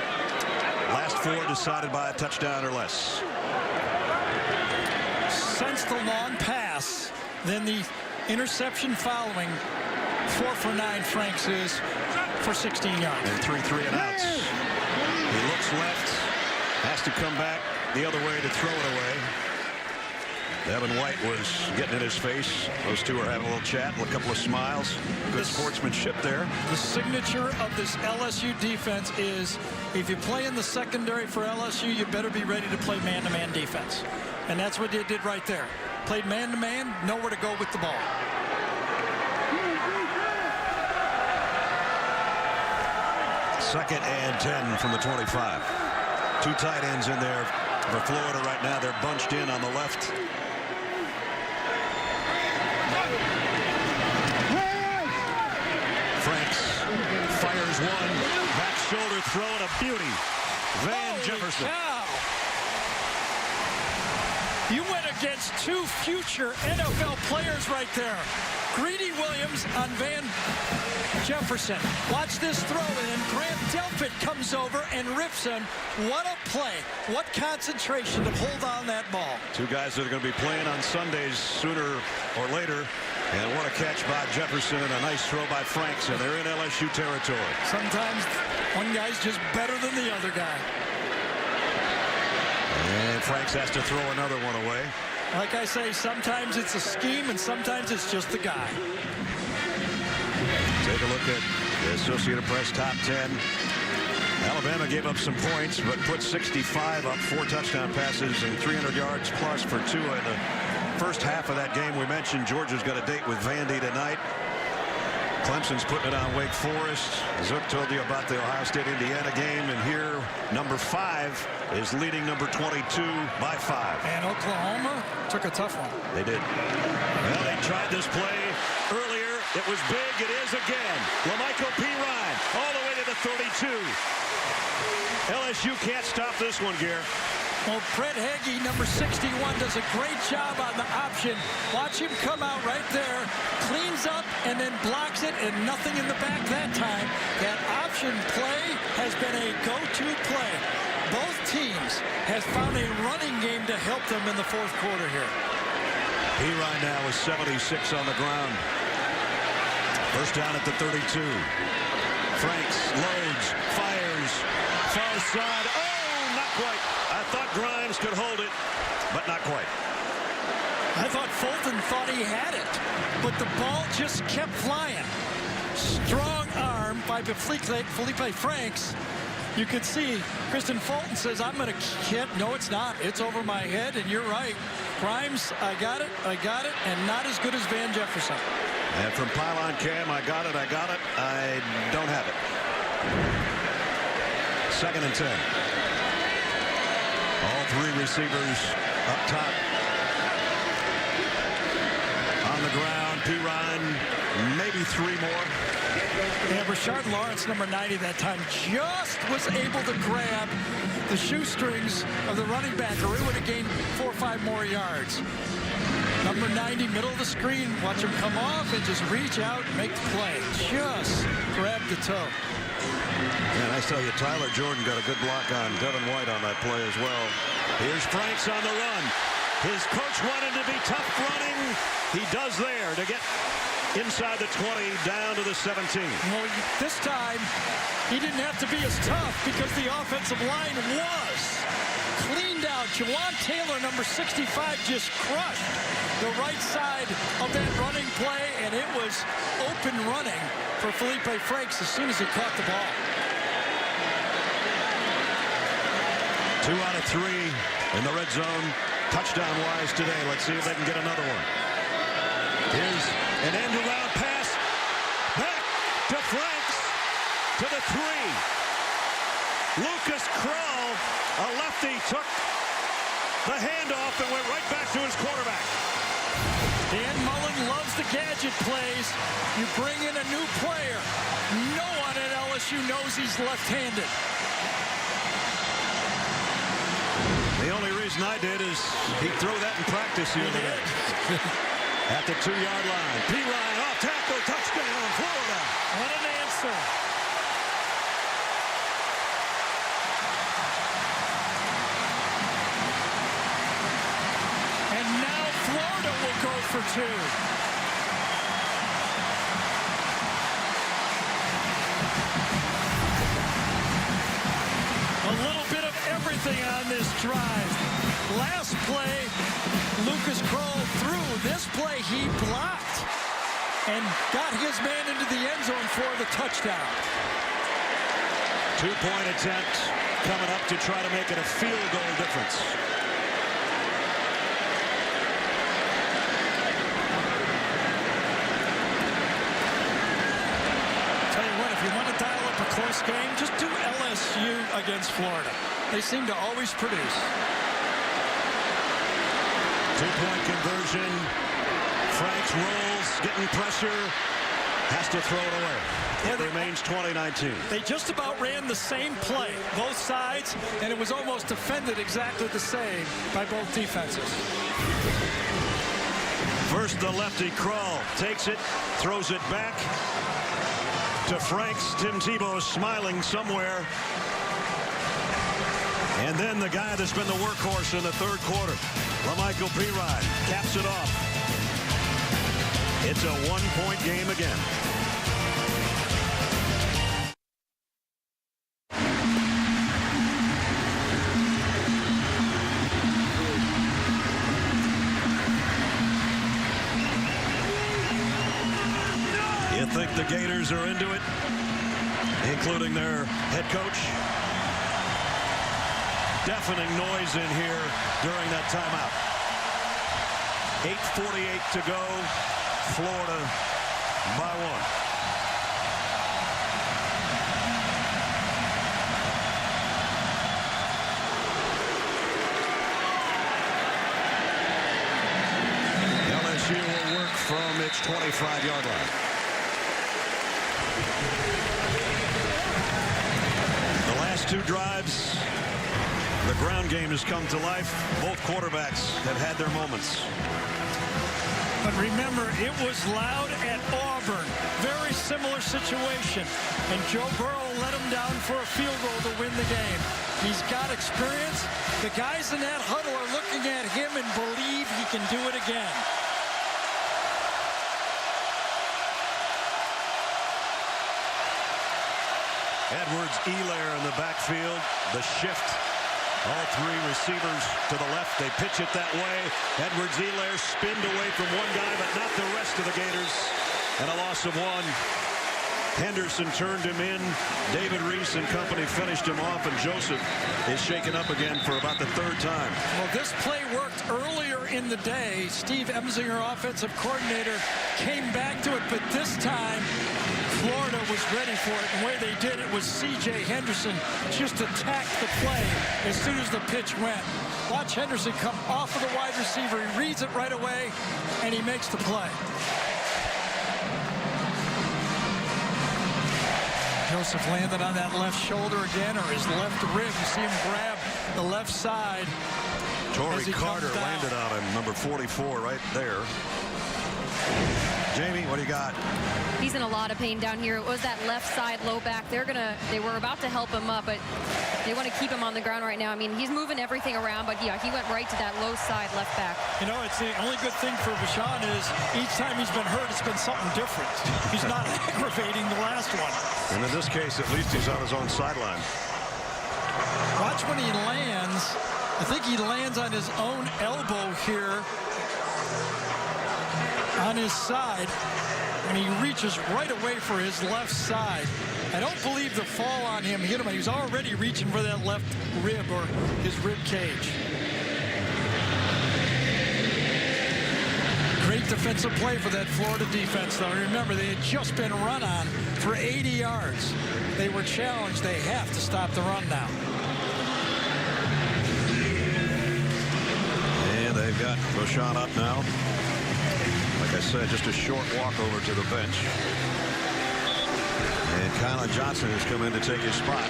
C: Last 4 decided by a touchdown or less.
D: Since the long pass, then the interception following, 4 for 9 Franks is for 16 yards.
C: And 3 3-and-outs. He looks left, has to come back the other way to throw it away. Devin White was getting in his face. Those two are having a little chat, a couple of smiles. Good sportsmanship there.
D: The signature of this LSU defense is if you play in the secondary for LSU, you better be ready to play man-to-man defense. And that's what they did right there. Played man-to-man, nowhere to go with the ball.
C: Second and 10 from the 25. Two tight ends in there for Florida right now. They're bunched in on the left. Franks fires one. Back shoulder throw and a beauty. Van Jefferson.
D: Cow. You went against two future NFL players right there. Greedy Williams on Van Jefferson. Watch this throw in. Grant Delpit comes over and rips him. What a play. What concentration to hold on that ball.
C: Two guys that are going to be playing on Sundays sooner or later. And what a catch by Jefferson and a nice throw by Franks. And they're in LSU territory.
D: Sometimes one guy's just better than the other guy.
C: And Franks has to throw another one away.
D: Like I say, sometimes it's a scheme and sometimes it's just the guy.
C: Take a look at the Associated Press top 10. Alabama gave up some points, but put 65 up, 4 touchdown passes and 300 yards plus for Tua in the first half of that game. We mentioned Georgia's got a date with Vandy tonight. Clemson's putting it on Wake Forest. Zook told you about the Ohio State-Indiana game, and here number 5 is leading number 22 by 5.
D: And Oklahoma took a tough one.
C: They did. Well, they tried this play earlier. It was big. It is again. Lamichael Pirine all the way to the 32. LSU can't stop this one, Gare.
D: Well, Brett Heggie, number 61, does a great job on the option. Watch him come out right there, cleans up, and then blocks it, and nothing in the back that time. That option play has been a go-to play. Both teams have found a running game to help them in the fourth quarter here.
C: Pirine now is 76 on the ground. First down at the 32. Franks loads, fires, far side. Oh, not quite. I thought Grimes could hold it, but not quite.
D: I thought Fulton thought he had it, but the ball just kept flying. Strong arm by Felipe Franks. You could see Kristen Fulton says, I'm going to hit. No, it's not. It's over my head, and you're right. Grimes, I got it, and not as good as Van Jefferson.
C: And from Pylon Cam, I got it, I don't have it. Second and 10. All 3 receivers up top. On the ground, Pirine, maybe 3 more.
D: And Rashard Lawrence, number 90 that time, just was able to grab the shoestrings of the running back, or it would have gained 4 or 5 more yards. Number 90, middle of the screen. Watch him come off and just reach out and make the play. Just grab the toe.
C: And I tell you, Tyler Jordan got a good block on Devin White on that play as well. Here's Franks on the run. His coach wanted to be tough running. He does there to get inside the 20, down to the 17.
D: Well, this time, he didn't have to be as tough because the offensive line was cleaned out. Jawan Taylor, number 65, just crushed the right side of that running play, and it was open running for Felipe Franks as soon as he caught the ball.
C: 2 out of 3 in the red zone, touchdown-wise today. Let's see if they can get another one. Here's an end-around pass. Back to Franks to the 3. Lucas Krull, a lefty, took the handoff and went right back to his quarterback.
D: Dan Mullen loves the gadget plays. You bring in a new player. No one at LSU knows he's left-handed.
C: The only reason I did is he'd throw that in practice the other day. At the 2-yard line. Pirine off tackle, touchdown, Florida.
D: What an answer. And now Florida will go for 2. A little bit of everything on this drive. Last play, Lucas Kroll threw. This play, he blocked and got his man into the end zone for the touchdown.
C: 2-point attempt coming up to try to make it a field goal difference.
D: Tell you what, if you want to dial up a close game, just do LSU against Florida. They seem to always produce.
C: 2-point conversion. Franks rolls, getting pressure, has to throw it away. It remains 20-19.
D: They just about ran the same play, both sides, and it was almost defended exactly the same by both defenses.
C: First, the lefty Kroll takes it, throws it back to Franks. Tim Tebow is smiling somewhere. And then the guy that's been the workhorse in the third quarter, LaMichael Pirine, caps it off. It's a one-point game again. You think the Gators are into it, including their head coach? Deafening noise in here during that timeout. 8:48 to go. Florida by 1. LSU will work from its 25-yard line. The last two drives, the ground game has come to life. Both quarterbacks have had their moments.
D: But remember, it was loud at Auburn. Very similar situation. And Joe Burrow let him down for a field goal to win the game. He's got experience. The guys in that huddle are looking at him and believe he can do it again.
C: Edwards-Helaire in the backfield. The shift. All three receivers to the left. They pitch it that way. Edwards-Helaire spinned away from one guy, but not the rest of the Gators. And a loss of one. Henderson turned him in. David Reese and company finished him off, and Joseph is shaken up again for about the third time.
D: Well, this play worked earlier in the day. Steve Emsinger, offensive coordinator, came back to it, but this time Florida was ready for it. And the way they did it was C.J. Henderson just attacked the play as soon as the pitch went. Watch Henderson come off of the wide receiver. He reads it right away, and he makes the play. Joseph landed on that left shoulder again, or his left rib. You see him grab the left side.
C: Torrey Carter landed on him, number 44 right there. Jamie, what do you got?
E: He's in a lot of pain down here. It was that left side low back. They were about to help him up, but they want to keep him on the ground right now. I mean, he's moving everything around, but yeah, he went right to that low side left back.
D: You know, it's the only good thing for Vashon is each time he's been hurt, it's been something different. He's not aggravating the last one.
C: And in this case, at least he's on his own sideline.
D: Watch when he lands. I think he lands on his own elbow here on his side, and he reaches right away for his left side. I don't believe the fall on him hit him. He was already reaching for that left rib or his rib cage. Great defensive play for that Florida defense, though. Remember, they had just been run on for 80 yards. They were challenged. They have to stop the run now.
C: And they've got Vashon up now. Like I said, just a short walk over to the bench. And Kylan Johnson has come in to take his spot.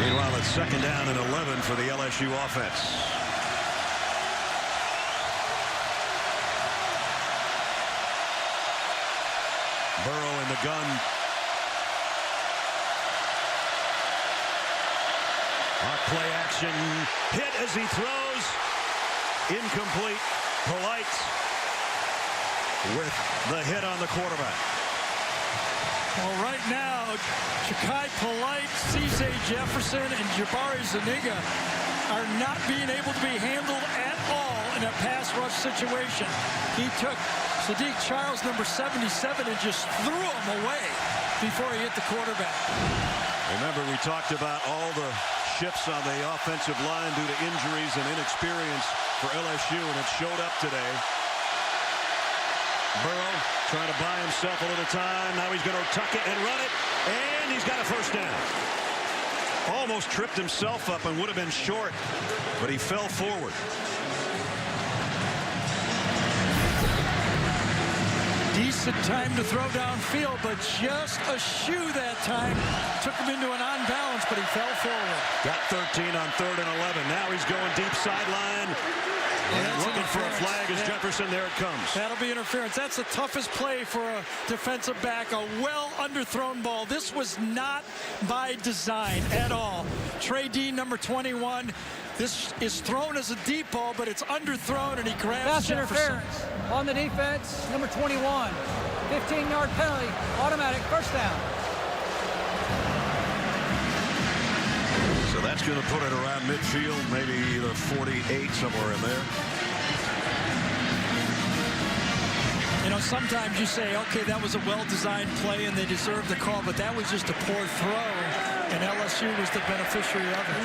C: Meanwhile, it's second down and 11 for the LSU offense. Burrow in the gun. Play action, hit as he throws, incomplete. Polite with the hit on the quarterback.
D: Well, right now, Ja'Kai Polite, C.J. Jefferson, and Jabari Zuniga are not being able to be handled at all in a pass rush situation. He took Sadiq Charles, number 77, and just threw him away before he hit the quarterback.
C: Remember, we talked about all the shifts on the offensive line due to injuries and inexperience for LSU, and it showed up today. Burrow trying to buy himself a little time. Now he's going to tuck it and run it, and he's got a first down. Almost tripped himself up and would have been short, but he fell forward.
D: Decent time to throw downfield, but just a shoe that time. Took him into an on-balance, but he fell forward.
C: Got 13 on 3rd and 11. Now he's going deep sideline. And looking for a flag as Jefferson. There it comes.
D: That'll be interference. That's the toughest play for a defensive back. A well underthrown ball. This was not by design at all. Trey Dean, number 21. This is thrown as a deep ball, but it's underthrown, and he grabs
F: Pass
D: Jefferson.
F: interference on the defense. Number 21. 15-yard penalty. Automatic first down.
C: So that's going to put it around midfield, maybe the 48, somewhere in there.
D: You know, sometimes you say, okay, that was a well-designed play and they deserve the call, but that was just a poor throw, and LSU was the beneficiary of it.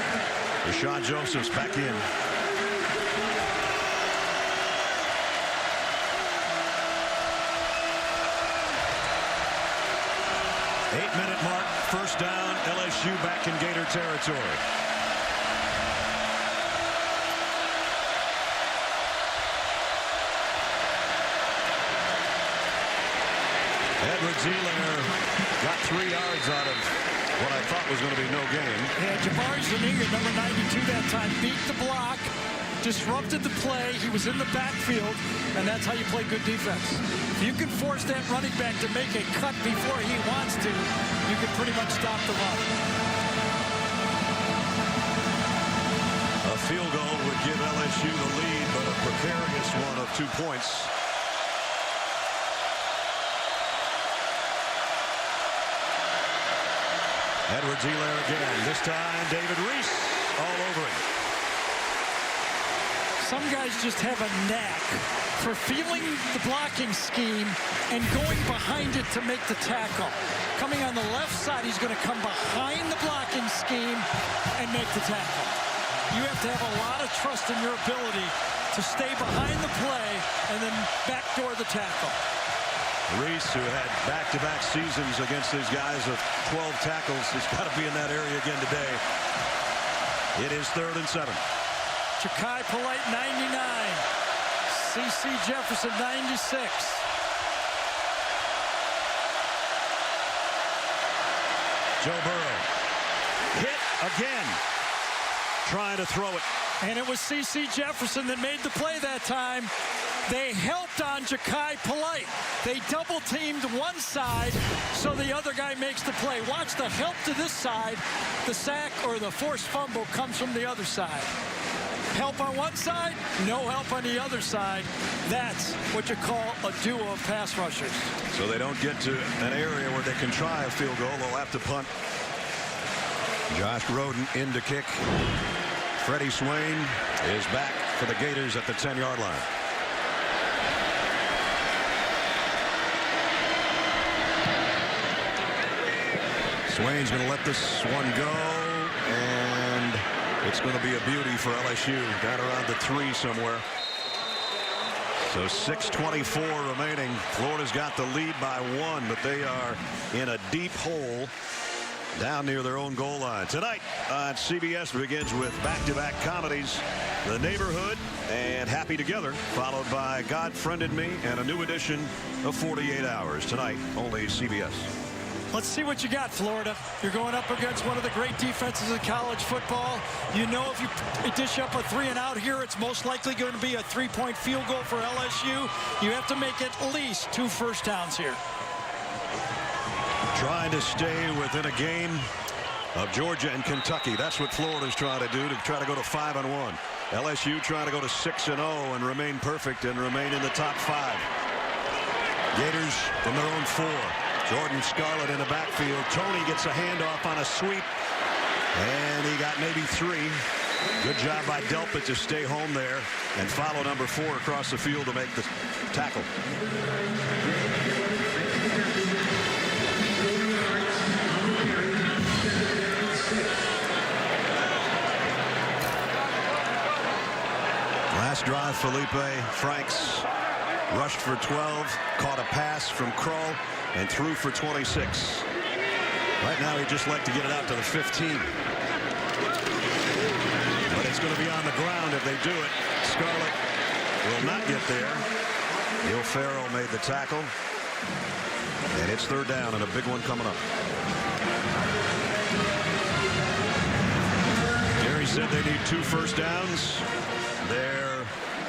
C: Rashawn Joseph's back in. Eight-minute mark, first down, LSU back in Gator territory. Edward Zeelander got 3 yards out of what I thought was going to be no game.
D: Yeah, Jabari Zuniga, number 92 that time, beat the block, disrupted the play. He was in the backfield, and that's how you play good defense. If you can force that running back to make a cut before he wants to, you can pretty much stop the run.
C: A field goal would give LSU the lead, but a precarious one of 2 points. Edward Zeelander again. This time, David Reese all over him.
D: Some guys just have a knack for feeling the blocking scheme and going behind it to make the tackle. Coming on the left side, he's going to come behind the blocking scheme and make the tackle. You have to have a lot of trust in your ability to stay behind the play and then backdoor the tackle.
C: Reese, who had back-to-back seasons against these guys of 12 tackles, has got to be in that area again today. It is 3rd and 7.
D: Ja'Kai Polite, 99. C.C. Jefferson, 96.
C: Joe Burrow hit again, trying to throw it.
D: And it was C.C. Jefferson that made the play that time. They helped on Ja'Kai Polite. They double-teamed one side, so the other guy makes the play. Watch the help to this side. The sack or the forced fumble comes from the other side. Help on one side, no help on the other side. That's what you call a duo of pass rushers.
C: So they don't get to an area where they can try a field goal. They'll have to punt. Josh Roden in to kick. Freddie Swain is back for the Gators at the 10-yard line. Swain's going to let this one go, and it's going to be a beauty for LSU down around the 3 somewhere. So 6:24 remaining. Florida's got the lead by 1, but they are in a deep hole down near their own goal line. Tonight on CBS begins with back-to-back comedies, The Neighborhood and Happy Together, followed by God Friended Me and a new edition of 48 Hours. Tonight, only CBS.
D: Let's see what you got, Florida. You're going up against one of the great defenses in college football. You know if you dish up a 3-and-out here, it's most likely going to be a 3-point field goal for LSU. You have to make at least 2 first downs here.
C: Trying to stay within a game of Georgia and Kentucky. That's what Florida's trying to do, to try to go to 5-1. LSU trying to go to 6-0 and remain perfect and remain in the top 5. Gators from their own 4. Jordan Scarlett in the backfield. Tony gets a handoff on a sweep. And he got maybe 3. Good job by Delpit to stay home there and follow number 4 across the field to make the tackle. Last drive, Felipe Franks rushed for 12, caught a pass from Krull, and threw for 26. Right now, he'd just like to get it out to the 15. But it's going to be on the ground if they do it. Scarlett will not get there. Will Farrell made the tackle. And it's 3rd down and a big one coming up. Gary said they need 2 first downs. They're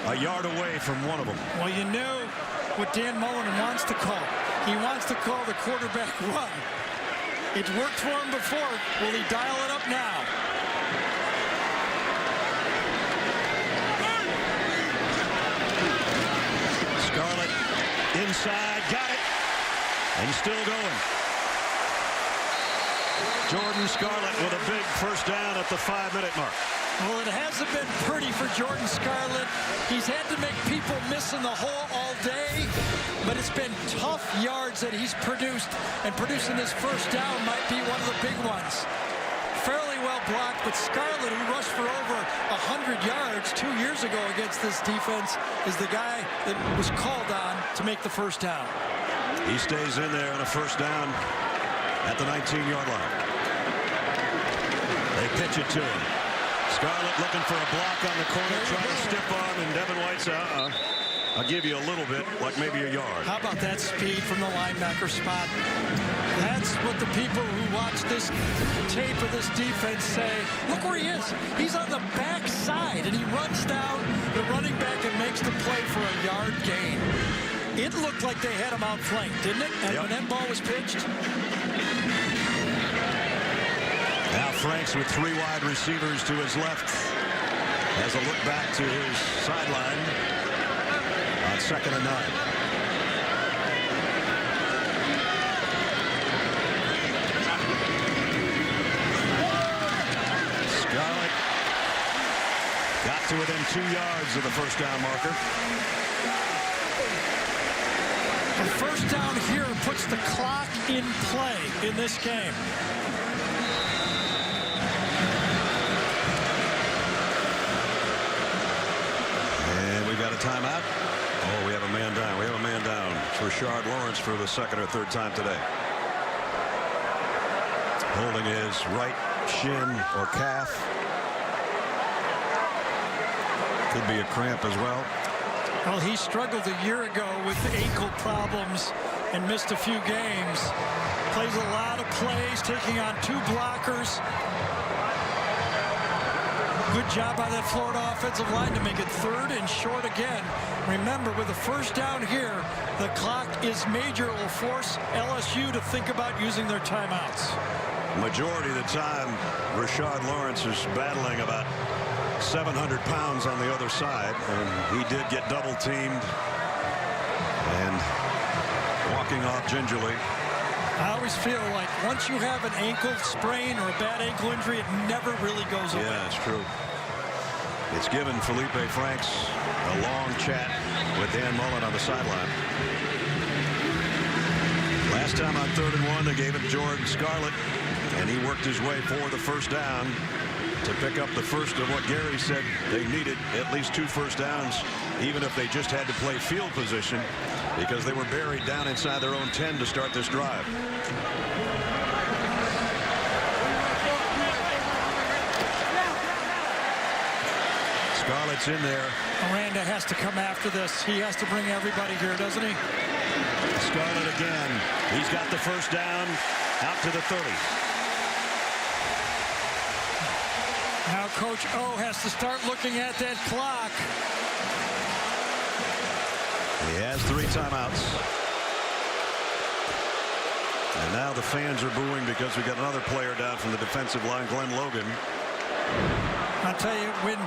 C: a yard away from one of them.
D: Well, you know what Dan Mullen wants to call. He wants to call the quarterback run. It's worked for him before. Will he dial it up now?
C: Scarlett inside, got it, and still going. Jordan Scarlett with a big first down at the 5-minute mark.
D: Well, it hasn't been pretty for Jordan Scarlett. He's had to make people miss in the hole all day, but it's been tough yards that he's produced, and producing this first down might be one of the big ones. Fairly well blocked, but Scarlett, who rushed for over 100 yards 2 years ago against this defense, is the guy that was called on to make the first down.
C: He stays in there on a first down at the 19-yard line. They pitch it to him. Scarlett looking for a block on the corner, trying to stiff arm, and Devin White's I'll give you a little bit, like maybe a yard.
D: How about that speed from the linebacker spot? That's what the people who watch this tape of this defense say. Look where he is. He's on the back side, and he runs down the running back and makes the play for a yard gain. It looked like they had him outflanked, didn't it? And when that ball was pitched.
C: Now Franks with 3 wide receivers to his left has a look back to his sideline on 2nd and 9. Scarlett got to within 2 yards of the first down marker.
D: The first down here puts the clock in play in this game.
C: Got a timeout. Oh, we have a man down. We have a man down. It's Rashard Lawrence for the 2nd or 3rd time today. Holding his right shin or calf. Could be a cramp as well.
D: Well, he struggled a year ago with ankle problems and missed a few games. Plays a lot of plays, taking on 2 blockers. Good job by that Florida offensive line to make it 3rd and short again. Remember, with the first down here, the clock is major. It will force LSU to think about using their timeouts.
C: Majority of the time, Rashard Lawrence is battling about 700 pounds on the other side, and he did get double teamed and walking off gingerly.
D: I always feel like once you have an ankle sprain or a bad ankle injury, it never really goes away.
C: Yeah, it's true. It's given Felipe Franks a long chat with Dan Mullen on the sideline. Last time on 3rd and 1, they gave it to Jordan Scarlett, and he worked his way for the first down to pick up the first of what Gary said they needed, at least 2 first downs, even if they just had to play field position, because they were buried down inside their own 10 to start this drive. Scarlett's in there.
D: Miranda has to come after this. He has to bring everybody here, doesn't he?
C: Scarlett again. He's got the first down out to the 30.
D: Now Coach O has to start looking at that clock.
C: He has 3 timeouts. And now the fans are booing because we got another player down from the defensive line, Glenn Logan.
D: I'll tell you, when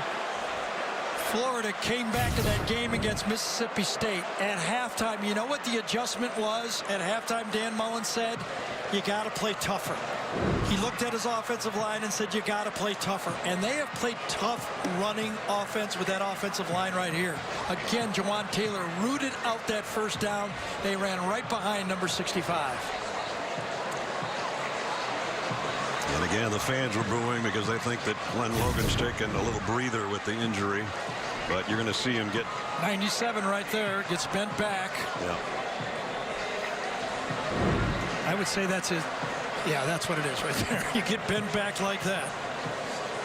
D: Florida came back to that game against Mississippi State at halftime. You know what the adjustment was at halftime? Dan Mullen said, you got to play tougher. He looked at his offensive line and said, you got to play tougher. And they have played tough running offense with that offensive line right here. Again, Jawan Taylor rooted out that first down. They ran right behind number 65.
C: And again, the fans were booing because they think that Glenn Logan's taken a little breather with the injury. But you're going to see him get
D: 97 right there, gets bent back.
C: Yeah.
D: I would say that's his. Yeah, that's what it is right there. You get bent back like that.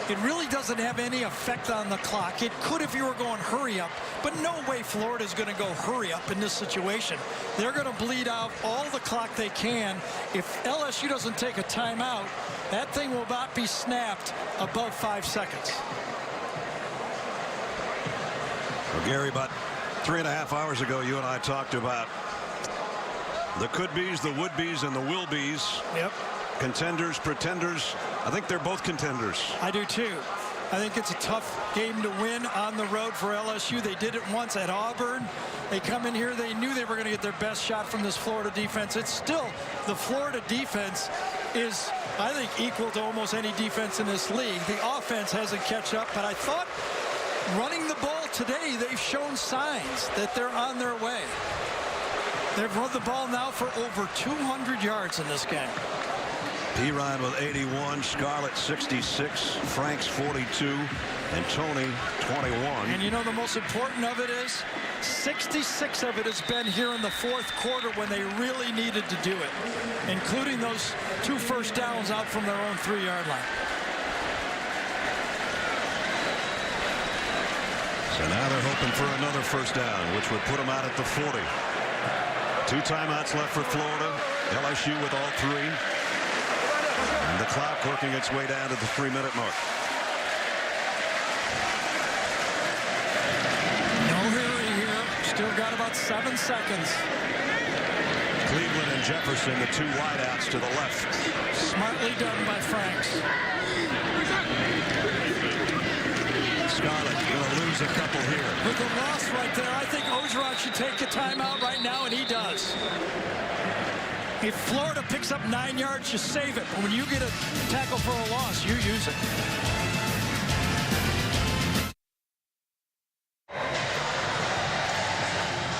D: It really doesn't have any effect on the clock. It could if you were going hurry up, but no way Florida's going to go hurry up in this situation. They're going to bleed out all the clock they can. If LSU doesn't take a timeout, that thing will not be snapped above 5 seconds.
C: Well, Gary, about 3.5 hours ago, you and I talked about the could-be's, the would-be's, and the will-be's.
D: Yep.
C: Contenders, pretenders. I think they're both contenders.
D: I do too. I think it's a tough game to win on the road for LSU. They did it once at Auburn. They come in here, they knew they were going to get their best shot from this Florida defense. It's still, the Florida defense is, I think, equal to almost any defense in this league. The offense hasn't catch up, but I thought running the ball today, they've shown signs that they're on their way. They've run the ball now for over 200 yards in this game.
C: Perine with 81, Scarlett 66, Franks 42, and Tony 21.
D: And you know the most important of it is 66 of it has been here in the fourth quarter when they really needed to do it, including those 2 first downs out from their own 3-yard line.
C: So now they're hoping for another first down, which would put them out at the 40. 2 timeouts left for Florida. LSU with all 3. And the clock working its way down to the 3-minute mark.
D: No hurry here. Still got about 7 seconds.
C: Cleveland and Jefferson, the 2 wideouts to the left.
D: Smartly done by Franks.
C: Scarlett going to lose a couple here.
D: With the loss right there, I think Orgeron should take a timeout right now, and he does. If Florida picks up 9 yards, you save it. But when you get a tackle for a loss, you use it.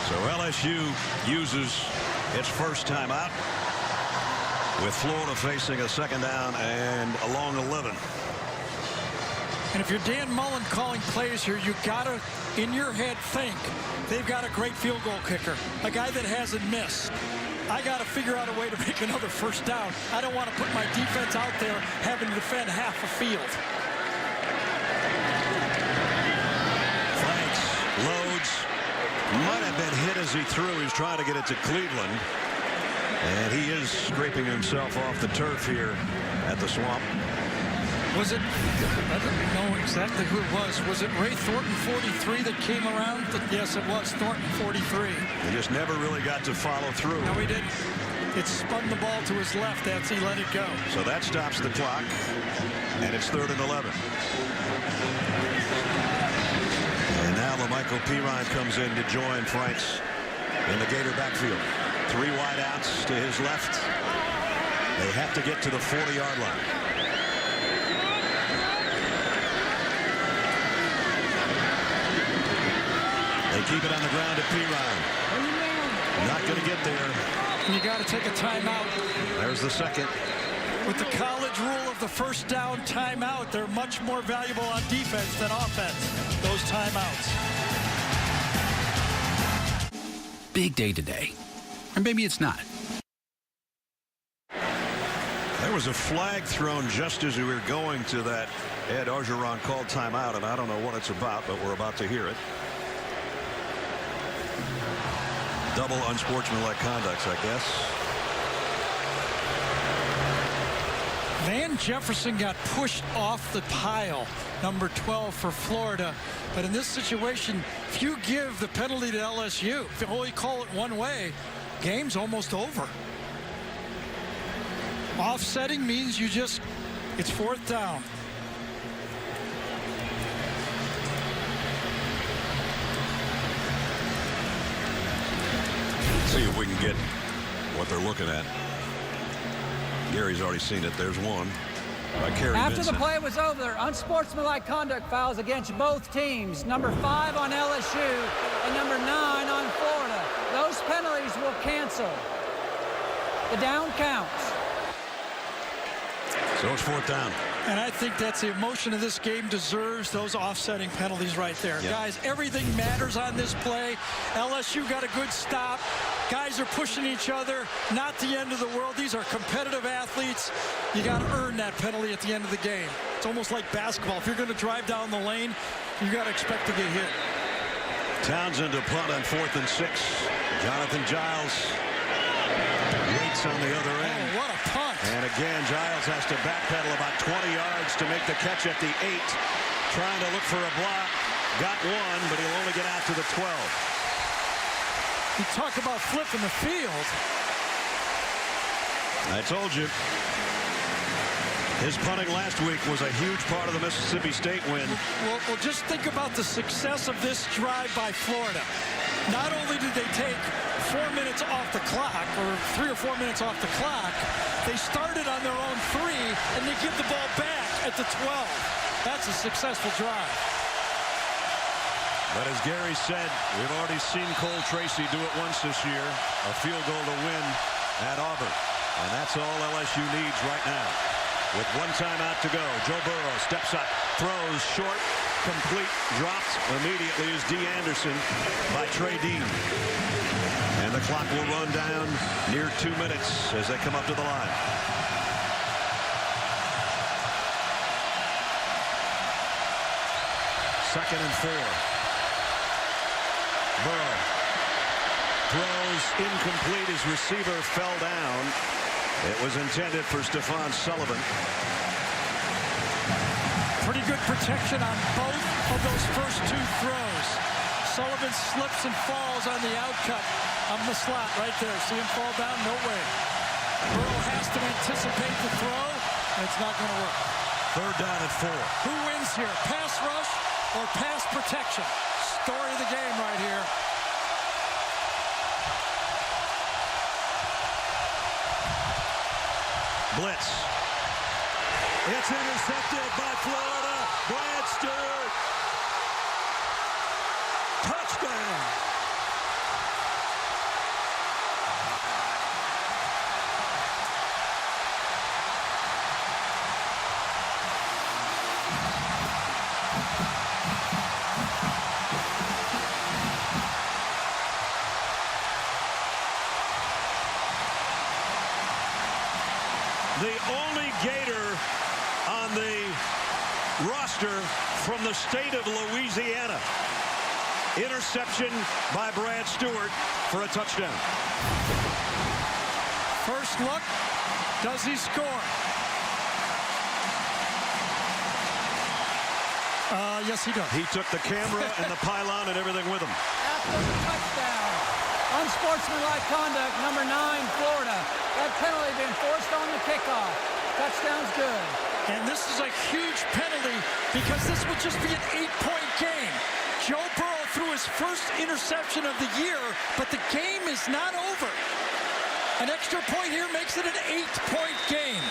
C: So LSU uses its first timeout, with Florida facing a second down and a long 11.
D: And if you're Dan Mullen calling plays here, you gotta, in your head, think they've got a great field goal kicker, a guy that hasn't missed. I got to figure out a way to make another first down. I don't want to put my defense out there having to defend half a field.
C: Franks loads. Might have been hit as he threw. He's trying to get it to Cleveland. And he is scraping himself off the turf here at the Swamp.
D: Was it, I don't know exactly who it was. Was it Ray Thornton, 43, that came around? Yes, it was Thornton, 43.
C: He just never really got to follow through.
D: No, he didn't. It spun the ball to his left as he let it go.
C: So that stops the clock, and it's 3rd and 11. And now LaMichael Perine comes in to join Franks in the Gator backfield. 3 wideouts to his left. They have to get to the 40-yard line. They keep it on the ground to Perine. Not going to get there.
D: You got to take a timeout.
C: There's the second.
D: With the college rule of the first down timeout, they're much more valuable on defense than offense, those timeouts.
M: Big day today. Or maybe it's not.
C: There was a flag thrown just as we were going to that Ed Orgeron called timeout, and I don't know what it's about, but we're about to hear it. Double unsportsmanlike conducts, I guess.
D: Van Jefferson got pushed off the pile, number 12 for Florida. But in this situation, if you give the penalty to LSU, if you only call it one way, game's almost over. Offsetting means you just, it's 4th down.
C: see if we can get what they're looking at. Gary's already seen it. There's one by Kerry
F: After
C: Vincent.
F: the play was over, unsportsmanlike conduct fouls against both teams. Number 5 on LSU and number 9 on Florida. Those penalties will cancel. The down counts.
C: So it's 4th down.
D: And I think that's the emotion of this game deserves those offsetting penalties right there.
C: Yeah.
D: Guys, everything matters on this play. LSU got a good stop. Guys are pushing each other. Not the end of the world. These are competitive athletes. You got to earn that penalty at the end of the game. It's almost like basketball. If you're going to drive down the lane, you got to expect to get hit.
C: Townsend to punt on 4th and 6. Jonathan Giles waits on the other end.
D: Oh, what a punt.
C: And again, Giles has to backpedal about 20 yards to make the catch at the 8. Trying to look for a block. Got one, but he'll only get out to the 12.
D: You talk about flipping the field.
C: I told you. His punting last week was a huge part of the Mississippi State win.
D: Well, just think about the success of this drive by Florida. Not only did they take 4 minutes off the clock, or 3 or 4 minutes off the clock, they started on their own 3, and they give the ball back at the 12. That's a successful drive.
C: But as Gary said, we've already seen Cole Tracy do it once this year, a field goal to win at Auburn. And that's all LSU needs right now. With 1 timeout to go, Joe Burrow steps up, throws short, complete, dropped immediately is D. Anderson by Trey Dean. And the clock will run down near 2 minutes as they come up to the line. Second and 4. Burrow throws incomplete. His receiver fell down. It was intended for Stephon Sullivan.
D: Pretty good protection on both of those first 2 throws. Sullivan slips and falls on the outcut on the slot right there. See him fall down? No way. Burrow has to anticipate the throw, and it's not going to work.
C: 3rd down at 4.
D: Who wins here? Pass rush or pass protection? Story of the game right here.
C: Blitz. It's intercepted by Florida. Brad Stewart. Touchdown. The only Gator on the roster from the state of Louisiana. Interception by Brad Stewart for a touchdown.
D: First look, does he score? Yes, he does.
C: He took the camera and the pylon and everything with him.
F: After the touchdown, unsportsmanlike conduct, number 9, Florida. That penalty being forced on the kickoff. Touchdown's good.
D: And this is a huge penalty because this would just be an 8-point game. Joe Burrow threw his first interception of the year, but the game is not over. An extra point here makes it an 8-point game.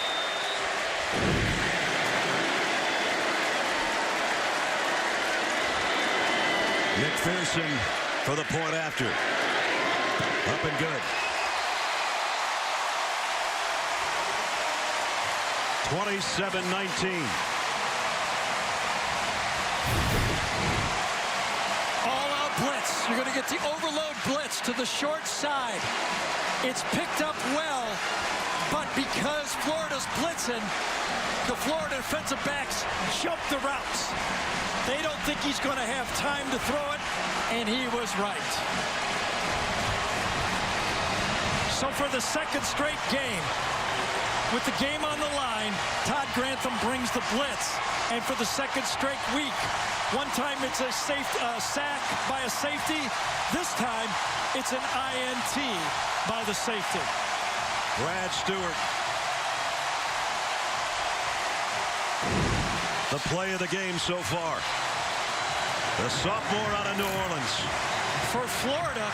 C: McPherson for the point after. Up and good. 27-19.
D: All-out blitz. You're going to get the overload blitz to the short side. It's picked up well, but because Florida's blitzing, the Florida defensive backs jump the routes. They don't think he's going to have time to throw it, and he was right. So for the second straight game, with the game on the line, Todd Grantham brings the blitz. And for the second straight week, one time it's a sack by a safety. This time it's an INT by the safety.
C: Brad Stewart. The play of the game so far. The sophomore out of New Orleans.
D: for Florida,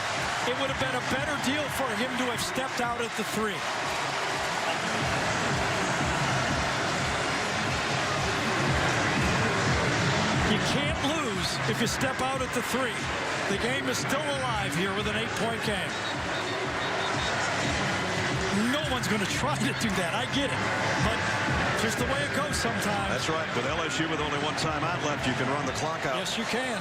D: it would have been a better deal for him to have stepped out at the 3. You can't lose if you step out at the 3. The game is still alive here with an 8-point game. No one's going to try to do that. I get it. But just the way it goes sometimes.
C: That's right. With LSU with only one timeout left, you can run the clock out.
D: Yes, you can.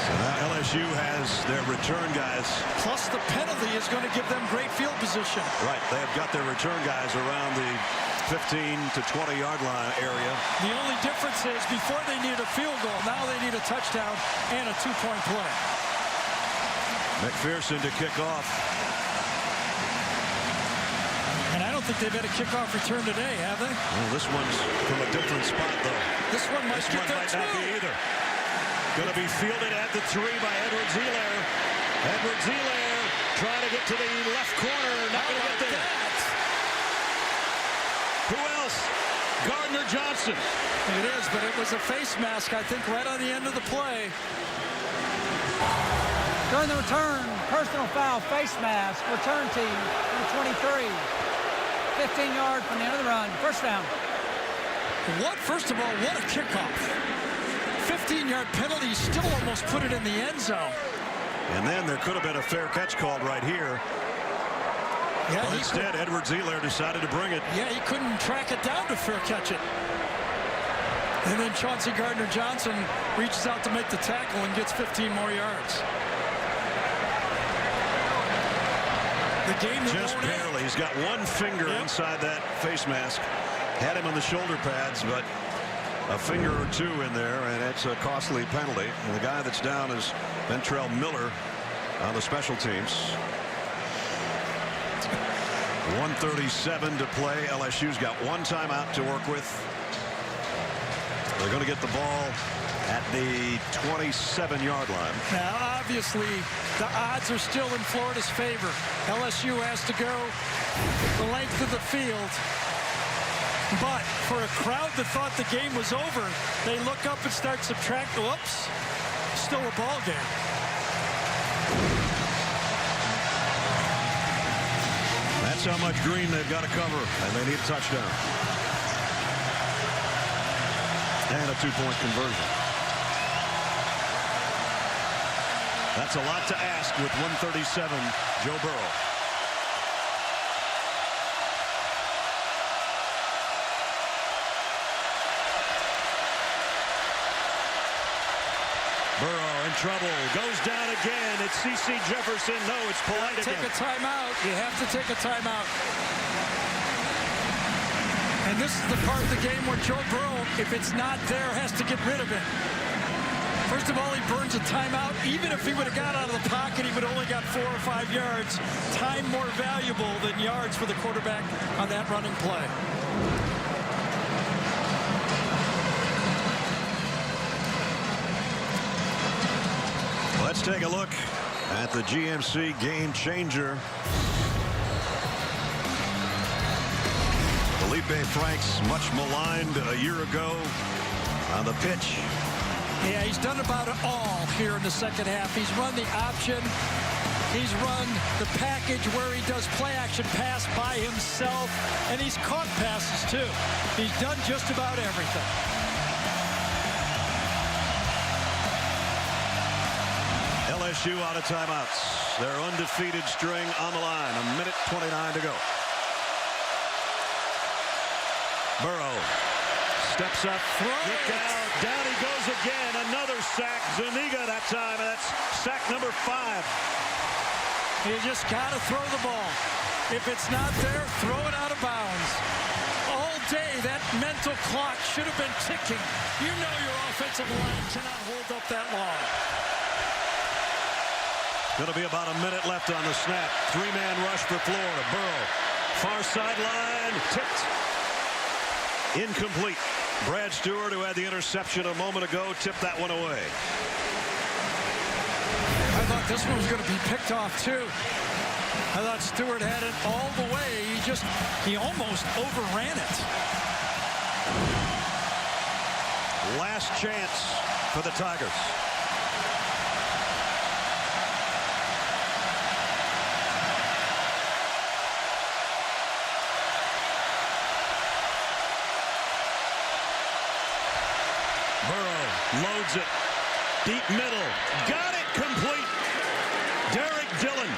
C: So now LSU has their return guys.
D: Plus the penalty is going to give them great field position.
C: Right. They have got their return guys around the 15 to 20-yard line area.
D: The only difference is before they need a field goal, now they need a touchdown and a 2-point play.
C: McPherson to kick off.
D: And I don't think they've had a kickoff return today, have they?
C: Well, this one's from a different spot, though.
D: This one might get there, too.
C: Not be either. Going to be fielded at the 3 by Edward Zeller. Edward Zeller trying to get to the left corner. Not going to get there. Who else? Gardner Johnson.
D: It is, but it was a face mask, I think, right on the end of the play.
F: During the return, personal foul, face mask, return team, number 23. 15 yards from the end of the run, first down.
D: First of all, what a kickoff. 15-yard penalty, still almost put it in the end zone.
C: And then there could have been a fair catch called right here.
D: Yeah,
C: but instead, Edward Zeller decided to bring it.
D: Yeah, he couldn't track it down to fair catch it. And then Chauncey Gardner-Johnson reaches out to make the tackle and gets 15 more yards. The game
C: just barely. He's got one finger inside that face mask. Had him on the shoulder pads, but a finger or two in there, and it's a costly penalty. And the guy that's down is Ventrell Miller on the special teams. 1:37 to play. LSU's got one timeout to work with. They're going to get the ball at the 27-yard line.
D: Now, obviously, the odds are still in Florida's favor. LSU has to go the length of the field. But for a crowd that thought the game was over, they look up and start subtracting. Whoops, still a ball game.
C: That's how much green they've got to cover, and they need a touchdown. And a 2-point conversion. That's a lot to ask with 1:37, Joe Burrow. Burrow in trouble, goes down again. It's C.C. Jefferson. No, it's Polite again.
D: Take a timeout. You have to take a timeout. And this is the part of the game where Joe Burrow, if it's not there, has to get rid of it. First of all, he burns a timeout. Even if he would have got out of the pocket, he would have only got 4 or 5 yards. Time more valuable than yards for the quarterback on that running play.
C: Let's take a look at the GMC game changer. Felipe Franks, much maligned a year ago on the pitch.
D: Yeah, he's done about it all here in the second half. He's run the option. He's run the package where he does play-action pass by himself, and he's caught passes, too. He's done just about everything.
C: LSU out of timeouts. Their undefeated string on the line. 1:29 to go. Burrow steps up. Look out. Down he goes again. Another sack. Zuniga that time. And that's sack number 5.
D: You just got to throw the ball. If it's not there, throw it out of bounds. All day, that mental clock should have been ticking. You know your offensive line cannot hold up that long.
C: Going to be about a minute left on the snap. 3-man rush for Florida. Burrow. Far sideline. Tipped. Incomplete. Brad Stewart, who had the interception a moment ago, tipped that one away.
D: I thought this one was going to be picked off, too. I thought Stewart had it all the way. He almost overran it.
C: Last chance for the Tigers. Burrow loads it. Deep middle. Got it complete. Derek Dillon.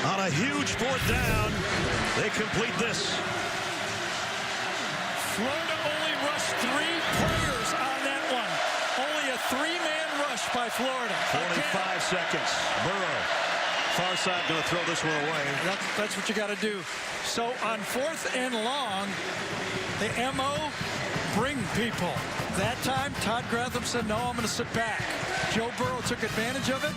C: On a huge 4th down, they complete this.
D: Florida only rushed 3 players on that one. Only a 3-man rush by Florida.
C: 45 seconds. Burrow. Far side going to throw this one away.
D: That's what you got to do. So on 4th and long, the MO, bring people. That time, Todd Grantham said, no, I'm going to sit back. Joe Burrow took advantage of it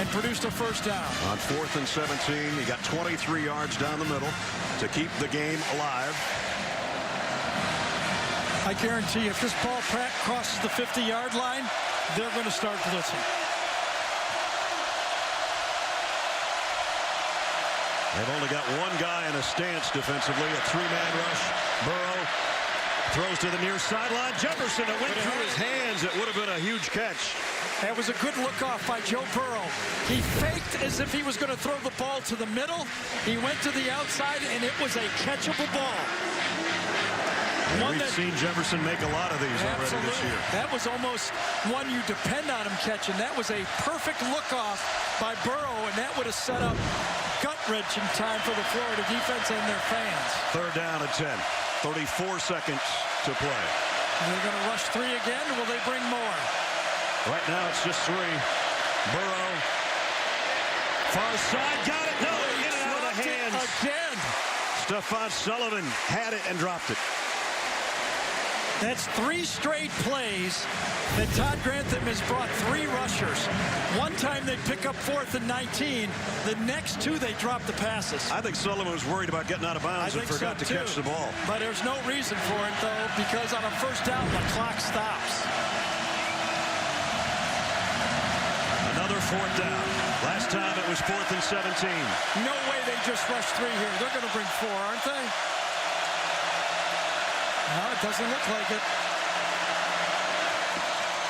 D: and produced a 1st down.
C: On 4th and 17, he got 23 yards down the middle to keep the game alive.
D: I guarantee if this ball crosses the 50-yard line, they're going to start blitzing.
C: They've only got one guy in a stance defensively, a 3-man rush. Burrow throws to the near sideline. Jefferson, it went through his hands. It would have been a huge catch.
D: That was a good look off by Joe Burrow. He faked as if he was going to throw the ball to the middle. He went to the outside, and it was a catchable ball.
C: We've seen Jefferson make a lot of these already this year.
D: That was almost one you depend on him catching. That was a perfect look off by Burrow, and that would have set up gut-wrenching time for the Florida defense and their fans.
C: 3rd down and 10. 34 seconds to play.
D: They're going to rush 3 again, or will they bring more?
C: Right now it's just 3. Burrow. Far side. Got it. No, get it out of the hands.
D: Again.
C: Stephon Sullivan had it and dropped it.
D: That's 3 straight plays that Todd Grantham has brought 3 rushers. One time they pick up 4th and 19. The next 2 they drop the passes.
C: I think Sullivan was worried about getting out of bounds and forgot to catch the ball.
D: But there's no reason for it, though, because on a 1st down, the clock stops.
C: Another 4th down. Last time it was 4th and 17.
D: No way they just rushed 3 here. They're going to bring 4, aren't they? No, it doesn't look like it.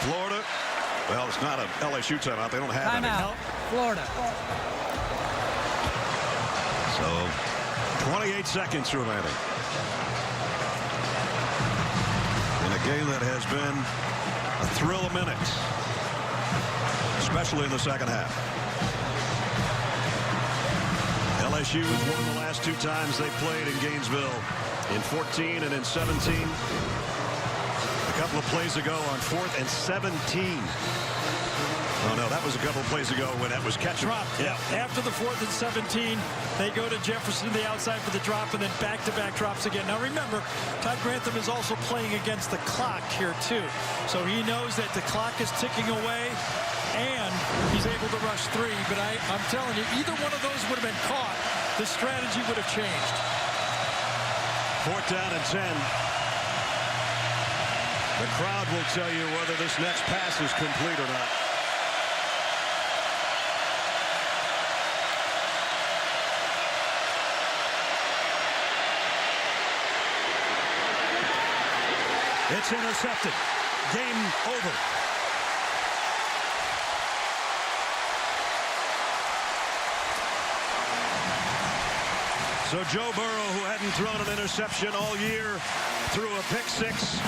C: Florida. Well, it's not an LSU timeout. They don't have any.
F: Timeout. Florida.
C: So, 28 seconds remaining. In a game that has been a thrill of minutes, especially in the second half. LSU has won the last 2 times they played in Gainesville, in 14 and in 17. A couple of plays ago on 4th and 17. Oh, no, that was a couple of plays ago when that was catchable.
D: Yeah. After the 4th and 17, they go to Jefferson to the outside for the drop, and then back-to-back drops again. Now, remember, Todd Grantham is also playing against the clock here, too. So he knows that the clock is ticking away, and he's able to rush 3. But I'm telling you, either one of those would have been caught. The strategy would have changed.
C: 4th down and 10. The crowd will tell you whether this next pass is complete or not. It's intercepted. Game over. So Joe Burrow, who hadn't thrown an interception all year, threw a pick 6.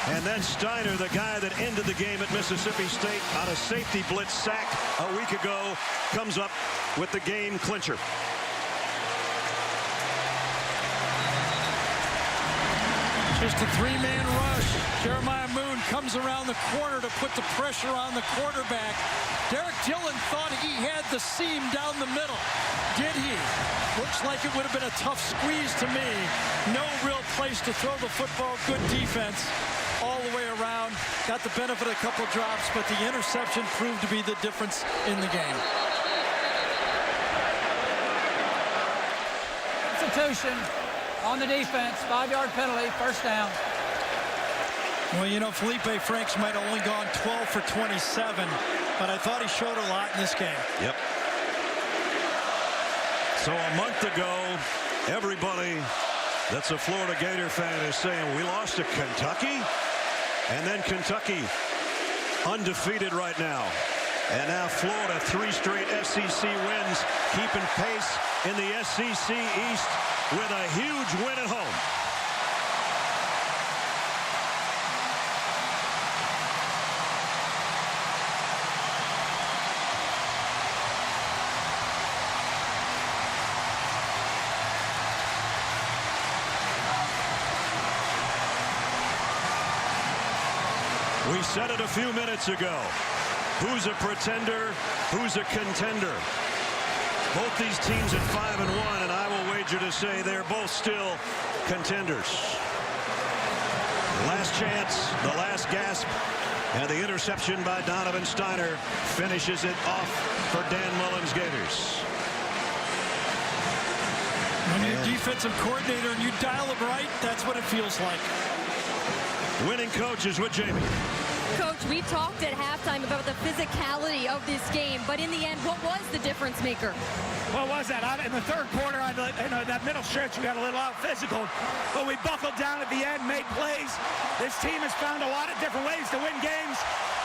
C: And then Steiner, the guy that ended the game at Mississippi State on a safety blitz sack a week ago, comes up with the game clincher.
D: Just a 3-man rush. Jeremiah Moon comes around the corner to put the pressure on the quarterback. Derek Dillon thought he had the seam down the middle. Did he? Looks like it would have been a tough squeeze to me. No real place to throw the football. Good defense all the way around. Got the benefit of a couple drops, but the interception proved to be the difference in the game.
F: Substitution on the defense. 5-yard penalty. 1st down.
D: Well, you know, Felipe Franks might have only gone 12 for 27, but I thought he showed a lot in this game.
C: Yep. So a month ago, everybody that's a Florida Gator fan is saying, we lost to Kentucky? And then Kentucky undefeated right now. And now Florida, 3 straight SEC wins, keeping pace in the SEC East with a huge win at home. We said it a few minutes ago. Who's a pretender? Who's a contender? Both these teams at 5-1, and I will wager to say they're both still contenders. Last chance, the last gasp, and the interception by Donovan Steiner finishes it off for Dan Mullen's Gators.
D: When you're defensive coordinator and you dial it right, that's what it feels like.
C: Winning coach is with Jamie.
E: Coach, we talked at halftime about the physicality of this game, but in the end, what was the difference maker?
P: What was that? In the third quarter, that middle stretch, we got a little out physical, but we buckled down at the end, made plays. This team has found a lot of different ways to win games.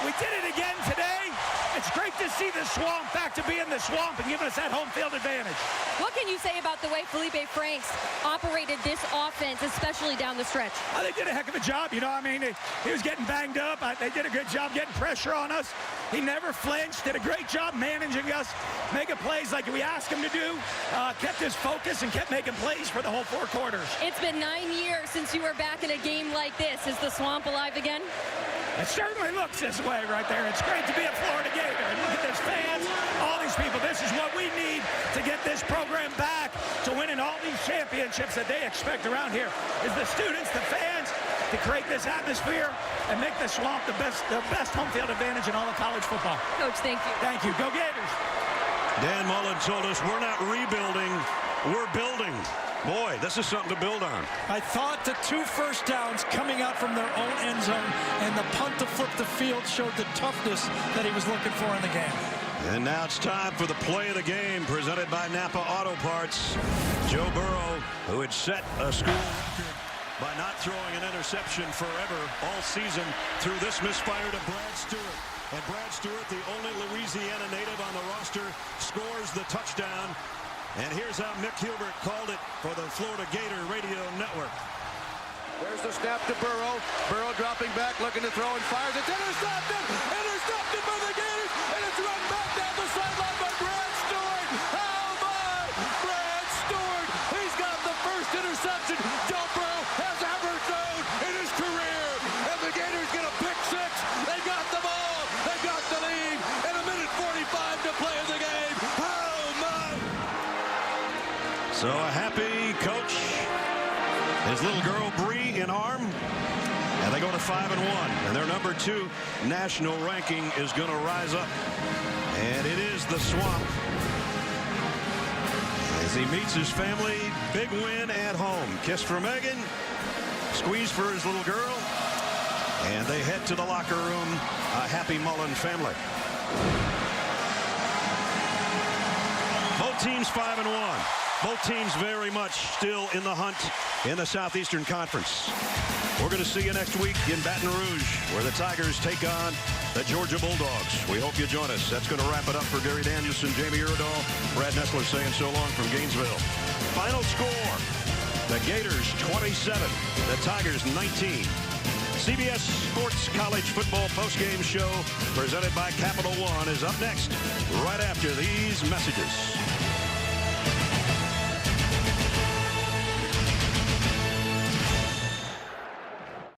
P: We did it again today. It's great to see the Swamp back to being the Swamp and giving us that home field advantage.
E: What can you say about the way Felipe Franks operated this offense, especially down the stretch?
P: They did a heck of a job. You know, I mean, he was getting banged up. They did a good job getting pressure on us. He never flinched, did a great job managing us, making plays like we asked him to do, kept his focus and kept making plays for the whole 4 quarters.
E: It's been 9 years since you were back in a game like this. Is the Swamp alive again?
P: It certainly looks this way right there. It's great to be a Florida Gator. And look at this fans, all these people. This is what we need to get this program back to winning all these championships that they expect around here. Is the students, the fans, to create this atmosphere and make the Swamp the best home field advantage in all of college football.
E: Coach, thank you.
P: Thank you. Go Gators.
C: Dan Mullen told us we're not rebuilding, we're building. Boy, this is something to build on.
D: I thought the 2 first downs coming out from their own end zone and the punt to flip the field showed the toughness that he was looking for in the game.
C: And now it's time for the play of the game presented by Napa Auto Parts. Joe Burrow, who had set a school record by not throwing an interception forever all season, threw this misfire to Brad Stewart. And Brad Stewart, the only Louisiana native on the roster, scores the touchdown. And here's how Mick Hubert called it for the Florida Gator Radio Network.
U: There's the snap to Burrow. Burrow dropping back, looking to throw and fires. It's intercepted! Intercepted by the Gators! And it's run back down the sideline by Brad Stewart! How about Brad Stewart? He's got the first interception Joe Burrow has ever thrown in his career. And the Gators get a pick 6. They got the ball. They got the lead. And 1:45 to play in the game. How much?
C: So a happy coach, his little girl Bree in arm, and they go to 5-1, and their number 2 national ranking is going to rise up, and it is the Swamp as he meets his family. Big win at home. Kiss for Megan, squeeze for his little girl, and they head to the locker room, a happy Mullen family. Both teams 5-1. Both teams very much still in the hunt in the Southeastern Conference. We're going to see you next week in Baton Rouge, where the Tigers take on the Georgia Bulldogs. We hope you join us. That's going to wrap it up for Gary Danielson, Jamie Iredall, Brad Nessler saying so long from Gainesville. Final score, the Gators 27, the Tigers 19. CBS Sports College Football postgame show presented by Capital One is up next right after these messages.